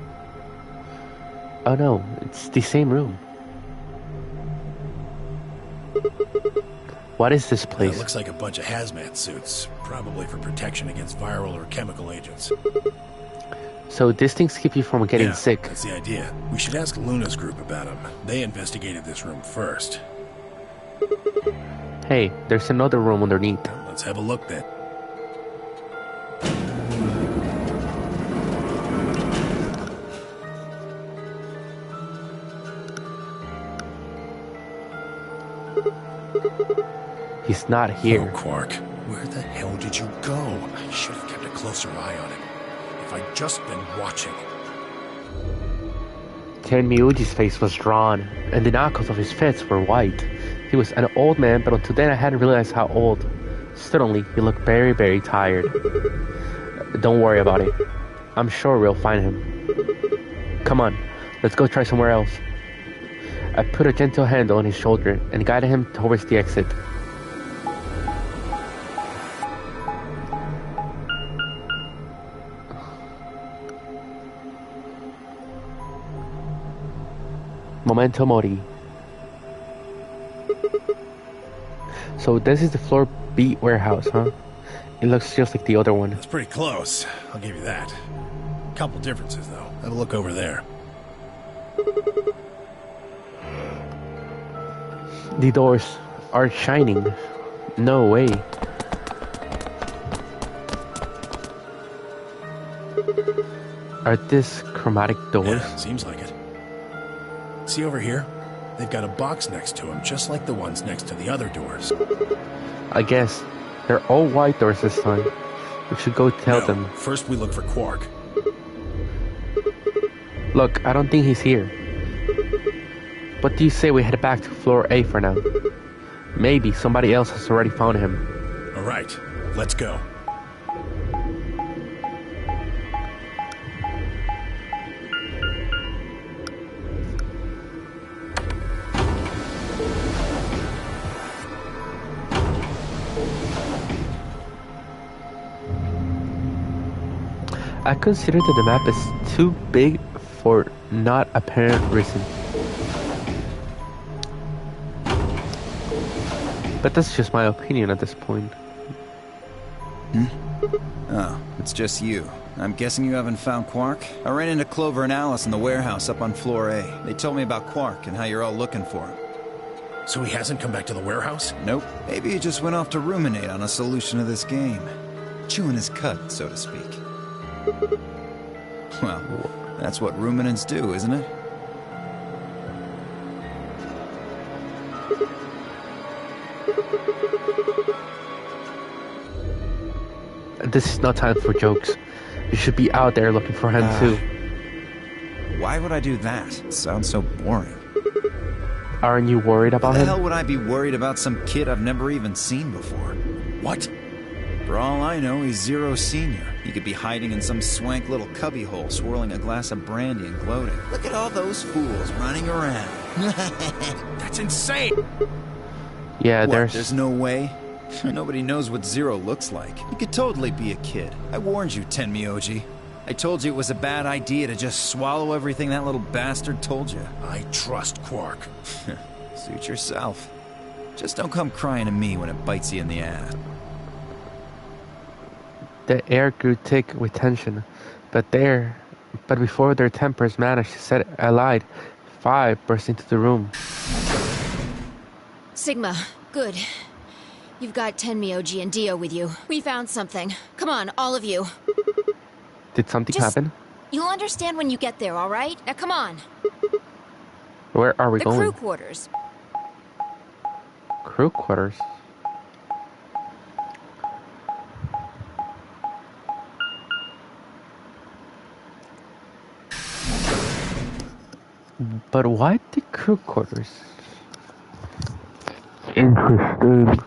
[SPEAKER 1] Oh no, it's the same room. What is this
[SPEAKER 2] It
[SPEAKER 1] place?
[SPEAKER 2] looks like a bunch of hazmat suits, probably for protection against viral or chemical agents.
[SPEAKER 1] So these things keep you from getting
[SPEAKER 2] Yeah,
[SPEAKER 1] sick.
[SPEAKER 2] that's the idea. We should ask Luna's group about them. They investigated this room first.
[SPEAKER 1] Hey, there's another room underneath.
[SPEAKER 2] Let's have a look then.
[SPEAKER 1] He's not here.
[SPEAKER 2] Oh, Quark, where the hell did you go? I should have kept a closer eye on him. If I'd just been watching.
[SPEAKER 1] Tenmyouji's face was drawn, and the knuckles of his fists were white. He was an old man, but until then I hadn't realized how old. Suddenly, he looked very, very tired. Don't worry about it. I'm sure we'll find him. Come on, let's go try somewhere else. I put a gentle hand on his shoulder and guided him towards the exit. Memento Mori. So this is the floor beat warehouse, huh? It looks just like the other one.
[SPEAKER 2] That's pretty close. I'll give you that. Couple differences, though. Have a look over there.
[SPEAKER 1] The doors are shining. No way. Are these chromatic doors?
[SPEAKER 2] Yeah, seems like it. See over here? They've got a box next to them, just like the ones next to the other doors.
[SPEAKER 1] I guess. They're all white doors this time. We should go tell them.
[SPEAKER 2] First we look for Quark.
[SPEAKER 1] Look, I don't think he's here. What do you say we head back to floor A for now? Maybe somebody else has already found him.
[SPEAKER 2] Alright, let's go.
[SPEAKER 1] I consider that the map is too big for not apparent reason. But that's just my opinion at this point.
[SPEAKER 5] Oh, it's just you. I'm guessing you haven't found Quark? I ran into Clover and Alice in the warehouse up on floor A. They told me about Quark and how you're all looking for him.
[SPEAKER 2] So he hasn't come back to the warehouse?
[SPEAKER 5] Nope. Maybe he just went off to ruminate on a solution to this game. Chewing his cud, so to speak. Well, that's what ruminants do, isn't it?
[SPEAKER 1] This is not time for jokes. You should be out there looking for him too.
[SPEAKER 5] Why would I do that? It sounds so boring.
[SPEAKER 1] Aren't you worried about
[SPEAKER 5] Why
[SPEAKER 1] him?
[SPEAKER 5] the hell would I be worried about some kid I've never even seen before?
[SPEAKER 2] What?
[SPEAKER 5] For all I know, he's Zero Senior. He could be hiding in some swank little cubbyhole, swirling a glass of brandy and gloating. Look at all those fools running around.
[SPEAKER 2] That's insane!
[SPEAKER 1] Yeah,
[SPEAKER 5] What, there's no way? Nobody knows what Zero looks like. He could totally be a kid. I warned you, Tenmyouji. I told you it was a bad idea to just swallow everything that little bastard told you.
[SPEAKER 2] I trust Quark.
[SPEAKER 5] Suit yourself. Just don't come crying to me when it bites you in the ass.
[SPEAKER 1] The air grew thick with tension, but before their tempers managed to set alight, 5 burst into the room.
[SPEAKER 3] Sigma, good. You've got Tenmyouji and Dio with you. We found something. Come on, all of you.
[SPEAKER 1] Did something happen?
[SPEAKER 3] You'll understand when you get there, all right? Now come on.
[SPEAKER 1] Where are we going?
[SPEAKER 3] The crew quarters.
[SPEAKER 1] Crew quarters? But why the crew quarters? Interesting.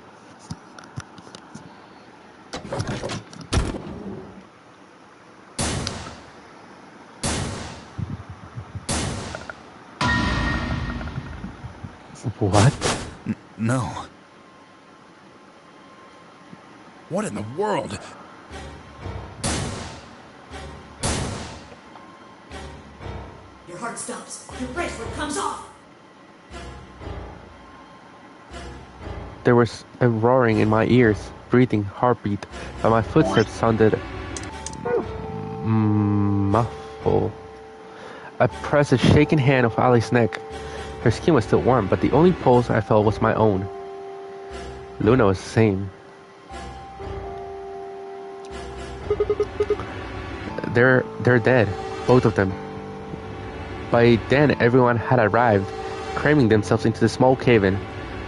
[SPEAKER 1] What?
[SPEAKER 5] No.
[SPEAKER 2] What in the world?
[SPEAKER 11] Your heart stops. Your bracelet comes off.
[SPEAKER 1] There was a roaring in my ears, breathing, heartbeat, but my footsteps sounded muffled. I pressed the shaking hand of Ali's neck. Her skin was still warm, but the only pulse I felt was my own. Luna was the same. They're dead, both of them. By then, everyone had arrived, cramming themselves into the small cave-in.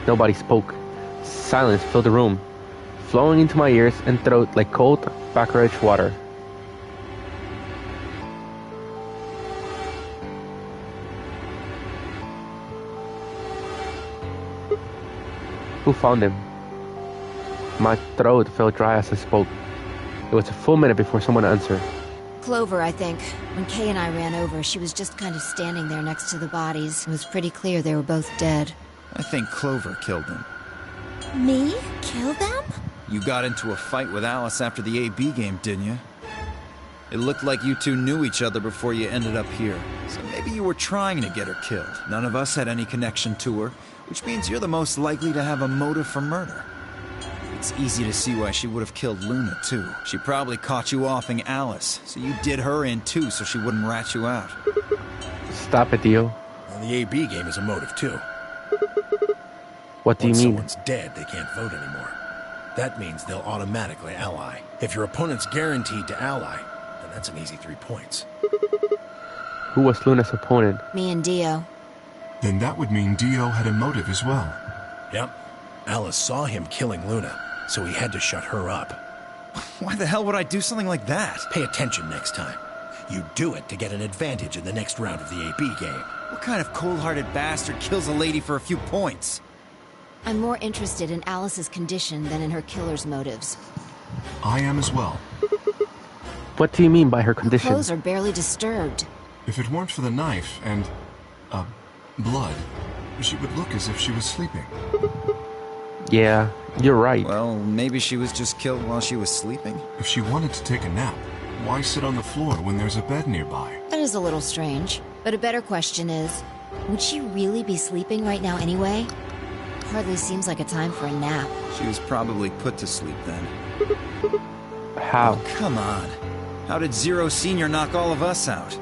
[SPEAKER 1] Nobody spoke. Silence filled the room, flowing into my ears and throat like cold, brackish water. Who found him? My throat felt dry as I spoke. It was a full minute before someone answered.
[SPEAKER 3] Clover, I think. When Kay and I ran over, she was just kind of standing there next to the bodies. It was pretty clear they were both dead.
[SPEAKER 5] I think Clover killed them.
[SPEAKER 12] Me? Kill them?
[SPEAKER 5] You got into a fight with Alice after the AB game, didn't you? It looked like you two knew each other before you ended up here. So maybe you were trying to get her killed. None of us had any connection to her, which means you're the most likely to have a motive for murder. It's easy to see why she would have killed Luna, too. She probably caught you offing Alice, so you did her in, too, so she wouldn't rat you out.
[SPEAKER 1] Stop it, Dio.
[SPEAKER 2] Well, the AB game is a motive, too.
[SPEAKER 1] What do you
[SPEAKER 2] Once
[SPEAKER 1] mean?
[SPEAKER 2] someone's dead, they can't vote anymore. That means they'll automatically ally. If your opponent's guaranteed to ally, then that's an easy 3 points.
[SPEAKER 1] Who was Luna's opponent?
[SPEAKER 3] Me and Dio.
[SPEAKER 7] Then that would mean Dio had a motive as well.
[SPEAKER 2] Yep. Alice saw him killing Luna, so he had to shut her up.
[SPEAKER 5] Why the hell would I do something like that?
[SPEAKER 2] Pay attention next time. You do it to get an advantage in the next round of the AB game.
[SPEAKER 5] What kind of cold-hearted bastard kills a lady for a few points?
[SPEAKER 3] I'm more interested in Alice's condition than in her killer's motives.
[SPEAKER 7] I am as well.
[SPEAKER 1] What do you mean by her condition?
[SPEAKER 3] Clothes are barely disturbed.
[SPEAKER 7] If it weren't for the knife and, blood, she would look as if she was sleeping.
[SPEAKER 1] Yeah, you're right.
[SPEAKER 5] Well, maybe she was just killed while she was sleeping.
[SPEAKER 7] If she wanted to take a nap, why sit on the floor when there's a bed nearby?
[SPEAKER 3] That is a little strange. But a better question is, would she really be sleeping right now anyway? Hardly seems like a time for a nap.
[SPEAKER 5] She was probably put to sleep then.
[SPEAKER 1] How?
[SPEAKER 5] Oh, come on. How did Zero Senior knock all of us out?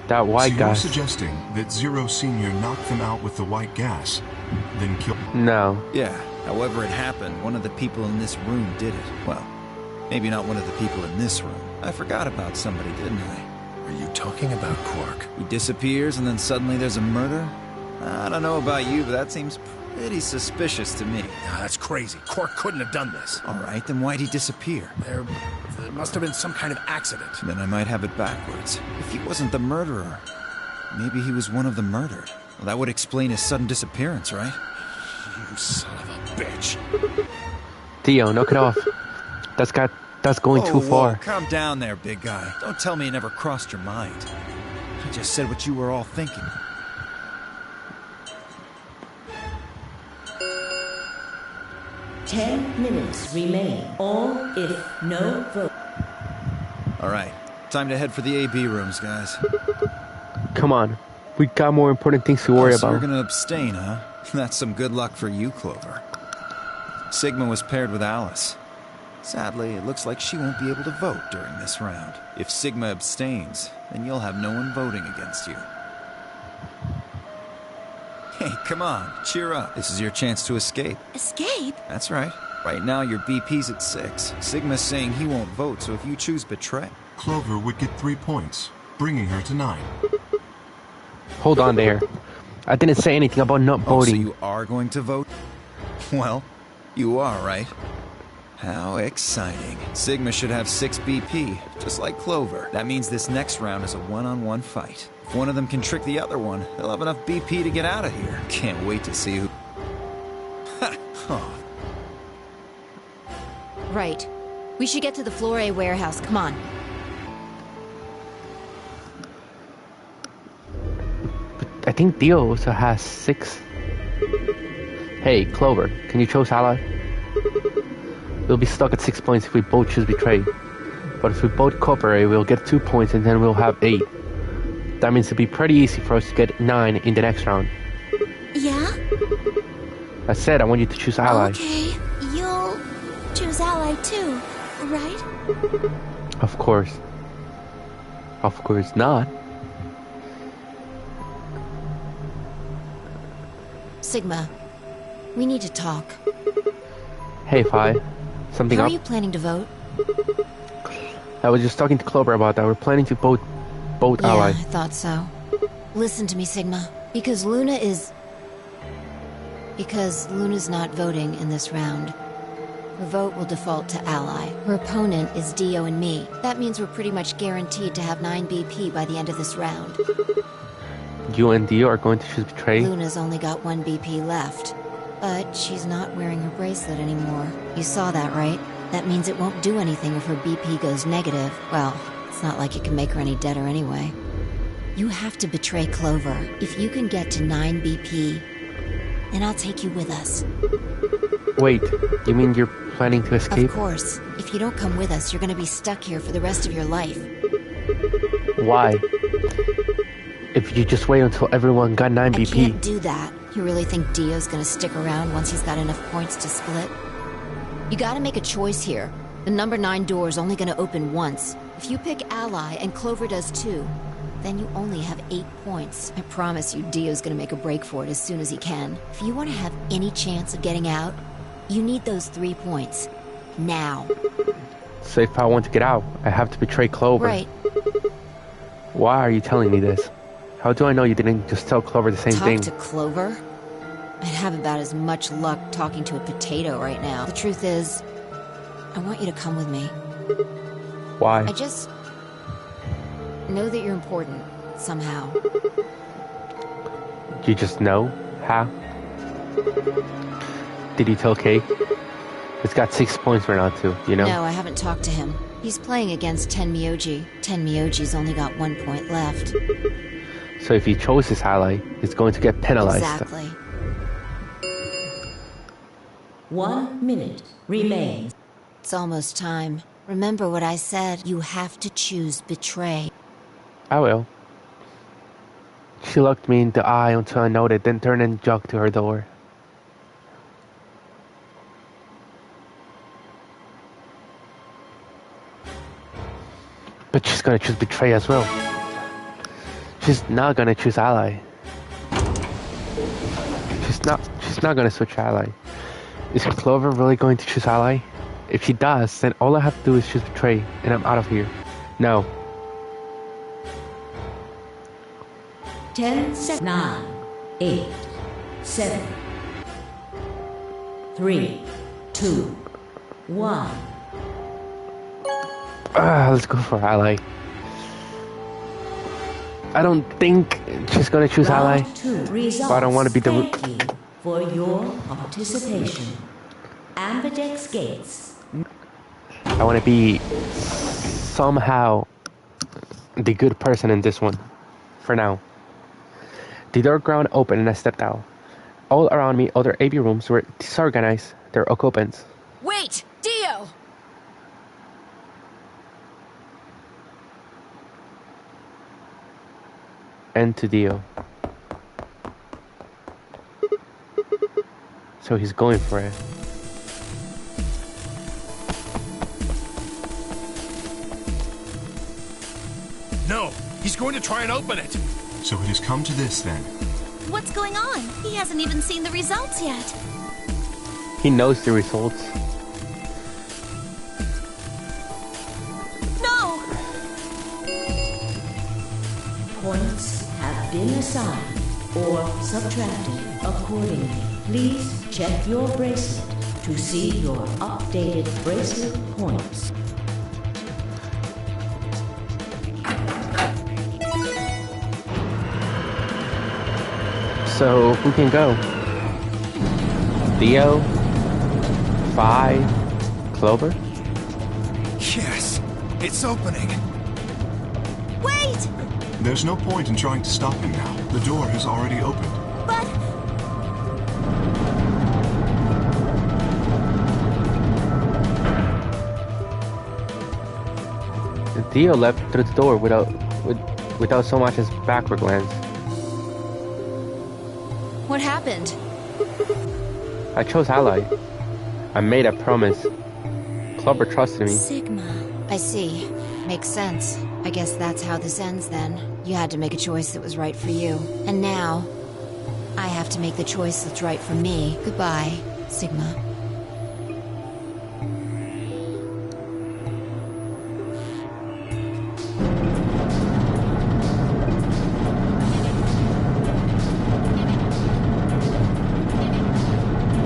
[SPEAKER 1] That white
[SPEAKER 7] so
[SPEAKER 1] guy.
[SPEAKER 7] you're suggesting that Zero Senior knocked them out with the white gas, then killed...
[SPEAKER 1] No.
[SPEAKER 5] Yeah, however it happened, one of the people in this room did it. Well, maybe not one of the people in this room. I forgot about somebody, didn't I?
[SPEAKER 2] Are you talking about Quark?
[SPEAKER 5] He disappears and then suddenly there's a murder? I don't know about you, but that seems pretty suspicious to me.
[SPEAKER 2] Nah, that's crazy. Quark couldn't have done this.
[SPEAKER 5] All right, then why'd he disappear?
[SPEAKER 2] There must have been some kind of accident.
[SPEAKER 5] Then I might have it backwards. If he wasn't the murderer, maybe he was one of the murdered. Well, that would explain his sudden disappearance, right?
[SPEAKER 2] You son of a bitch.
[SPEAKER 1] Dio, knock it off. That's going too far.
[SPEAKER 5] Whoa, calm down there, big guy. Don't tell me it never crossed your mind. I just said what you were all thinking.
[SPEAKER 4] Ten minutes remain. All if no vote.
[SPEAKER 5] All right, time to head for the AB rooms, guys.
[SPEAKER 1] Come on. We got more important things to worry
[SPEAKER 5] So
[SPEAKER 1] about.
[SPEAKER 5] you're gonna abstain, huh? That's some good luck for you, Clover. Sigma was paired with Alice. Sadly, it looks like she won't be able to vote during this round. If Sigma abstains, then you'll have no one voting against you. Hey, come on, cheer up. This is your chance to escape.
[SPEAKER 12] Escape?
[SPEAKER 5] That's right. Right now, your BP's at 6. Sigma's saying he won't vote, so if you choose betray...
[SPEAKER 7] Clover would get 3 points, bringing her to 9.
[SPEAKER 1] Hold on there. I didn't say anything about not voting.
[SPEAKER 5] So you are going to vote? Well, you are, right? How exciting. Sigma should have 6 BP, just like Clover. That means this next round is a one-on-one fight. If one of them can trick the other one, they'll have enough BP to get out of here. Can't wait to see who... Ha! Oh.
[SPEAKER 3] Right. We should get to the Flore warehouse. Come on.
[SPEAKER 1] I think Dio also has 6. Hey, Clover, can you choose ally? We'll be stuck at 6 points if we both choose betray. But if we both cooperate, we'll get 2 points and then we'll have 8. That means it'll be pretty easy for us to get 9 in the next round.
[SPEAKER 12] Yeah?
[SPEAKER 1] I said I want you to choose ally.
[SPEAKER 12] Okay, you'll choose ally too, right?
[SPEAKER 1] Of course. Of course not.
[SPEAKER 3] Sigma, we need to talk.
[SPEAKER 1] Hey, Phi. Something
[SPEAKER 3] How
[SPEAKER 1] up?
[SPEAKER 3] are you planning to vote?
[SPEAKER 1] I was just talking to Clover about that. We're planning to vote ally.
[SPEAKER 3] I thought so. Listen to me, Sigma. Because Luna's not voting in this round. Her vote will default to ally. Her opponent is Dio and me. That means we're pretty much guaranteed to have 9 BP by the end of this round.
[SPEAKER 1] You and Dio are going to choose Betray?
[SPEAKER 3] Luna's only got 1 BP left. But she's not wearing her bracelet anymore. You saw that, right? That means it won't do anything if her BP goes negative. Well, it's not like it can make her any deader anyway. You have to betray Clover. If you can get to 9 BP, then I'll take you with us.
[SPEAKER 1] Wait, you mean you're planning to escape?
[SPEAKER 3] Of course. If you don't come with us, you're gonna be stuck here for the rest of your life.
[SPEAKER 1] Why? If you just wait until everyone got 9 BP.
[SPEAKER 3] I can't do that. You really think Dio's gonna stick around once he's got enough points to split? You gotta make a choice here. The number 9 door is only gonna open once. If you pick ally and Clover does too, then you only have 8 points. I promise you Dio's gonna make a break for it as soon as he can. If you want to have any chance of getting out, you need those 3 points. Now.
[SPEAKER 1] So if I want to get out, I have to betray Clover.
[SPEAKER 3] Right.
[SPEAKER 1] Why are you telling me this? How do I know you didn't just tell Clover the same thing?
[SPEAKER 3] Talk to Clover? I'd have about as much luck talking to a potato right now. The truth is, I want you to come with me.
[SPEAKER 1] Why?
[SPEAKER 3] I just know that you're important, somehow.
[SPEAKER 1] You just know? How? Did you tell Kay? It's got 6 points right now too, you know?
[SPEAKER 3] No, I haven't talked to him. He's playing against Tenmyouji. Tenmyouji's only got 1 point left.
[SPEAKER 1] So if he chose his ally, he's going to get penalized.
[SPEAKER 3] Exactly.
[SPEAKER 4] 1 minute remains.
[SPEAKER 3] It's almost time. Remember what I said. You have to choose betray.
[SPEAKER 1] I will. She looked me in the eye until I noted, then turned and jogged to her door. But she's gonna choose betray as well. She's not gonna choose ally. She's not gonna switch ally. Is Clover really going to choose ally? If she does, then all I have to do is choose betray, and I'm out of here. No.
[SPEAKER 4] 10 seconds. 9, 8, 7, 3, 2, 1.
[SPEAKER 1] Let's go for ally. I don't think she's gonna choose ally. But I don't want to be the.
[SPEAKER 4] Thank you for your participation. Ambidex gates.
[SPEAKER 1] I want to be somehow the good person in this one. For now. The door ground open and I stepped out. All around me, other AB rooms were disorganized. Their occupants.
[SPEAKER 6] Wait! Dio!
[SPEAKER 1] And to Dio. So he's going for it.
[SPEAKER 2] No! He's going to try and open it!
[SPEAKER 7] So it has come to this then.
[SPEAKER 12] What's going on? He hasn't even seen the results yet.
[SPEAKER 1] He knows the results.
[SPEAKER 12] No!
[SPEAKER 4] Points have been assigned or subtracted accordingly. Please check your bracelet to see your updated bracelet points.
[SPEAKER 1] So who can go? Dio? Phi? Clover?
[SPEAKER 5] Yes, it's opening.
[SPEAKER 12] Wait!
[SPEAKER 7] There's no point in trying to stop him now. The door has already opened.
[SPEAKER 12] But...
[SPEAKER 1] Dio left through the door without so much as backward glance.
[SPEAKER 3] What happened?
[SPEAKER 1] I chose Ally. I made a promise. Clover trusted me.
[SPEAKER 3] Sigma. I see. Makes sense. I guess that's how this ends then. You had to make a choice that was right for you. And now, I have to make the choice that's right for me. Goodbye, Sigma.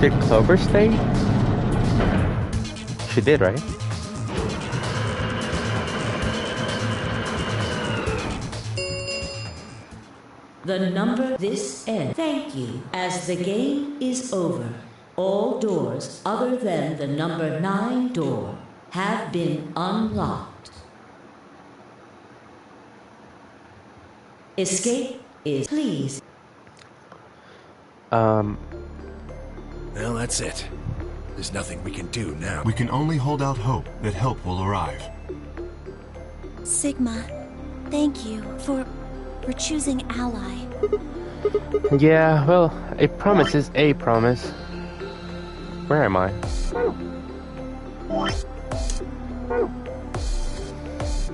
[SPEAKER 1] Did Clover stay? She did, right?
[SPEAKER 4] The number this ends. Thank you. As the game is over, all doors other than the number 9 door have been unlocked. Escape is please.
[SPEAKER 2] Well, that's it. There's nothing we can do now.
[SPEAKER 7] We can only hold out hope that help will arrive.
[SPEAKER 12] Sigma, thank you for choosing Ally.
[SPEAKER 1] Yeah, well, a promise is a promise. Where am I?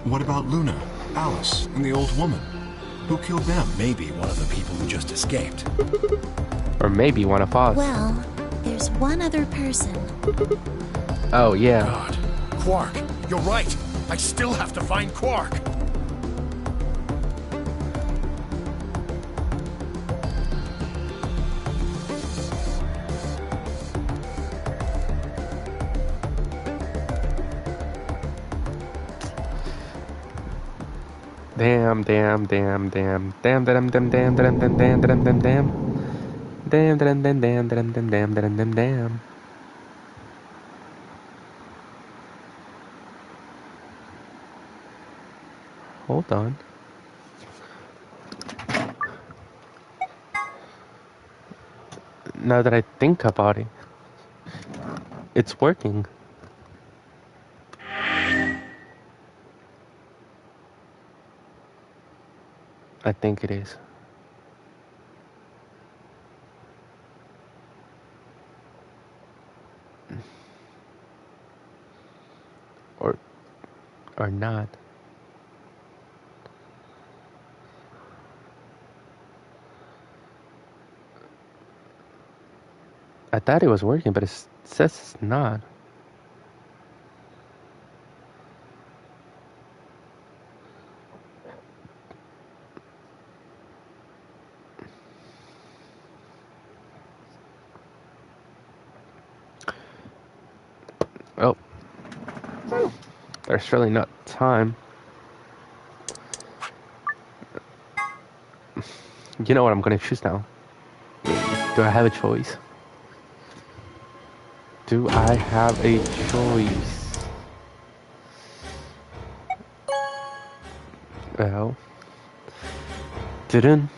[SPEAKER 7] What about Luna, Alice, and the old woman? Who killed them?
[SPEAKER 2] Maybe one of the people who just escaped.
[SPEAKER 1] Or maybe one of us.
[SPEAKER 12] Well, there's one other person.
[SPEAKER 1] Oh, yeah.
[SPEAKER 2] God. Quark, you're right. I still have to find Quark.
[SPEAKER 1] Damn. Hold on. Now that I think about it, it's working. I think it is. Or not. I thought it was working, but it says it's not. Oh. There's really not time. You know what I'm gonna choose now? Do I have a choice? Do I have a choice? Well. Dun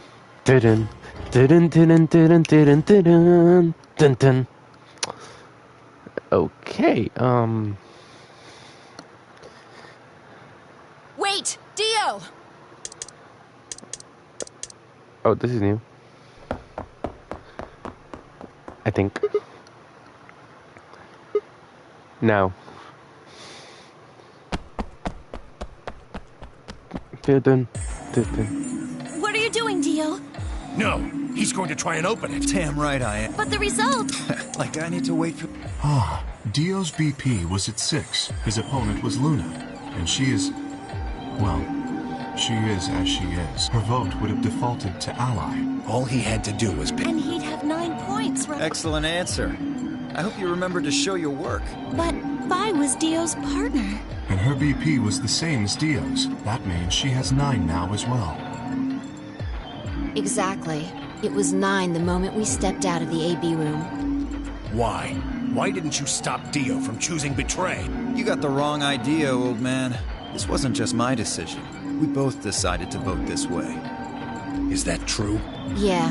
[SPEAKER 1] dun dun dun dun dun dun dun dun dun. Okay,
[SPEAKER 10] Wait! Dio!
[SPEAKER 1] Oh, this is new. I think. Now. Dun, dun, dun.
[SPEAKER 12] What are you doing, Dio?
[SPEAKER 2] No, he's going to try and open it.
[SPEAKER 5] Damn right I am.
[SPEAKER 12] But the result...
[SPEAKER 5] Like I need to wait for...
[SPEAKER 7] Ah, Dio's BP was at 6. His opponent was Luna. And she is... well, she is as she is. Her vote would have defaulted to Ally.
[SPEAKER 2] All he had to do was pick...
[SPEAKER 12] And he'd have 9 points, right?
[SPEAKER 5] Excellent answer. I hope you remembered to show your work.
[SPEAKER 12] But Vi was Dio's partner.
[SPEAKER 7] And her BP was the same as Dio's. That means she has 9 now as well.
[SPEAKER 3] Exactly. It was 9 the moment we stepped out of the AB room.
[SPEAKER 2] Why? Why didn't you stop Dio from choosing Betray?
[SPEAKER 5] You got the wrong idea, old man. This wasn't just my decision. We both decided to vote this way.
[SPEAKER 2] Is that true?
[SPEAKER 3] Yeah,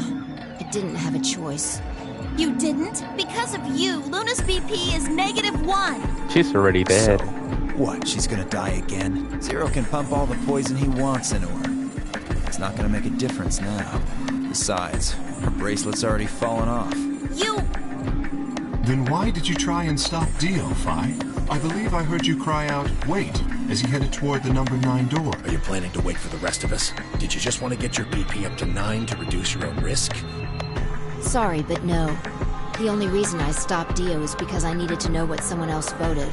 [SPEAKER 3] I didn't have a choice.
[SPEAKER 12] You didn't? Because of you, Luna's BP is -1.
[SPEAKER 1] She's already dead.
[SPEAKER 5] So, what, she's gonna die again? Zero can pump all the poison he wants into her. It's not gonna make a difference now. Besides, her bracelet's already fallen off.
[SPEAKER 12] You...
[SPEAKER 7] Then why did you try and stop Dio, Phi? I believe I heard you cry out, wait, as he headed toward the number 9 door.
[SPEAKER 2] Are you planning to wait for the rest of us? Did you just want to get your BP up to 9 to reduce your own risk?
[SPEAKER 3] Sorry, but no. The only reason I stopped Dio is because I needed to know what someone else voted.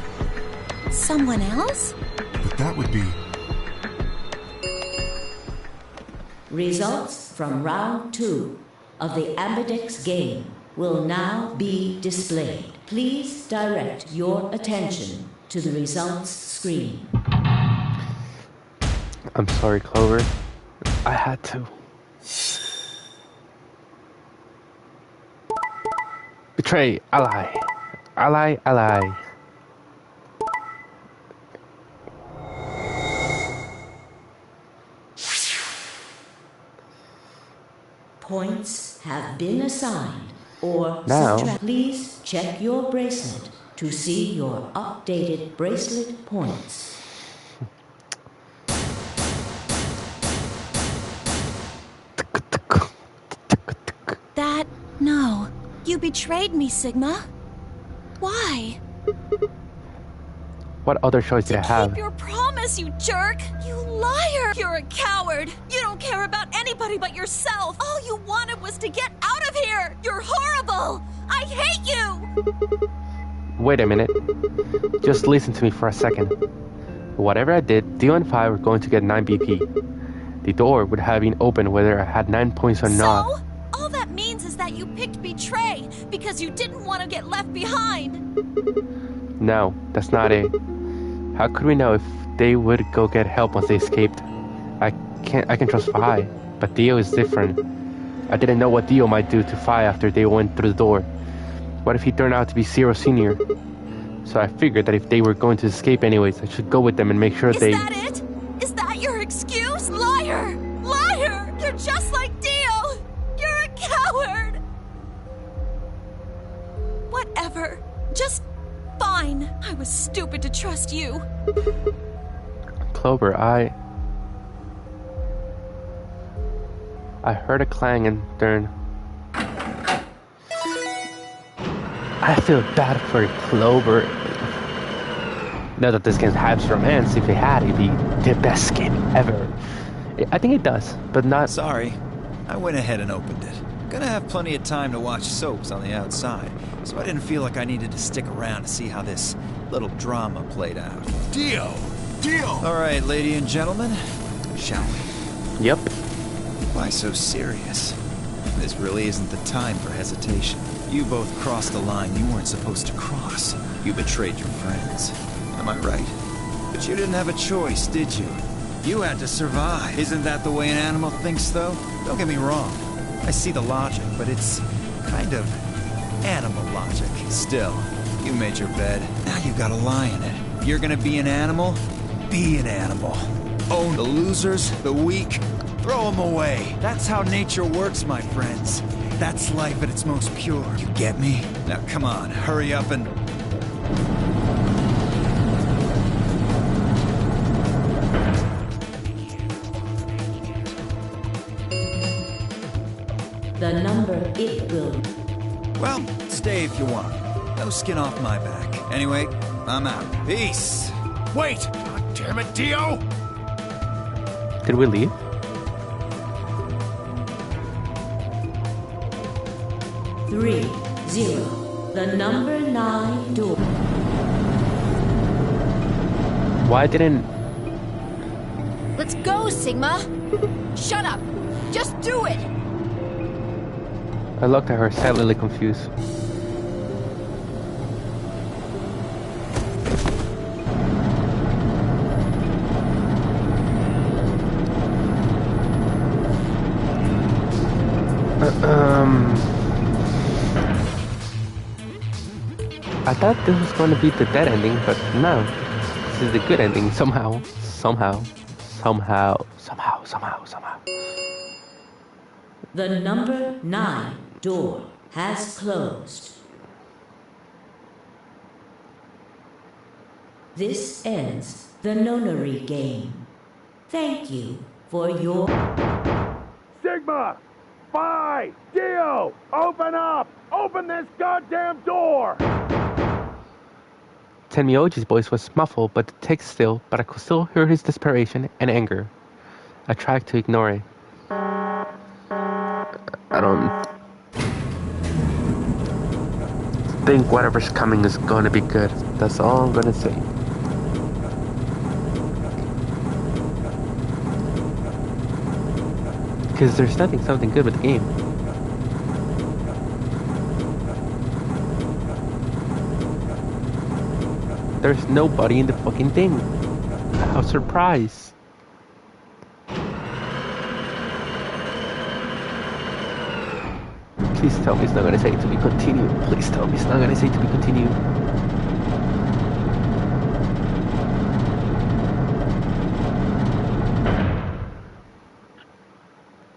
[SPEAKER 12] Someone else?
[SPEAKER 7] But that would be...
[SPEAKER 4] Results from round 2 of the Ambidex game will now be displayed. Please direct your attention to the results screen.
[SPEAKER 1] I'm sorry, Clover. I had to. Betray, ally. Ally, ally.
[SPEAKER 4] Points have been assigned or
[SPEAKER 1] now,
[SPEAKER 4] subtract. Please check your bracelet to see your updated bracelet points.
[SPEAKER 12] That... no. You betrayed me, Sigma. Why?
[SPEAKER 1] what other choice did I have?
[SPEAKER 12] Keep your promise, you jerk! You liar! You're a coward! You don't care about anybody but yourself! All you wanted was to get out of here! You're horrible! I hate you!
[SPEAKER 1] Wait a minute. Just listen to me for a second. Whatever I did, Dio and Phi were going to get 9 BP. The door would have been open whether I had 9 points or not.
[SPEAKER 12] So? All that means is that you picked betray because you didn't want to get left behind.
[SPEAKER 1] No, that's not it. How could we know if they would go get help once they escaped? I can trust Phi, but Dio is different. I didn't know what Dio might do to Phi after they went through the door. What if he turned out to be Zero Senior? So I figured that if they were going to escape anyways, I should go with them and make sure
[SPEAKER 12] Is that it? Is that your excuse? Liar! Liar! You're just like Dio! You're a coward! Whatever. Just fine. I was stupid to trust you.
[SPEAKER 1] Clover, I heard a clang and turn. I feel bad for Clover. Not that this game has romance. If it had, it'd be the best game ever. I think it does, but not...
[SPEAKER 5] Sorry. I went ahead and opened it. Gonna have plenty of time to watch soaps on the outside, so I didn't feel like I needed to stick around to see how this little drama played out.
[SPEAKER 2] Dio!
[SPEAKER 7] Dio!
[SPEAKER 5] Alright, lady and gentlemen, shall we?
[SPEAKER 1] Yep.
[SPEAKER 5] Why so serious? This really isn't the time for hesitation. You both crossed the line you weren't supposed to cross. You betrayed your friends. Am I right? But you didn't have a choice, did you? You had to survive. Isn't that the way an animal thinks, though? Don't get me wrong. I see the logic, but it's kind of animal logic. Still, you made your bed. Now you gotta lie in it. You're gonna be an animal? Be an animal. Own the losers, the weak, throw them away. That's how nature works, my friends. That's life at its most pure. You get me? Now come on, hurry up and...
[SPEAKER 4] The number it will...
[SPEAKER 5] Well, stay if you want. No skin off my back. Anyway, I'm out. Peace!
[SPEAKER 2] Wait! God damn it, Dio!
[SPEAKER 1] Did we leave?
[SPEAKER 4] Three, 0. The number 9 door.
[SPEAKER 1] Why didn't...
[SPEAKER 6] Let's go, Sigma! Shut up! Just do it!
[SPEAKER 1] I looked at her, sadly confused. I thought this was going to be the dead ending, but no. This is the good ending somehow. Somehow.
[SPEAKER 4] The number 9 door has closed. This ends the nonary game. Thank you for your...
[SPEAKER 8] Sigma!
[SPEAKER 14] PS5! Dio! Open up! Open this goddamn door!
[SPEAKER 1] Tenmyouji's voice was muffled but thick still, but I could still hear his desperation and anger. I tried to ignore it. I don't think whatever's coming is going to be good. That's all I'm going to say. Because there's something good with the game. There's nobody in the fucking thing. How surprised. Please tell me it's not gonna say to be continued. Please tell me it's not gonna say to be continued.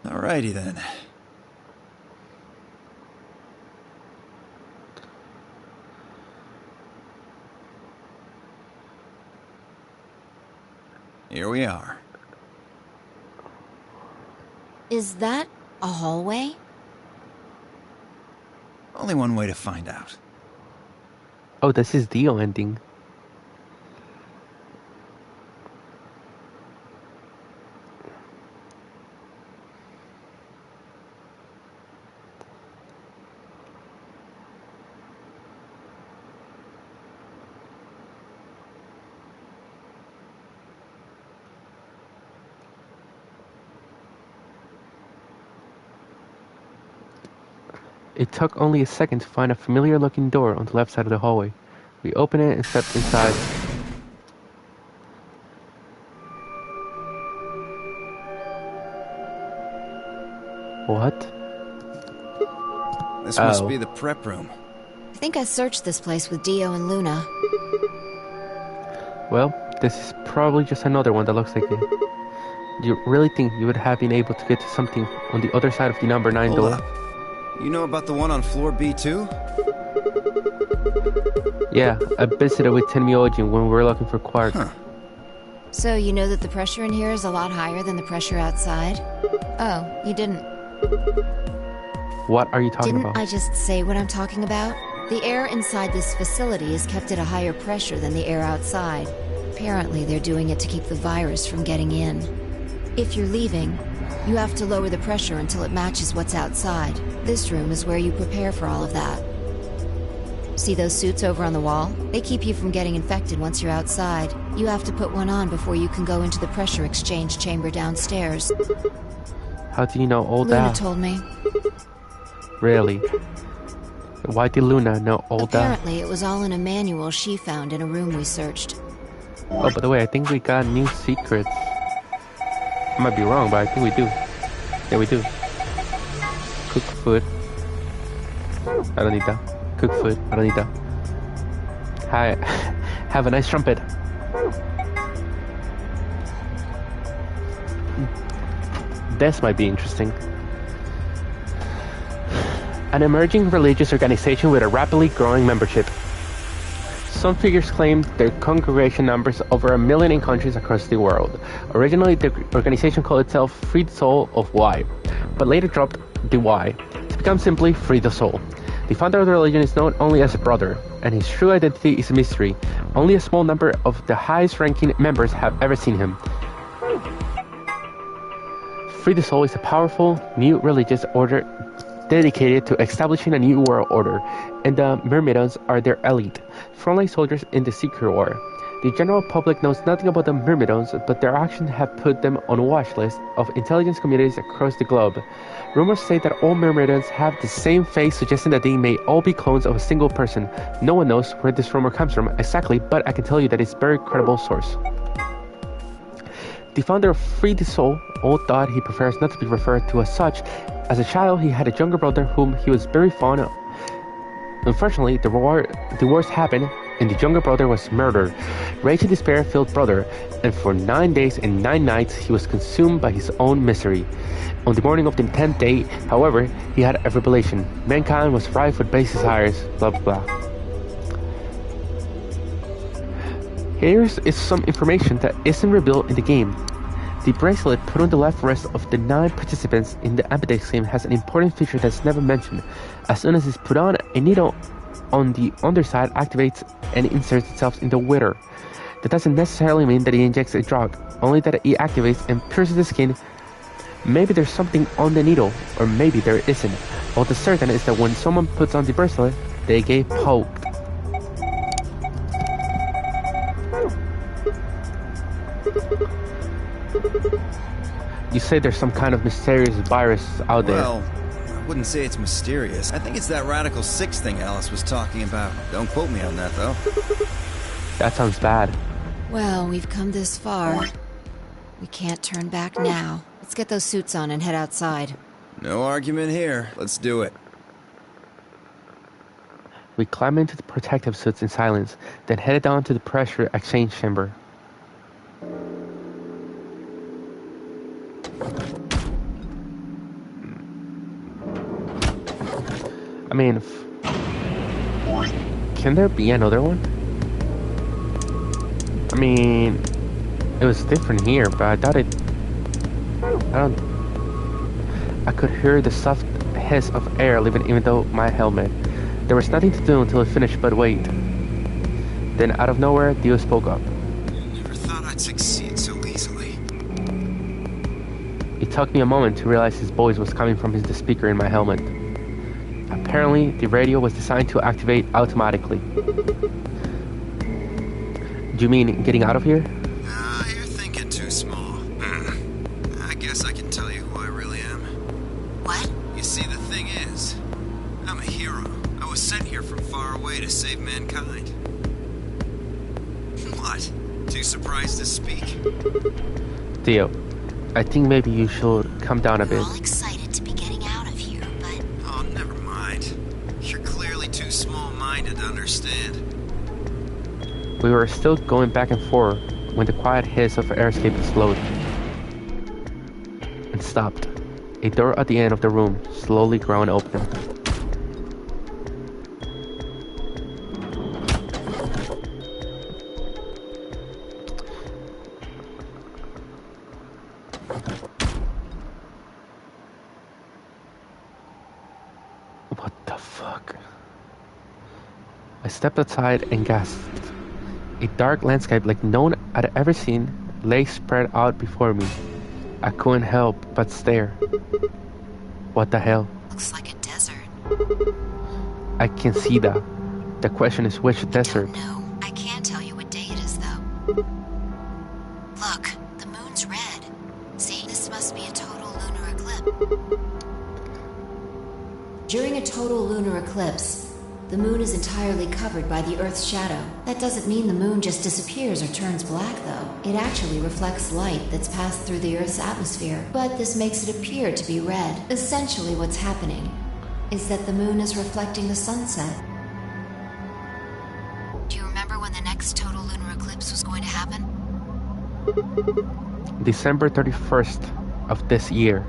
[SPEAKER 5] Alrighty then. Here we are.
[SPEAKER 3] Is that a hallway?
[SPEAKER 5] Only one way to find out.
[SPEAKER 1] Oh, this is Dio ending. It took only a second to find a familiar-looking door on the left side of the hallway. We opened it and stepped inside. What?
[SPEAKER 5] This must be the prep room.
[SPEAKER 3] I think I searched this place with Dio and Luna.
[SPEAKER 1] Well, this is probably just another one that looks like it. Do you really think you would have been able to get to something on the other side of the number 9 door?
[SPEAKER 5] Hold up. You know about the one on floor B2?
[SPEAKER 1] Yeah, I visited with Tenmyouji when we were looking for Quark.
[SPEAKER 5] Huh.
[SPEAKER 3] So you know that the pressure in here is a lot higher than the pressure outside? Oh, you didn't.
[SPEAKER 1] What are you talking about?
[SPEAKER 3] Didn't I just say what I'm talking about? The air inside this facility is kept at a higher pressure than the air outside. Apparently, they're doing it to keep the virus from getting in. If you're leaving, you have to lower the pressure until it matches what's outside. This room is where you prepare for all of that. See those suits over on the wall? They keep you from getting infected once you're outside. You have to put one on before you can go into the pressure exchange chamber downstairs.
[SPEAKER 1] How do you know all
[SPEAKER 3] Luna
[SPEAKER 1] that?
[SPEAKER 3] told me.
[SPEAKER 1] Really? Why did Luna know all that?
[SPEAKER 3] Apparently, it was all in a manual she found in a room we searched.
[SPEAKER 1] Oh, by the way, I think we got new secrets. I might be wrong, but I think we do. Yeah, we do. Cook food. I don't need that. Cook food. I don't need that. Hi. Have a nice trumpet. This might be interesting. An emerging religious organization with a rapidly growing membership. Some figures claim their congregation numbers over 1 million in countries across the world. Originally, the organization called itself Free the Soul of Y, but later dropped the Y to become simply Free the Soul. The founder of the religion is known only as a brother, and his true identity is a mystery. Only a small number of the highest-ranking members have ever seen him. Free the Soul is a powerful, new religious order dedicated to establishing a new world order, and the Myrmidons are their elite, frontline soldiers in the secret war. The general public knows nothing about the Myrmidons, but their actions have put them on a watch list of intelligence communities across the globe. Rumors say that all Myrmidons have the same face, suggesting that they may all be clones of a single person. No one knows where this rumor comes from exactly, but I can tell you that it's a very credible source. The founder of Free the Soul, old thought he prefers not to be referred to as such. As a child, he had a younger brother whom he was very fond of. Unfortunately, the worst happened, and the younger brother was murdered. Rage and despair filled brother, and for 9 days and 9 nights he was consumed by his own misery. On the morning of the 10th day, however, he had a revelation. Mankind was rife with base desires, blah blah blah. Here is some information that isn't revealed in the game. The bracelet put on the left wrist of the 9 participants in the ambidextrous game has an important feature that's never mentioned. As soon as it's put on, a needle on the underside activates and inserts itself in the wearer. That doesn't necessarily mean that it injects a drug, only that it activates and pierces the skin. Maybe there's something on the needle, or maybe there isn't. What is certain is that when someone puts on the bracelet, they get poked. You say there's some kind of mysterious virus out there.
[SPEAKER 5] Well, I wouldn't say it's mysterious. I think it's that Radical 6 thing Alice was talking about. Don't quote me on that, though.
[SPEAKER 1] That sounds bad.
[SPEAKER 3] Well, we've come this far. We can't turn back now. Let's get those suits on and head outside.
[SPEAKER 5] No argument here. Let's do it.
[SPEAKER 1] We climbed into the protective suits in silence, then headed down to the pressure exchange chamber. I mean, can there be another one? I mean, it was different here, but I thought I could hear the soft hiss of air leaving even though my helmet. There was nothing to do until it finished, but wait. Then out of nowhere, Dio spoke up.
[SPEAKER 5] Never thought I'd succeed so easily.
[SPEAKER 1] It took me a moment to realize his voice was coming from the speaker in my helmet. Apparently, the radio was designed to activate automatically. Do you mean getting out of here?
[SPEAKER 5] You're thinking too small. I guess I can tell you who I really am.
[SPEAKER 3] What?
[SPEAKER 5] You see, the thing is, I'm a hero. I was sent here from far away to save mankind. What? Too surprised to speak?
[SPEAKER 1] Dio, I think maybe you should come down a bit.
[SPEAKER 3] We're all excited to be getting out of here, but...
[SPEAKER 5] Oh, never mind. You're clearly too small-minded to understand.
[SPEAKER 1] We were still going back and forth when the quiet hiss of air escape slowed and stopped. A door at the end of the room slowly ground open. What the fuck? I stepped outside and gasped. A dark landscape like no one I'd ever seen lay spread out before me. I couldn't help but stare. What the hell?
[SPEAKER 3] Looks like a desert.
[SPEAKER 1] I can see that. The question is which desert?
[SPEAKER 3] No, I can't tell you what day it is though. Look, the moon's red. See, this must be a total lunar eclipse. During a total lunar eclipse, the moon is entirely covered by the Earth's shadow. That doesn't mean the moon just disappears or turns black, though. It actually reflects light that's passed through the Earth's atmosphere, but this makes it appear to be red. Essentially, what's happening is that the moon is reflecting the sunset. Do you remember when the next total lunar eclipse was going to happen?
[SPEAKER 1] December 31st of this year.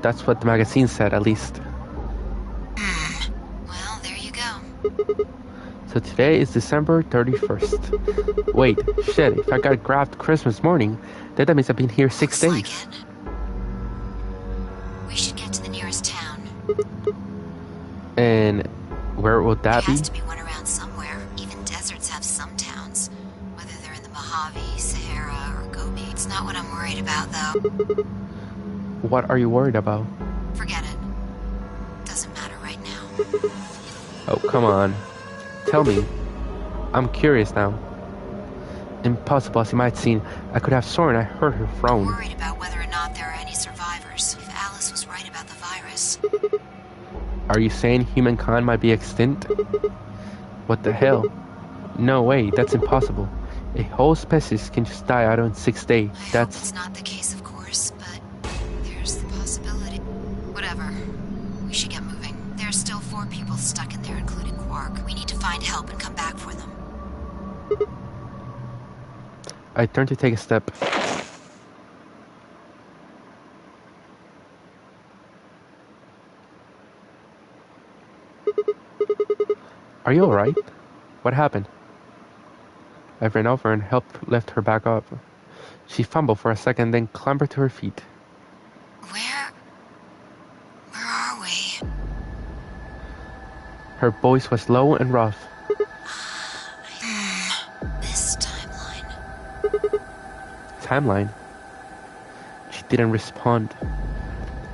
[SPEAKER 1] That's what the magazine said, at least.
[SPEAKER 3] Well, there you go.
[SPEAKER 1] So today is December 31st. Wait, shit, if I got grabbed Christmas morning, then that means I've been here 6 days.
[SPEAKER 3] Like it. We should get to the nearest town.
[SPEAKER 1] And where would that be?
[SPEAKER 3] There has to be one around somewhere. Even deserts have some towns. Whether they're in the Mojave, Sahara, or Gobi. It's not what I'm worried about, though.
[SPEAKER 1] What are you worried about?
[SPEAKER 3] Forget it. Doesn't matter right now.
[SPEAKER 1] Oh, come on. Tell me. I'm curious now. Impossible as you might seem, I could have sworn I heard her
[SPEAKER 3] I'm
[SPEAKER 1] frown.
[SPEAKER 3] worried about whether or not there are any survivors. If Alice was right about the virus.
[SPEAKER 1] Are you saying humankind might be extinct? What the hell? No way, that's impossible. A whole species can just die out in 6 days.
[SPEAKER 3] I hope it's not the case, of course, but there's the possibility. Whatever. We should get moving. There's still 4 people stuck in there, including Quark. We need to find help and come back for them.
[SPEAKER 1] I turned to take a step. Are you alright? What happened? I ran over and helped lift her back up. She fumbled for a second, then clambered to her feet.
[SPEAKER 3] Where are we?
[SPEAKER 1] Her voice was low and rough.
[SPEAKER 3] This timeline.
[SPEAKER 1] Timeline? She didn't respond.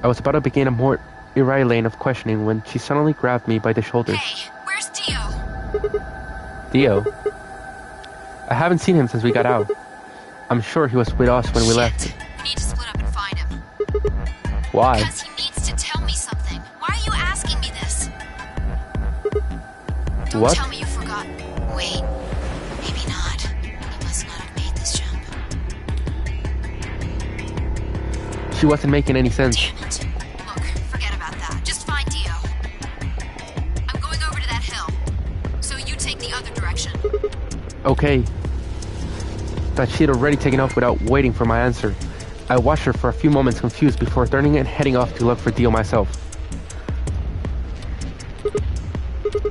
[SPEAKER 1] I was about to begin a more irregular lane of questioning when she suddenly grabbed me by the shoulders.
[SPEAKER 3] Hey, where's Dio?
[SPEAKER 1] Dio? I haven't seen him since we got out. I'm sure he was with us when we left.
[SPEAKER 3] We need to split up and find him.
[SPEAKER 1] Why?
[SPEAKER 3] Because he needs to tell me something. Why are you asking me this? Don't
[SPEAKER 1] What?
[SPEAKER 3] tell me you forgot. Wait, maybe not. He must not have made this jump.
[SPEAKER 1] She wasn't making any sense.
[SPEAKER 3] Damn it. Look, forget about that. Just find Dio. I'm going over to that hill. So you take the other direction.
[SPEAKER 1] Okay. That she had already taken off without waiting for my answer. I watched her for a few moments confused before turning and heading off to look for Dio myself.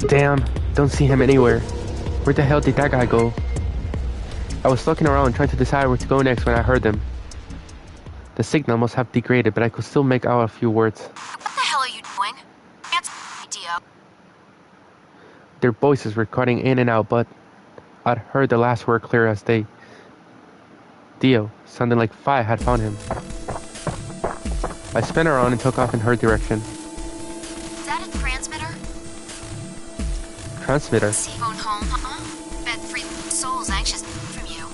[SPEAKER 1] Damn, don't see him anywhere. Where the hell did that guy go? I was looking around trying to decide where to go next when I heard them. The signal must have degraded, but I could still make out a few words.
[SPEAKER 3] What the hell are you doing? Answer me, Dio.
[SPEAKER 1] Their voices were cutting in and out, but I'd heard the last word clear as day. Dio, sounding like Fi had found him. I spun around and took off in her direction.
[SPEAKER 3] Is that a transmitter?
[SPEAKER 1] Transmitter?
[SPEAKER 3] C-phone home, Bet 3 souls anxious from you.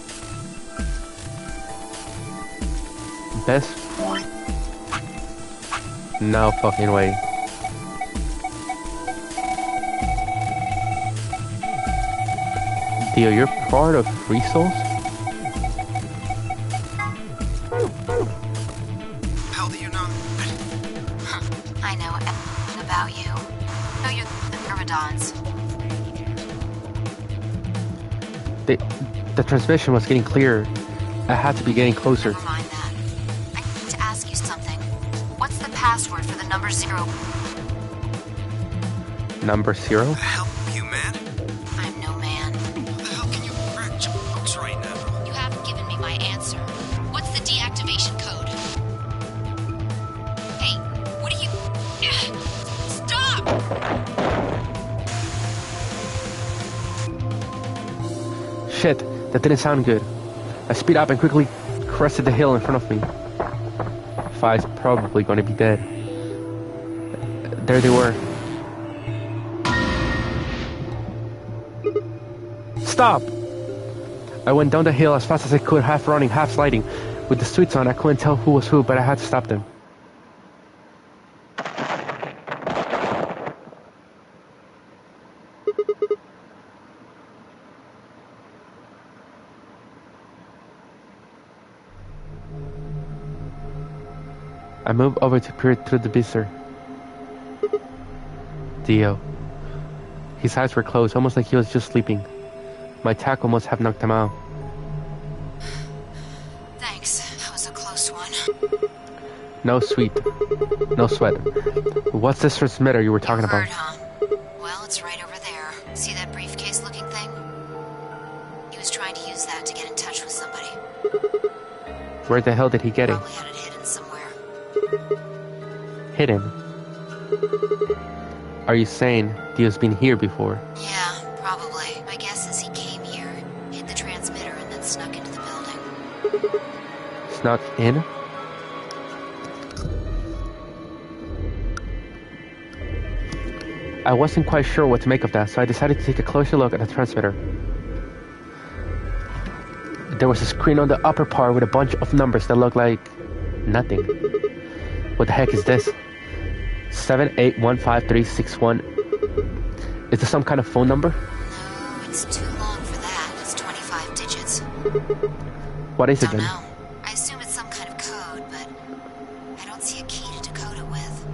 [SPEAKER 1] Best? No fucking way. Dio, you're part of Free Souls?
[SPEAKER 5] How do you know?
[SPEAKER 3] I know everything about you. No, you're the Myrmidons.
[SPEAKER 1] The transmission was getting clearer. I had to be getting closer.
[SPEAKER 3] Never mind that. I need to ask you something. What's the password for the number 0?
[SPEAKER 1] Number 0?
[SPEAKER 5] The hell, you man?
[SPEAKER 3] I'm no man.
[SPEAKER 5] What the hell can you crack jokes right now?
[SPEAKER 3] You haven't given me my answer. What's the deactivation code? Hey, what are you... Stop!
[SPEAKER 1] Shit, that didn't sound good. I speed up and quickly crested the hill in front of me. Fi's probably going to be dead. There they were. Stop! I went down the hill as fast as I could, half running, half sliding. With the suits on, I couldn't tell who was who, but I had to stop them. I moved over to peer through the visor. Dio. His eyes were closed, almost like he was just sleeping. My tackle must have knocked him out.
[SPEAKER 3] Thanks. That was a close one.
[SPEAKER 1] No sweat. What's this transmitter you were talking about?
[SPEAKER 3] Huh? Well, it's right over there. See that briefcase-looking thing? He was trying to use that to get in touch with somebody.
[SPEAKER 1] Where the hell did he get it?
[SPEAKER 3] Probably had it hidden somewhere.
[SPEAKER 1] Hidden? Are you saying Dio's been here before?
[SPEAKER 3] Yeah, probably. My guess is he came here, hid the transmitter, and then snuck into the building.
[SPEAKER 1] Snuck in? I wasn't quite sure what to make of that, so I decided to take a closer look at the transmitter. There was a screen on the upper part with a bunch of numbers that looked like nothing. What the heck is this? 7815361. Is this some kind of phone number?
[SPEAKER 3] No, it's too long for that. It's 25 digits.
[SPEAKER 1] What is it then?
[SPEAKER 3] Don't know. I assume it's some kind of code, but I don't see a key to decode it with.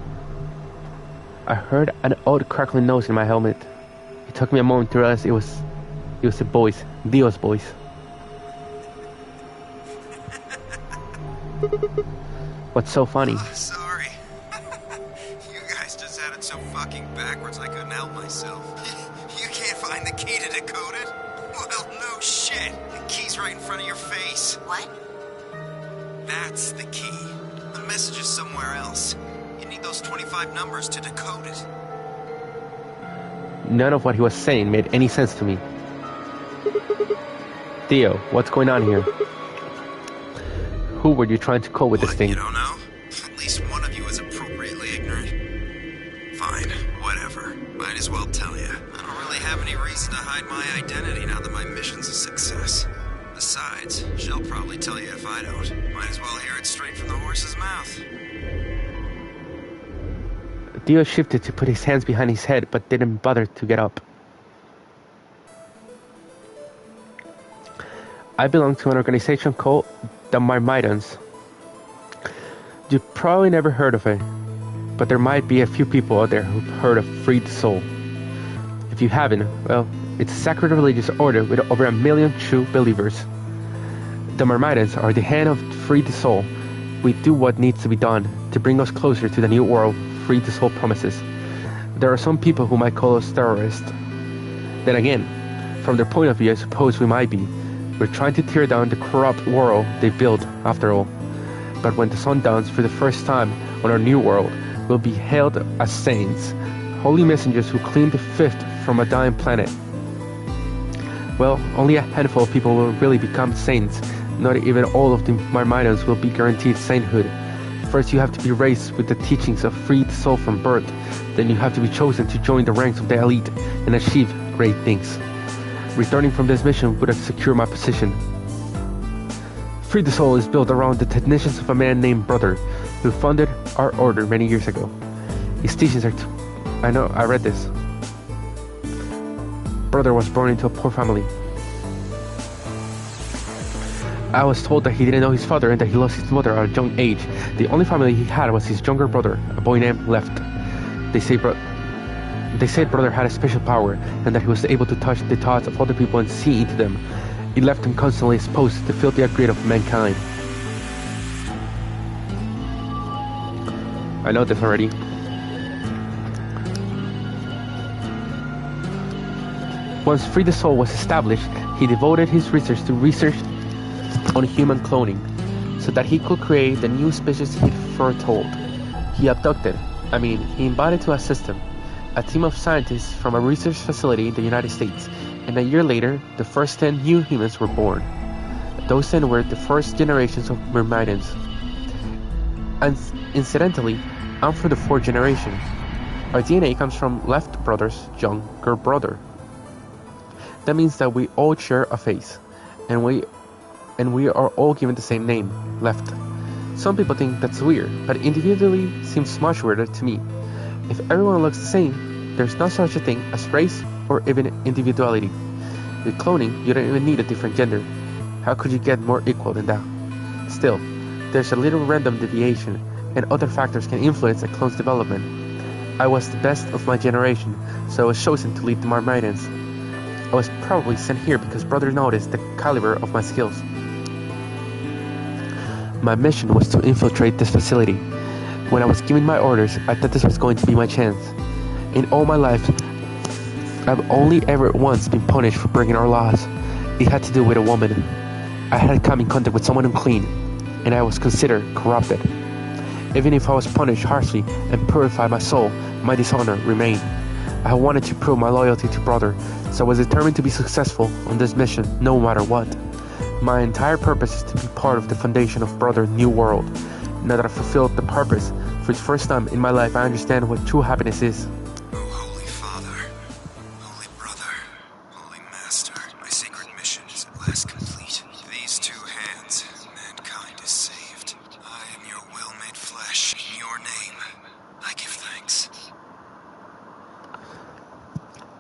[SPEAKER 1] I heard an odd crackling noise in my helmet. It took me a moment to realize it was a voice, Dio's voice. What's so funny?
[SPEAKER 5] Sorry. You guys just had it so fucking backwards I couldn't help myself. You can't find the key to decode it? Well, no shit. The key's right in front of your face.
[SPEAKER 3] What?
[SPEAKER 5] That's the key. The message is somewhere else. You need those 25 numbers to decode it.
[SPEAKER 1] None of what he was saying made any sense to me. Theo, what's going on here? Who were you trying to call with this thing?
[SPEAKER 5] You don't know? At least one of you is appropriately ignorant. Fine, whatever. Might as well tell you. I don't really have any reason to hide my identity now that my mission's a success. Besides, she'll probably tell you if I don't. Might as well hear it straight from the horse's mouth.
[SPEAKER 1] Theo shifted to put his hands behind his head, but didn't bother to get up. I belong to an organization called the Myrmidons. You've probably never heard of it, but there might be a few people out there who've heard of Freed Soul. If you haven't, well, it's a sacred religious order with over 1 million true believers. The Myrmidons are the hand of Freed Soul. We do what needs to be done to bring us closer to the new world Freed Soul promises. There are some people who might call us terrorists. Then again, from their point of view, I suppose we might be. We're trying to tear down the corrupt world they built, after all. But when the sun dawns for the first time on our new world, we'll be hailed as saints, holy messengers who clean the fifth from a dying planet. Well, only a handful of people will really become saints. Not even all of the Myrmidons will be guaranteed sainthood. First, you have to be raised with the teachings of Freed Soul from birth. Then you have to be chosen to join the ranks of the elite and achieve great things. Returning from this mission would have secured my position. Freed Soul is built around the techniques of a man named Brother, who founded our order many years ago. His teachings are I know, I read this. Brother was born into a poor family. I was told that he didn't know his father and that he lost his mother at a young age. The only family he had was his younger brother, a boy named Left. They said Brother had a special power and that he was able to touch the thoughts of other people and see into them. It left him constantly exposed to the filthy greed of mankind. I know this already. Once Freed Soul was established, he devoted his research to research on human cloning, so that he could create the new species he'd foretold. He invited to assist him a team of scientists from a research facility in the United States, and a year later, the first 10 new humans were born. Those 10 were the first generations of Myrmidons. And incidentally, I'm from the 4th generation. Our DNA comes from Left Brother's younger brother. That means that we all share a face, and we are all given the same name, Left. Some people think that's weird, but individually seems much weirder to me. If everyone looks the same, there's no such a thing as race or even individuality. With cloning, you don't even need a different gender. How could you get more equal than that? Still, there's a little random deviation, and other factors can influence a clone's development. I was the best of my generation, so I was chosen to lead the Myrmidons. I was probably sent here because Brother noticed the caliber of my skills. My mission was to infiltrate this facility. When I was giving my orders, I thought this was going to be my chance. In all my life, I've only ever once been punished for breaking our laws. It had to do with a woman. I had come in contact with someone unclean, and I was considered corrupted. Even if I was punished harshly and purified my soul, my dishonor remained. I wanted to prove my loyalty to Brother, so I was determined to be successful on this mission no matter what. My entire purpose is to be part of the foundation of Brother New World. Now that I've fulfilled the purpose, for the first time in my life I understand what true happiness is.
[SPEAKER 5] Oh, Holy Father, Holy Brother, Holy Master, my sacred mission is at last complete. These two hands, mankind is saved. I am your will made flesh. In your name, I give thanks.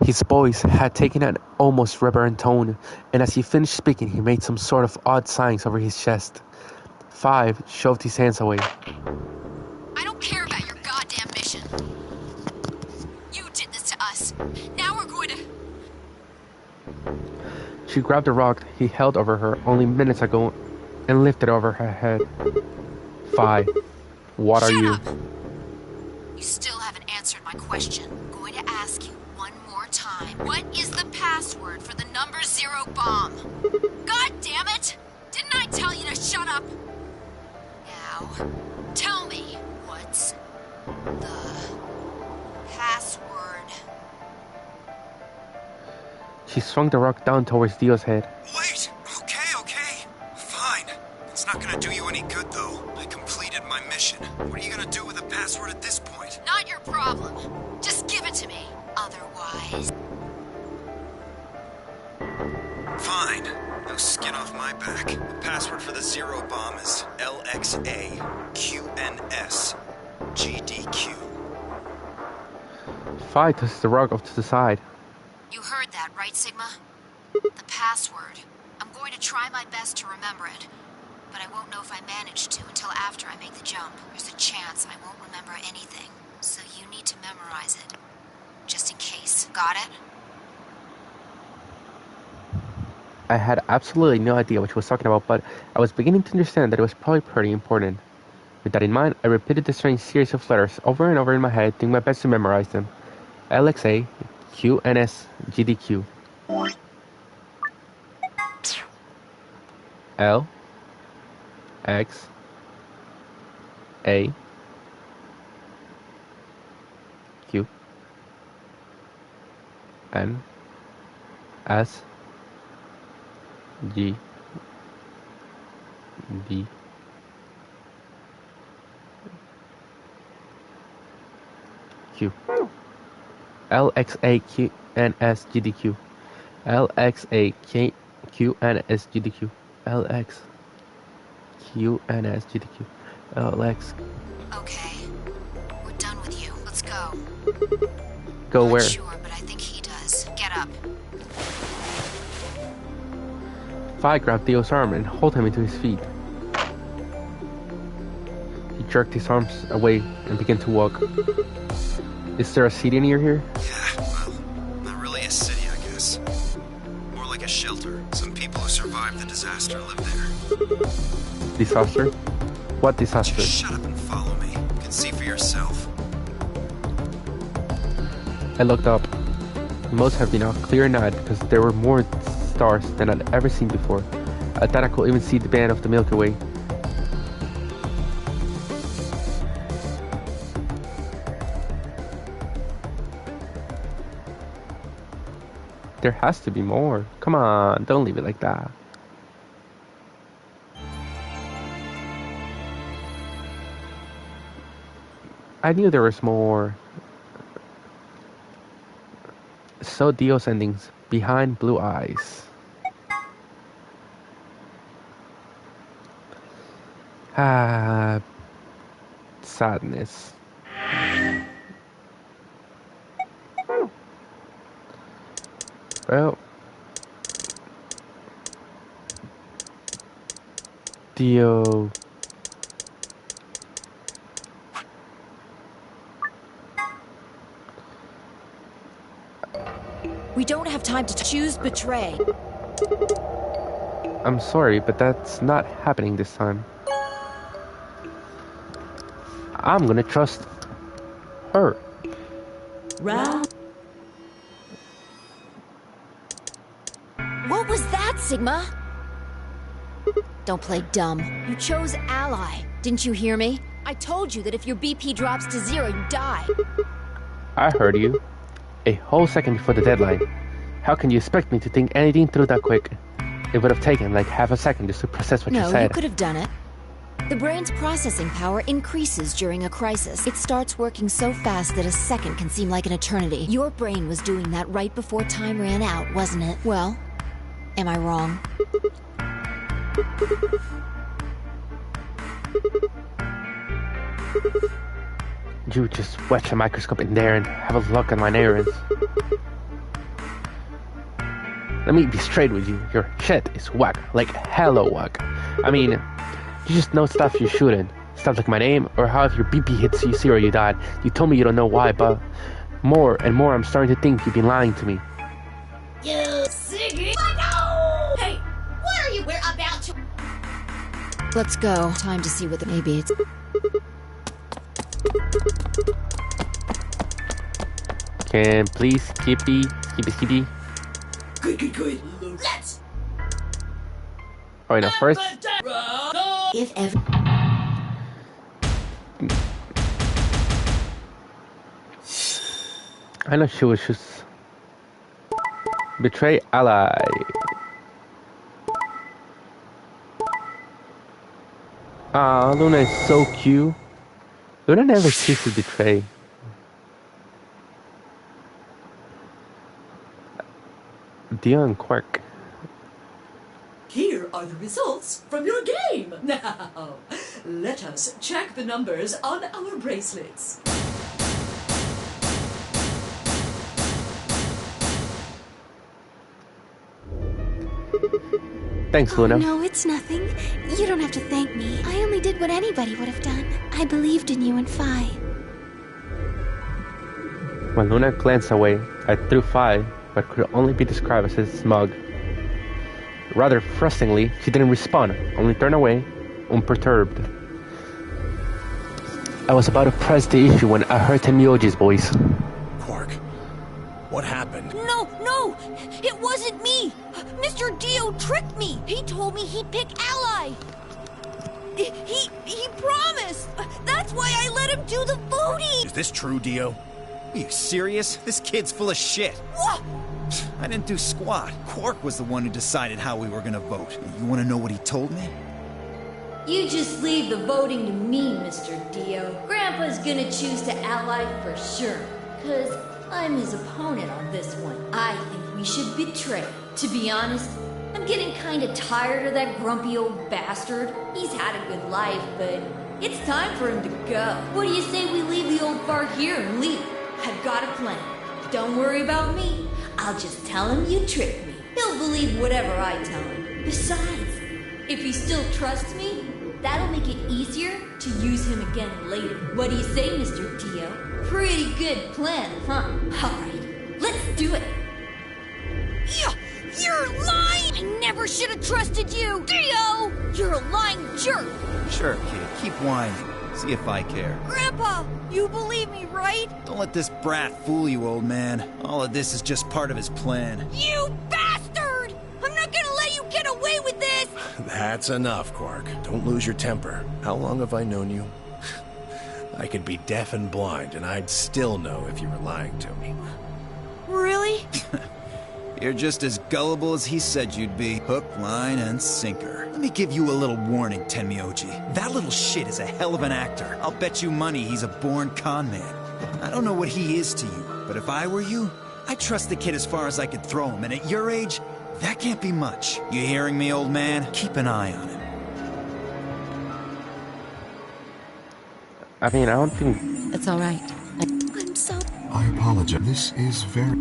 [SPEAKER 1] His voice had taken an almost reverent tone, and as he finished speaking, he made some sort of odd signs over his chest. 5 shoved his hands away.
[SPEAKER 12] I don't care about your goddamn mission. You did this to us. Now we're going to...
[SPEAKER 1] She grabbed the rock he held over her only minutes ago and lifted over her head. 5. What are you?
[SPEAKER 12] Shut up! You still haven't answered my question. I'm going to ask you one more time. What is the password for the number 0 bomb? God damn it! Didn't I tell you to shut up?
[SPEAKER 3] Now, tell me, what's the password?
[SPEAKER 1] She swung the rock down towards Dio's head.
[SPEAKER 5] Wait! Okay. Fine. It's not gonna do you any good, though. I completed my mission. What are you gonna do with the password at this point?
[SPEAKER 3] Not your problem. Just give it to me. Otherwise...
[SPEAKER 5] Fine. No skin off my back. The password for the Zero Bomb is LXAQNSGDQ.
[SPEAKER 1] Fi tosses the rock off to the side.
[SPEAKER 3] You heard that, right, Sigma? The password. I'm going to try my best to remember it, but I won't know if I manage to until after I make the jump. There's a chance I won't remember anything, so you need to memorize it. Just in case. Got it?
[SPEAKER 1] I had absolutely no idea what she was talking about, but I was beginning to understand that it was probably pretty important. With that in mind, I repeated the strange series of letters over and over in my head, doing my best to memorize them. LXA, QNS, GDQ. L X A Q N S G D Q L X A Q N S G D Q L X A Q N S G D Q L X Q N S G D Q L X.
[SPEAKER 3] Okay, we're done with you. Let's go.
[SPEAKER 1] Go where?
[SPEAKER 3] Not sure, but I think he does. Get up.
[SPEAKER 1] Fi grabbed Theo's arm and hauled him into his feet. He jerked his arms away and began to walk. Is there a city near here?
[SPEAKER 5] Yeah, well, not really a city, I guess. More like a shelter. Some people who survived the disaster live there.
[SPEAKER 1] Disaster? What disaster?
[SPEAKER 5] Just shut up and follow me. You can see for yourself.
[SPEAKER 1] I looked up. It must have been a clear night because there were more stars than I'd ever seen before. I thought I could even see the band of the Milky Way. There has to be more. Come on, don't leave it like that. I knew there was more. So Dio's endings, behind blue eyes. Ah, sadness. Well, Dio.
[SPEAKER 3] We don't have time to choose betray.
[SPEAKER 1] I'm sorry, but that's not happening this time. I'm gonna trust her.
[SPEAKER 4] Round.
[SPEAKER 3] What was that, Sigma? Don't play dumb. You chose Ally. Didn't you hear me? I told you that if your BP drops to 0, you die.
[SPEAKER 1] I heard you. A whole second before the deadline. How can you expect me to think anything through that quick? It would have taken like half a second just to process what you said.
[SPEAKER 3] No, you could have done it. The brain's processing power increases during a crisis. It starts working so fast that a second can seem like an eternity. Your brain was doing that right before time ran out, wasn't it? Well, am I wrong?
[SPEAKER 1] You just wet your microscope in there and have a look at my errands. Let me be straight with you. Your shit is whack, like hella whack. I mean, you just know stuff you shouldn't. Stuff like my name, or how if your BP hits you 0, you died. You told me you don't know why, but more and more I'm starting to think you've been lying to me.
[SPEAKER 9] You Siggy! No! Hey, what are you? We're about to...
[SPEAKER 3] Let's go. Time to see what the maybe it's...
[SPEAKER 1] Can please skippy.
[SPEAKER 11] Good. Let's...
[SPEAKER 1] Alright, now first...
[SPEAKER 4] If ever.
[SPEAKER 1] I know she was just... Betray ally. Ah, Luna is so cute. Luna never chooses to betray. Dion Quirk.
[SPEAKER 11] Here are the results from your game. Now, let us check the numbers on our bracelets.
[SPEAKER 1] Thanks, Luna.
[SPEAKER 12] Oh, no, it's nothing. You don't have to thank me. I only did what anybody would have done. I believed in you and Phi.
[SPEAKER 1] When Luna glanced away, I threw Phi, but could only be described as smug. Rather frustratingly, she didn't respond, only turned away, unperturbed. I was about to press the issue when I heard Tenmyouji's voice.
[SPEAKER 2] Quark, what happened?
[SPEAKER 6] No, it wasn't me. Mr. Dio tricked me. He told me he'd pick Ally. He promised. That's why I let him do the voting.
[SPEAKER 2] Is this true, Dio?
[SPEAKER 5] Are you serious? This kid's full of shit.
[SPEAKER 6] What?
[SPEAKER 5] I didn't do squat. Quark was the one who decided how we were gonna vote. You wanna know what he told me?
[SPEAKER 9] You just leave the voting to me, Mr. Dio. Grandpa's gonna choose to ally for sure. 'Cause I'm his opponent on this one. I think we should betray. To be honest, I'm getting kinda tired of that grumpy old bastard. He's had a good life, but it's time for him to go. What do you say we leave the old fart here and leave? I've got a plan. Don't worry about me. I'll just tell him you tricked me. He'll believe whatever I tell him. Besides, if he still trusts me, that'll make it easier to use him again later. What do you say, Mr. Dio? Pretty good plan, huh? Alright, let's do it.
[SPEAKER 6] You're lying! I never should have trusted you! Dio! You're a lying jerk!
[SPEAKER 5] Sure, kid. Keep whining. See if I care.
[SPEAKER 6] Grandpa, you believe me, right?
[SPEAKER 5] Don't let this brat fool you, old man. All of this is just part of his plan.
[SPEAKER 6] You bastard! I'm not gonna let you get away with this!
[SPEAKER 2] That's enough, Quark. Don't lose your temper. How long have I known you? I could be deaf and blind, and I'd still know if you were lying to me.
[SPEAKER 6] Really?
[SPEAKER 5] You're just as gullible as he said you'd be. Hook, line, and sinker. Let me give you a little warning, Tenmyouji. That little shit is a hell of an actor. I'll bet you money he's a born con man. I don't know what he is to you, but if I were you, I'd trust the kid as far as I could throw him, and at your age, that can't be much. You hearing me, old man? Keep an eye on him.
[SPEAKER 1] I mean, I don't think...
[SPEAKER 13] It's all right.
[SPEAKER 12] I'm so...
[SPEAKER 7] I apologize. This is very...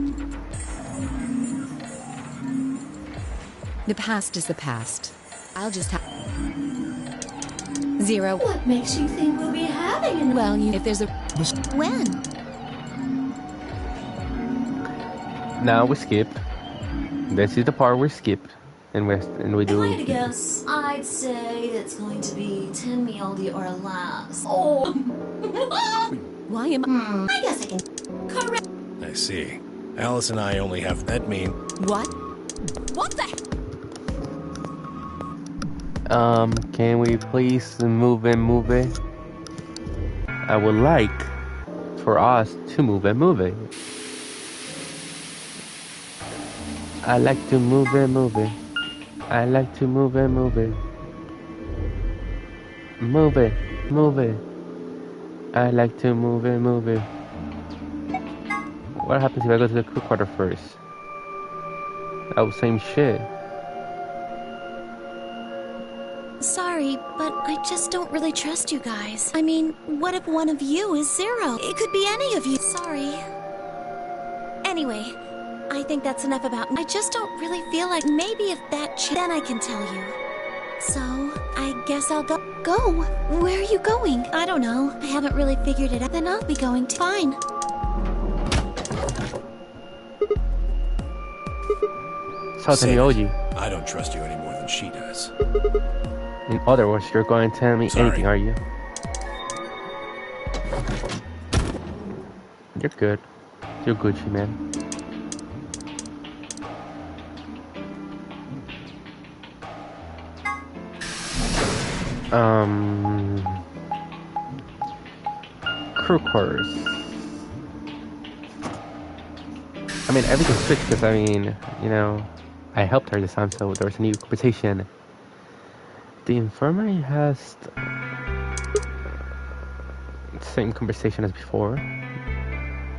[SPEAKER 13] The past is the past. I'll just have... Zero.
[SPEAKER 4] What makes you think we'll be having an...
[SPEAKER 13] Well, if there's a...
[SPEAKER 12] When?
[SPEAKER 1] Now we skip. This is the part we skip. And we do...
[SPEAKER 9] If I had to guess, I'd say it's going to be Tenmyouji or last. Oh.
[SPEAKER 13] Why am I...
[SPEAKER 9] I guess I can... Correct.
[SPEAKER 2] I see. Alice and I only have... That mean...
[SPEAKER 13] What?
[SPEAKER 6] What the...
[SPEAKER 1] Can we please move it? I would like for us to move it. I like to move it. I like to move it. Move it. I like to move it. What happens if I go to the crew quarter first? Oh, same shit.
[SPEAKER 12] Sorry, but I just don't really trust you guys. I mean, what if one of you is Zero? It could be any of you. Sorry. Anyway, I think that's enough about... I just don't really feel like maybe if that... Then I can tell you. So, I guess I'll go... Go? Where are you going? I don't know. I haven't really figured it out. Then I'll be going to... Fine.
[SPEAKER 1] So Tenmyouji.
[SPEAKER 2] I don't trust you any more than she does.
[SPEAKER 1] In other words, you're going to tell me anything, are you? You're good. You're Gucci, man. Crew quarters. I mean, everything switched because, I mean, you know, I helped her this time, so there was a new conversation. The infirmary has the same conversation as before.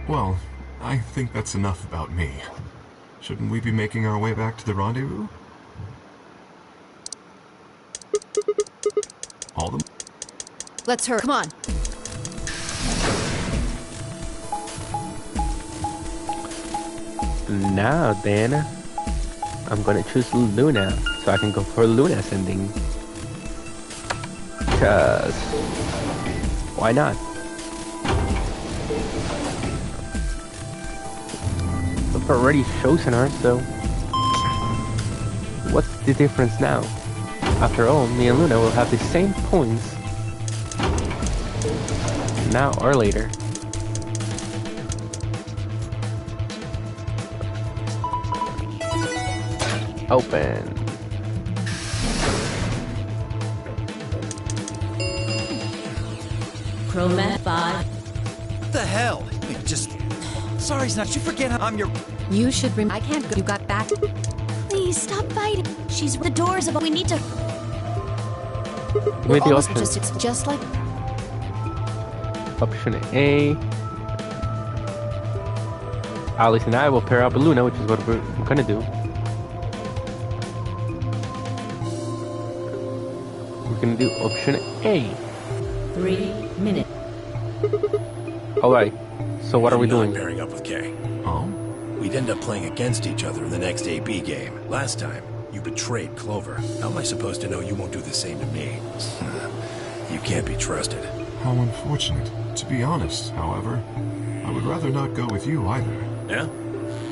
[SPEAKER 7] Well, I think that's enough about me. Shouldn't we be making our way back to the rendezvous? All the...
[SPEAKER 3] Let's hurry. Come on.
[SPEAKER 1] Now then, I'm gonna choose Luna, so I can go for Luna's ending. Cause why not? I've already chosen her, so what's the difference now? After all, me and Luna will have the same points now or later. Open.
[SPEAKER 4] Chromat 5.
[SPEAKER 5] What the hell? Just... Sorry, Snatch, you forget I'm your...
[SPEAKER 13] You should I can't go. You got back.
[SPEAKER 12] Please stop fighting.
[SPEAKER 3] She's the doors of. We need to.
[SPEAKER 1] With the option.
[SPEAKER 3] It's just like.
[SPEAKER 1] Option A. Alice and I will pair up with Luna, which is what we're gonna do. We're gonna do option A.
[SPEAKER 4] 3 minutes.
[SPEAKER 1] Alright, so what are we doing?
[SPEAKER 2] Pairing up with Kay.
[SPEAKER 7] Oh?
[SPEAKER 2] We'd end up playing against each other in the next AB game. Last time, you betrayed Clover. How am I supposed to know you won't do the same to me? You can't be trusted.
[SPEAKER 7] How unfortunate. To be honest, however, I would rather not go with you either.
[SPEAKER 2] Yeah?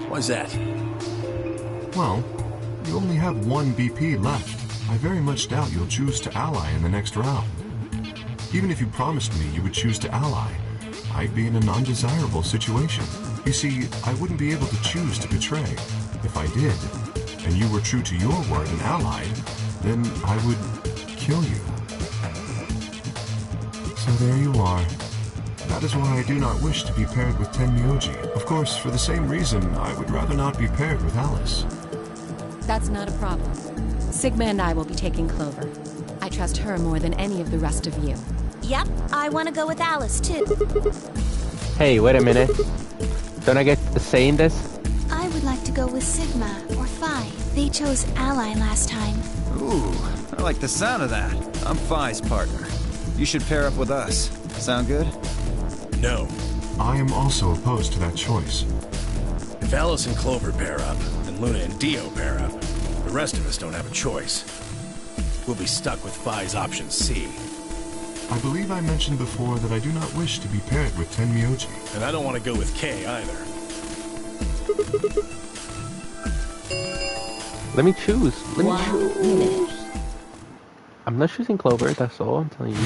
[SPEAKER 2] Why's that?
[SPEAKER 7] Well, you only have one BP left. I very much doubt you'll choose to ally in the next round. Even if you promised me you would choose to ally, I'd be in an undesirable situation. You see, I wouldn't be able to choose to betray. If I did, and you were true to your word and allied, then I would kill you. So there you are. That is why I do not wish to be paired with Tenmyouji. Of course, for the same reason, I would rather not be paired with Alice.
[SPEAKER 13] That's not a problem. Sigma and I will be taking Clover. I trust her more than any of the rest of you.
[SPEAKER 12] Yep, I want to go with Alice, too.
[SPEAKER 1] Hey, wait a minute. Don't I get a say in this?
[SPEAKER 12] I would like to go with Sigma or Phi. They chose Ally last time.
[SPEAKER 5] Ooh, I like the sound of that. I'm Phi's partner. You should pair up with us. Sound good?
[SPEAKER 2] No.
[SPEAKER 7] I am also opposed to that choice.
[SPEAKER 2] If Alice and Clover pair up, and Luna and Dio pair up, the rest of us don't have a choice. We'll be stuck with Phi's option C.
[SPEAKER 7] I believe I mentioned before that I do not wish to be paired with Tenmyouji.
[SPEAKER 2] And I don't want to go with Kay either.
[SPEAKER 1] Let me choose. Let me
[SPEAKER 4] 1
[SPEAKER 1] choose.
[SPEAKER 4] minute.
[SPEAKER 1] I'm not choosing Clover, that's all I'm telling you.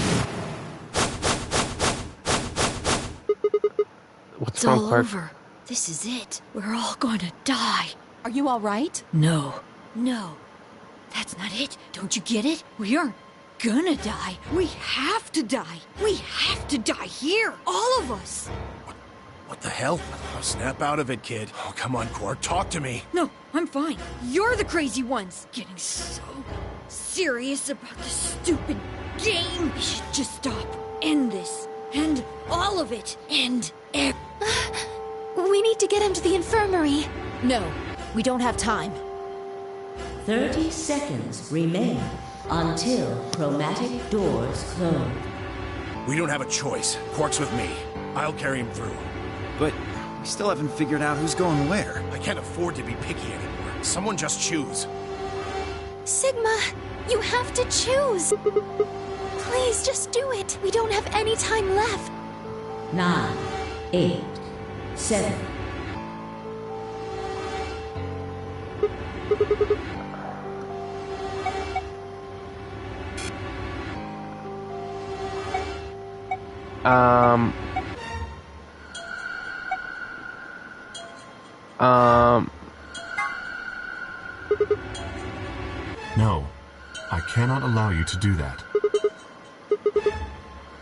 [SPEAKER 1] What's
[SPEAKER 6] It's
[SPEAKER 1] wrong,
[SPEAKER 6] all
[SPEAKER 1] Clark?
[SPEAKER 6] over. This is it. We're all gonna die.
[SPEAKER 13] Are you all right?
[SPEAKER 6] No. No. That's not it. Don't you get it? We aren't gonna die. We have to die. We have to die here. All of us.
[SPEAKER 2] What the hell? Oh, snap out of it, kid. Oh, come on, Quark, talk to me.
[SPEAKER 6] No, I'm fine. You're the crazy ones. Getting so serious about this stupid game. We should just stop. End this. End all of it. End
[SPEAKER 12] We need to get him to the infirmary.
[SPEAKER 3] No, we don't have time.
[SPEAKER 4] 30 seconds remain until chromatic doors close.
[SPEAKER 2] We don't have a choice. Quark's with me. I'll carry him through.
[SPEAKER 5] But we still haven't figured out who's going where.
[SPEAKER 2] I can't afford to be picky anymore. Someone just choose.
[SPEAKER 12] Sigma, you have to choose. Please, just do it. We don't have any time left.
[SPEAKER 4] 9, 8, 7.
[SPEAKER 7] No, I cannot allow you to do that.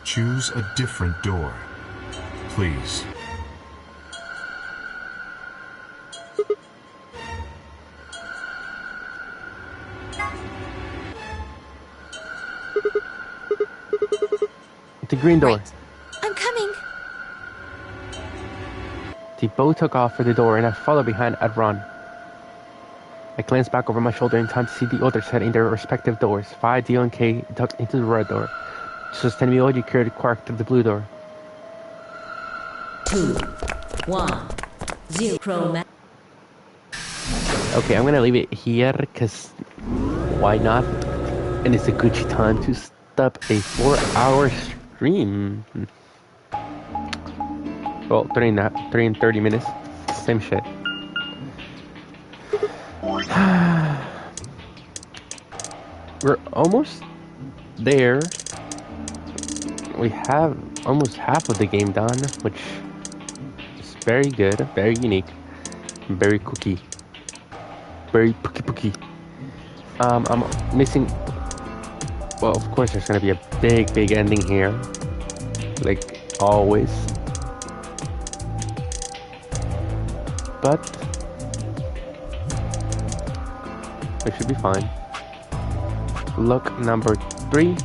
[SPEAKER 7] Choose a different door. Please.
[SPEAKER 1] green door.
[SPEAKER 12] Right. I'm coming.
[SPEAKER 1] They both took off for the door, and I followed behind at run. I glanced back over my shoulder in time to see the others head in their respective doors. Vi, Dio, and Kay ducked into the red door. Just as Tenmyouji carried Quark through the blue door.
[SPEAKER 4] 2, 1, 0. Chroma.
[SPEAKER 1] Okay, I'm gonna leave it here, because why not? And it's a good time to stop a 4-hour stream. Well, 3 and 30 minutes. Same shit. We're almost there. We have almost half of the game done, which is very good, very unique, very cookie. Very pookie. I'm missing... Well, of course there's gonna be a big ending here. Like always. But it should be fine. Look, number 3.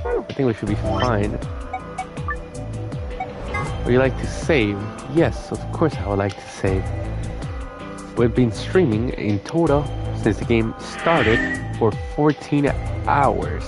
[SPEAKER 1] I think we should be fine. Would you like to save? Yes, of course I would like to save. We've been streaming in total since the game started for 14 hours.